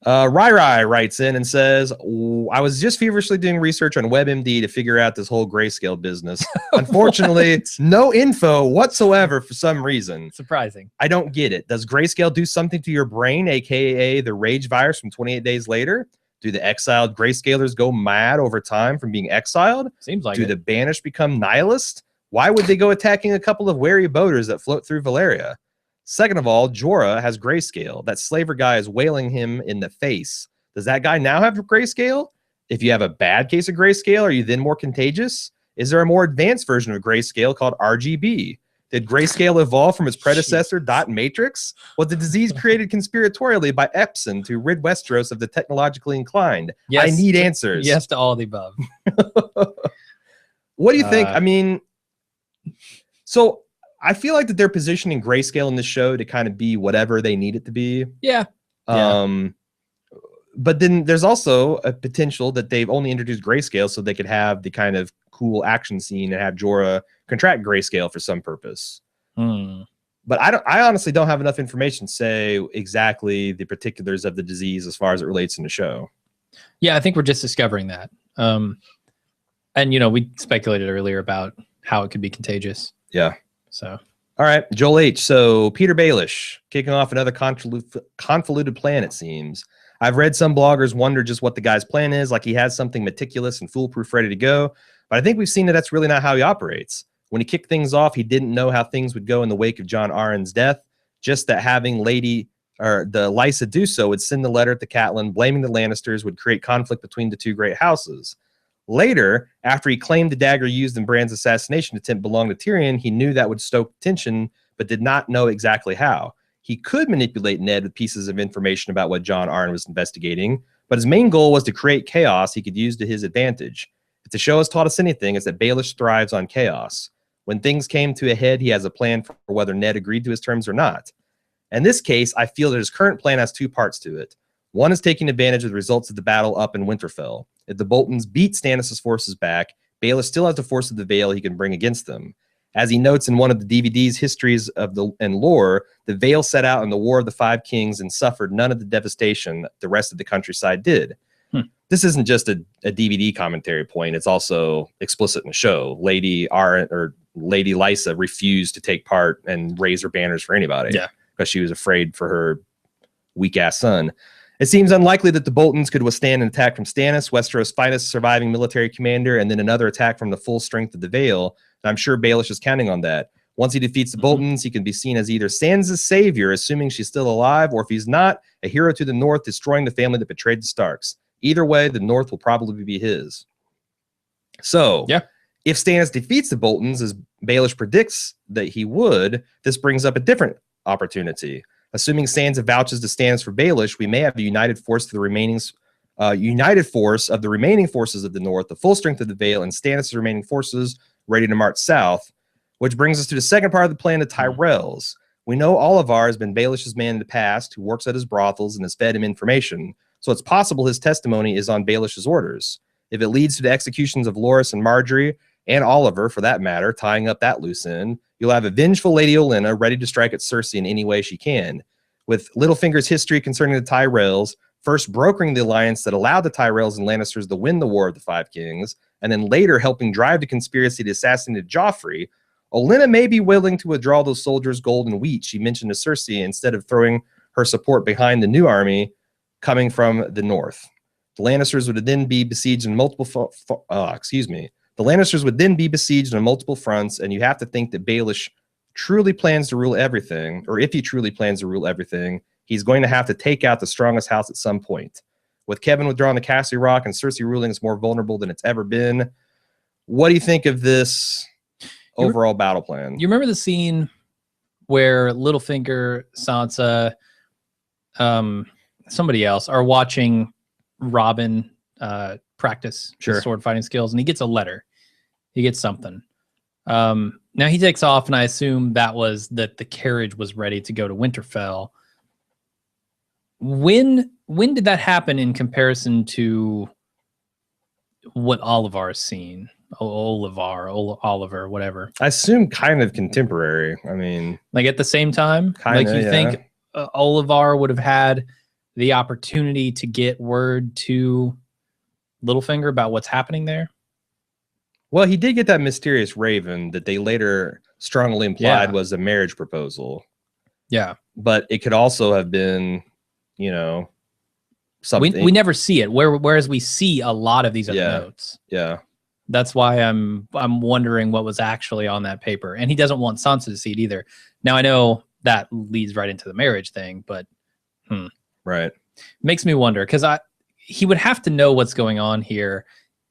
Rai writes in and says, I was just feverishly doing research on WebMD to figure out this whole grayscale business. Unfortunately, no info whatsoever for some reason. Surprising. I don't get it. Does grayscale do something to your brain, aka the rage virus from 28 Days Later? Do the exiled grayscalers go mad over time from being exiled? Seems like Do the banished become nihilist? Why would they go attacking a couple of wary boaters that float through Valeria? Second of all, Jorah has grayscale. That slaver guy is wailing him in the face. Does that guy now have grayscale? If you have a bad case of grayscale, are you then more contagious? Is there a more advanced version of grayscale called RGB? Did grayscale evolve from its predecessor, Dot Matrix? Was the disease created conspiratorially by Epson to rid Westeros of the technologically inclined? Yes, I need answers. Yes to all the above. What do you think? I mean, so I feel like that they're positioning grayscale in this show to kind of be whatever they need it to be. Yeah. But then there's also a potential that they've only introduced grayscale so they could have the kind of cool action scene and have Jorah contract grayscale for some purpose. But I honestly don't have enough information to say exactly the particulars of the disease as far as it relates in the show. Yeah, I think we're just discovering that. And, you know, we speculated earlier about how it could be contagious. Yeah. So, all right, Joel H. So Peter Baelish kicking off another convoluted plan, it seems. I've read some bloggers wonder just what the guy's plan is, like he has something meticulous and foolproof ready to go. But I think we've seen that that's really not how he operates. When he kicked things off, he didn't know how things would go in the wake of Jon Arryn's death. Just that having the Lysa do so would send the letter to Catelyn blaming the Lannisters would create conflict between the two great houses. Later, after he claimed the dagger used in Bran's assassination attempt belonged to Tyrion, he knew that would stoke tension but did not know exactly how. He could manipulate Ned with pieces of information about what John Arryn was investigating, but his main goal was to create chaos he could use to his advantage. If the show has taught us anything, it's that Baelish thrives on chaos. When things came to a head, he has a plan for whether Ned agreed to his terms or not. In this case, I feel that his current plan has two parts to it. One is taking advantage of the results of the battle up in Winterfell. If the Boltons beat Stannis' forces back, Baelish still has the force of the Vale he can bring against them. As he notes in one of the DVD's histories of and lore, the Vale set out in the War of the Five Kings and suffered none of the devastation the rest of the countryside did. This isn't just a DVD commentary point. It's also explicit in the show. Lady Arryn or Lady Lysa refused to take part and raise her banners for anybody because she was afraid for her weak-ass son. It seems unlikely that the Boltons could withstand an attack from Stannis, Westeros' finest surviving military commander, and then another attack from the full strength of the Vale. And I'm sure Baelish is counting on that. Once he defeats the Boltons, he can be seen as either Sansa's savior, assuming she's still alive, or if he's not, a hero to the north, destroying the family that betrayed the Starks. Either way, the north will probably be his. So, if Stannis defeats the Boltons, as Baelish predicts that he would, this brings up a different opportunity. Assuming Sansa vouches to Stannis for Baelish, we may have a united force of the remaining forces of the north, the full strength of the Vale, and Stannis' remaining forces ready to march south. Which brings us to the second part of the plan, the Tyrells. We know Olivar has been Baelish's man in the past, who works at his brothels and has fed him information. So it's possible his testimony is on Baelish's orders. If it leads to the executions of Loras and Marjorie, and Oliver, for that matter, tying up that loose end, you'll have a vengeful Lady Olenna ready to strike at Cersei in any way she can. With Littlefinger's history concerning the Tyrells, first brokering the alliance that allowed the Tyrells and Lannisters to win the War of the Five Kings, and then later helping drive the conspiracy to assassinate Joffrey, Olenna may be willing to withdraw those soldiers' gold and wheat she mentioned to Cersei instead of throwing her support behind the new army coming from the north. The Lannisters would then be besieged in multiple The Lannisters would then be besieged on multiple fronts, and you have to think that Baelish truly plans to rule everything, or if he truly plans to rule everything, he's going to have to take out the strongest house at some point. With Kevin withdrawing the Castle Rock and Cersei ruling is more vulnerable than it's ever been, what do you think of this overall battle plan? You remember the scene where Littlefinger, Sansa, somebody else are watching Robin practice his sword fighting skills, and he gets a letter. He gets something. Now he takes off, and I assume that was that the carriage was ready to go to Winterfell. When did that happen in comparison to what Oliver has seen? Oliver, whatever. I assume kind of contemporary. I mean, like at the same time, like you think Oliver would have had the opportunity to get word to Littlefinger about what's happening there? Well, he did get that mysterious raven that they later strongly implied was a marriage proposal. Yeah. But it could also have been, something. We never see it, whereas we see a lot of these other notes. Yeah. That's why I'm wondering what was actually on that paper. And he doesn't want Sansa to see it either. Now, I know that leads right into the marriage thing, but right. Makes me wonder, because he would have to know what's going on here,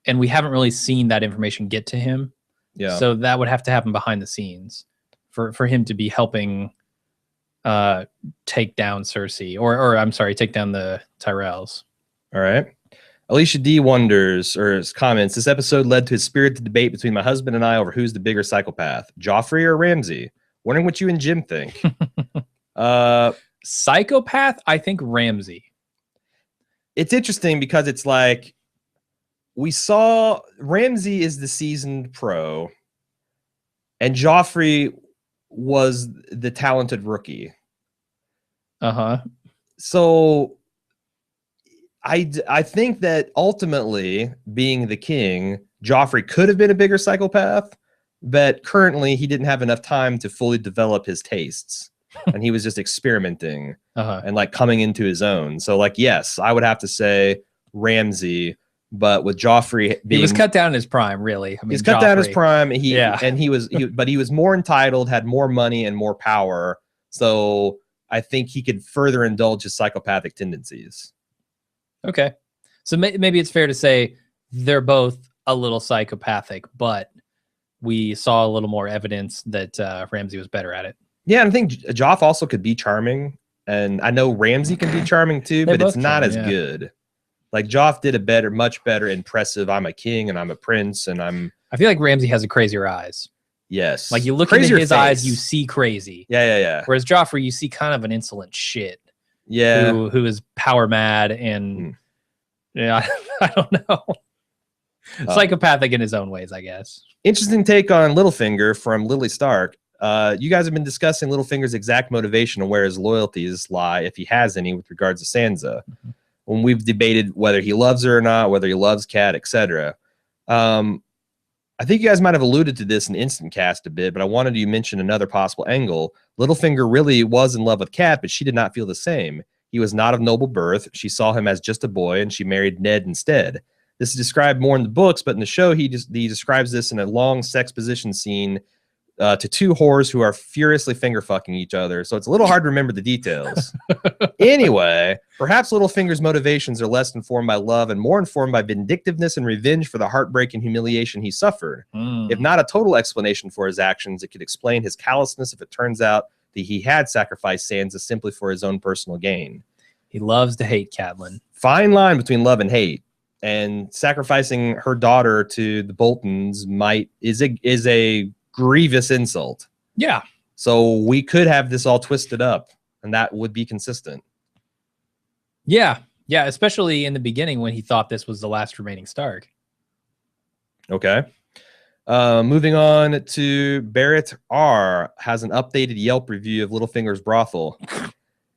and we haven't really seen that information get to him. Yeah. So that would have to happen behind the scenes for him to be helping take down Cersei, or I'm sorry, take down the Tyrells. All right. Alicia D wonders, or comments, this episode led to a spirited debate between my husband and I over who's the bigger psychopath, Joffrey or Ramsay. Wondering what you and Jim think. Psychopath, I think Ramsay. It's interesting because it's like we saw Ramsay is the seasoned pro and Joffrey was the talented rookie. So I think that ultimately, being the king, Joffrey could have been a bigger psychopath, but currently he didn't have enough time to fully develop his tastes. And he was just experimenting and like coming into his own. So like, yes, I would have to say Ramsay, but with Joffrey being, he was cut down in his prime, really. I mean, he's cut down his prime. But he was more entitled, had more money and more power. So I think he could further indulge his psychopathic tendencies. Okay. So maybe it's fair to say they're both a little psychopathic, but we saw a little more evidence that Ramsay was better at it. Yeah, and I think Joff also could be charming, and I know Ramsay can be charming too, but it's not as good. Like Joff did a much better, impressive. I'm a king and I'm a prince and I feel like Ramsay has a crazier eyes. Yes, like you look into his eyes, you see crazy. Yeah. Whereas Joffrey, you see kind of an insolent shit. Yeah, who is power mad and yeah, I don't know. Psychopathic in his own ways, I guess. Interesting take on Littlefinger from Lily Stark. You guys have been discussing Littlefinger's exact motivation and where his loyalties lie, if he has any, with regards to Sansa. When we've debated whether he loves her or not, whether he loves Cat, etc. I think you guys might have alluded to this in Instant Cast a bit, but I wanted to mention another possible angle. Littlefinger really was in love with Cat, but she did not feel the same. He was not of noble birth. She saw him as just a boy, and she married Ned instead. This is described more in the books, but in the show, he describes this in a long sex position scene to two whores who are furiously finger fucking each other. So it's a little hard to remember the details. Anyway, perhaps Littlefinger's motivations are less informed by love and more informed by vindictiveness and revenge for the heartbreak and humiliation he suffered. If not a total explanation for his actions, it could explain his callousness if it turns out that he had sacrificed Sansa simply for his own personal gain. He loves to hate Catelyn. Fine line between love and hate. And sacrificing her daughter to the Boltons is a grievous insult. Yeah. So we could have this all twisted up, and that would be consistent. Yeah. Yeah, especially in the beginning when he thought this was the last remaining Stark. Okay. Moving on to Barrett R. has an updated Yelp review of Littlefinger's brothel.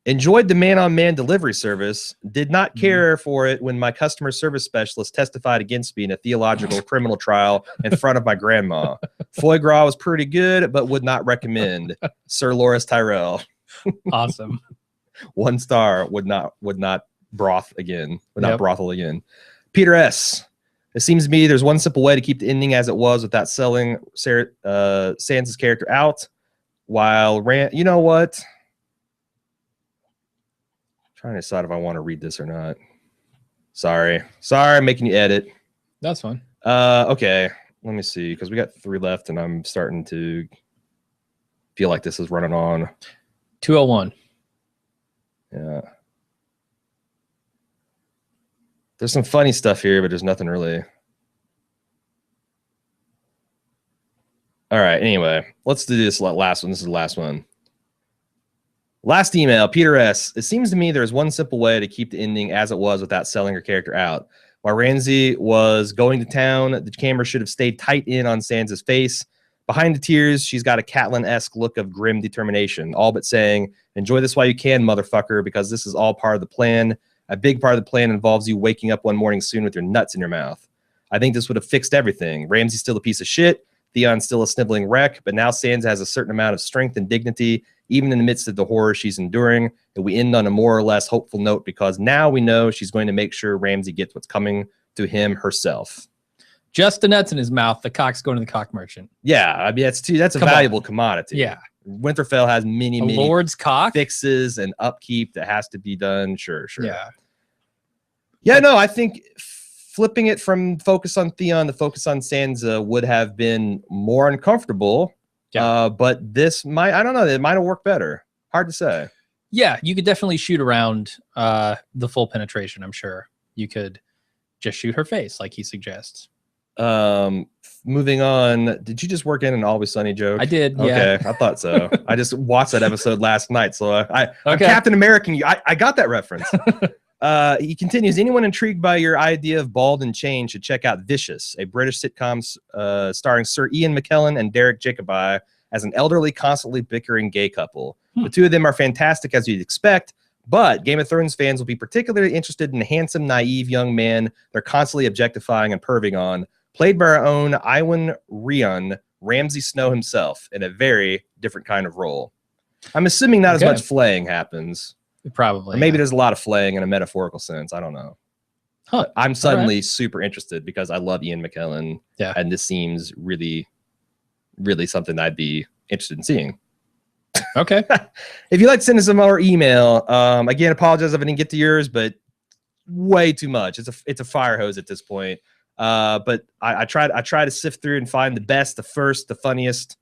Enjoyed the man-on-man delivery service. Did not care for it when my customer service specialist testified against me in a theological criminal trial in front of my grandma. Foie gras was pretty good, but would not recommend. Sir Loras Tyrell. Awesome. 1 star. Would not broth again. Would not brothel again. Peter S. It seems to me there's one simple way to keep the ending as it was without selling Sansa's character out. While you know what? Trying to decide if I want to read this or not. Sorry, I'm making you edit. That's fine. Okay, let me see, because we got 3 left, and I'm starting to feel like this is running on. 201. Yeah. There's some funny stuff here, but there's nothing really. All right, anyway, let's do this last one. This is the last one. Last email, Peter S. It seems to me there's one simple way to keep the ending as it was without selling her character out. While Ramsay was going to town, the camera should have stayed tight in on Sansa's face. Behind the tears, she's got a Catelyn-esque look of grim determination, all but saying, enjoy this while you can, motherfucker, because this is all part of the plan. A big part of the plan involves you waking up one morning soon with your nuts in your mouth. I think this would have fixed everything. Ramsay's still a piece of shit. Theon's still a sniveling wreck, but now Sansa has a certain amount of strength and dignity, even in the midst of the horror she's enduring. And we end on a more or less hopeful note because now we know she's going to make sure Ramsay gets what's coming to him herself. Just the nuts in his mouth. The cock's going to the cock merchant. Yeah, I mean that's a valuable commodity. Yeah, Winterfell has many Lord's cock fixes and upkeep that has to be done. Sure. Yeah. No, I think flipping it from focus on Theon to focus on Sansa would have been more uncomfortable. Yeah. But this I don't know, it might have worked better. Hard to say. Yeah, you could definitely shoot around the full penetration, I'm sure. You could just shoot her face like he suggests. Moving on, did you just work in an Always Sunny joke? I did. Okay, yeah. I thought so. I just watched that episode last night, so I'm Captain American. I got that reference. He continues, anyone intrigued by your idea of bald and chain should check out Vicious, a British sitcom starring Sir Ian McKellen and Derek Jacobi as an elderly, constantly bickering gay couple. The two of them are fantastic as you'd expect, but Game of Thrones fans will be particularly interested in a handsome, naive young man they're constantly objectifying and perving on, played by our own Iwan Rheon, Ramsay Snow himself, in a very different kind of role. I'm assuming not as much flaying happens. Probably. Or maybe there's a lot of flaying in a metaphorical sense. I don't know. Huh. I'm suddenly super interested because I love Ian McKellen. Yeah. And this seems really, really something I'd be interested in seeing. Okay. If you'd like to send us some more email, again, apologize if I didn't get to yours, but way too much. It's a fire hose at this point. But I try to sift through and find the best, the first, the funniest,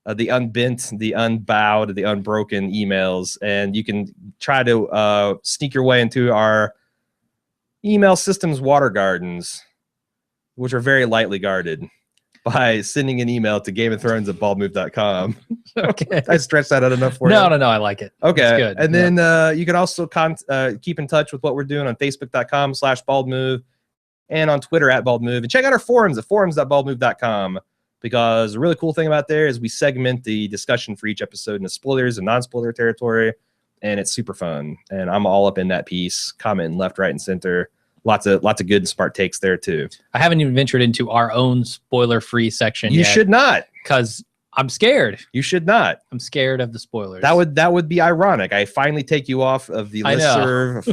the Unbent, the Unbowed, the Unbroken emails, and you can try to sneak your way into our email systems water gardens, which are very lightly guarded, by sending an email to GameOfThrones@baldmove.com. Okay. I stretched that out enough for you. No, I like it. Okay. That's good. And then you can also keep in touch with what we're doing on Facebook.com/baldmove and on Twitter @baldmove. And check out our forums at forums.baldmove.com, because the really cool thing about there is we segment the discussion for each episode into spoilers and non-spoiler territory, and it's super fun. And I'm all up in that piece, commenting left, right, and center. Lots of good smart takes there too. I haven't even ventured into our own spoiler-free section You yet. should not, because I'm scared. You should not. I'm scared of the spoilers. That would be ironic. I finally take you off of the listserv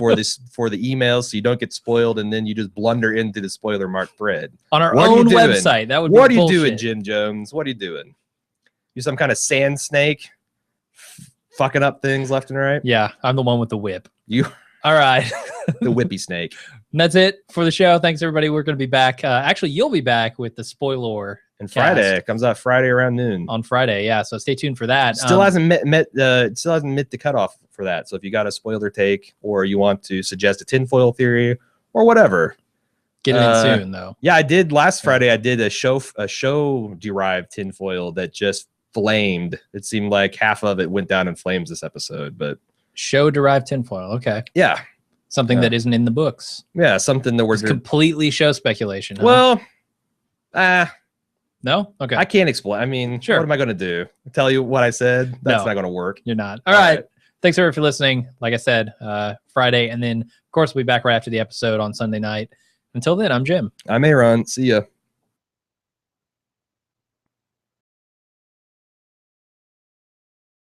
for the emails, so you don't get spoiled, and then you just blunder into the spoiler marked thread on our own website. That would be What are you bullshit. doing, Jim Jones? What are you doing? You some kind of sand snake, fucking up things left and right? Yeah, I'm the one with the whip. You. All right. The whippy snake. And that's it for the show. Thanks, everybody. We're going to be back. Actually, you'll be back with the spoiler. And Friday comes out Friday around noon. On Friday, yeah. So stay tuned for that. Still hasn't met the cutoff for that. So if you got a spoiler take, or you want to suggest a tinfoil theory or whatever, get it in soon though. Yeah, I did last Friday. I did a show derived tinfoil that just flamed. It seemed like half of it went down in flames this episode, but show derived tinfoil. Okay. Yeah. Something that isn't in the books. Yeah, something that was completely show speculation. Huh? Well, no? Okay. I can't explain. I mean, sure. What am I going to do? Tell you what I said? That's not going to work. You're not. All right. Thanks, everyone, for listening. Like I said, Friday. And then, of course, we'll be back right after the episode on Sunday night. Until then, I'm Jim. I'm Aaron. See ya.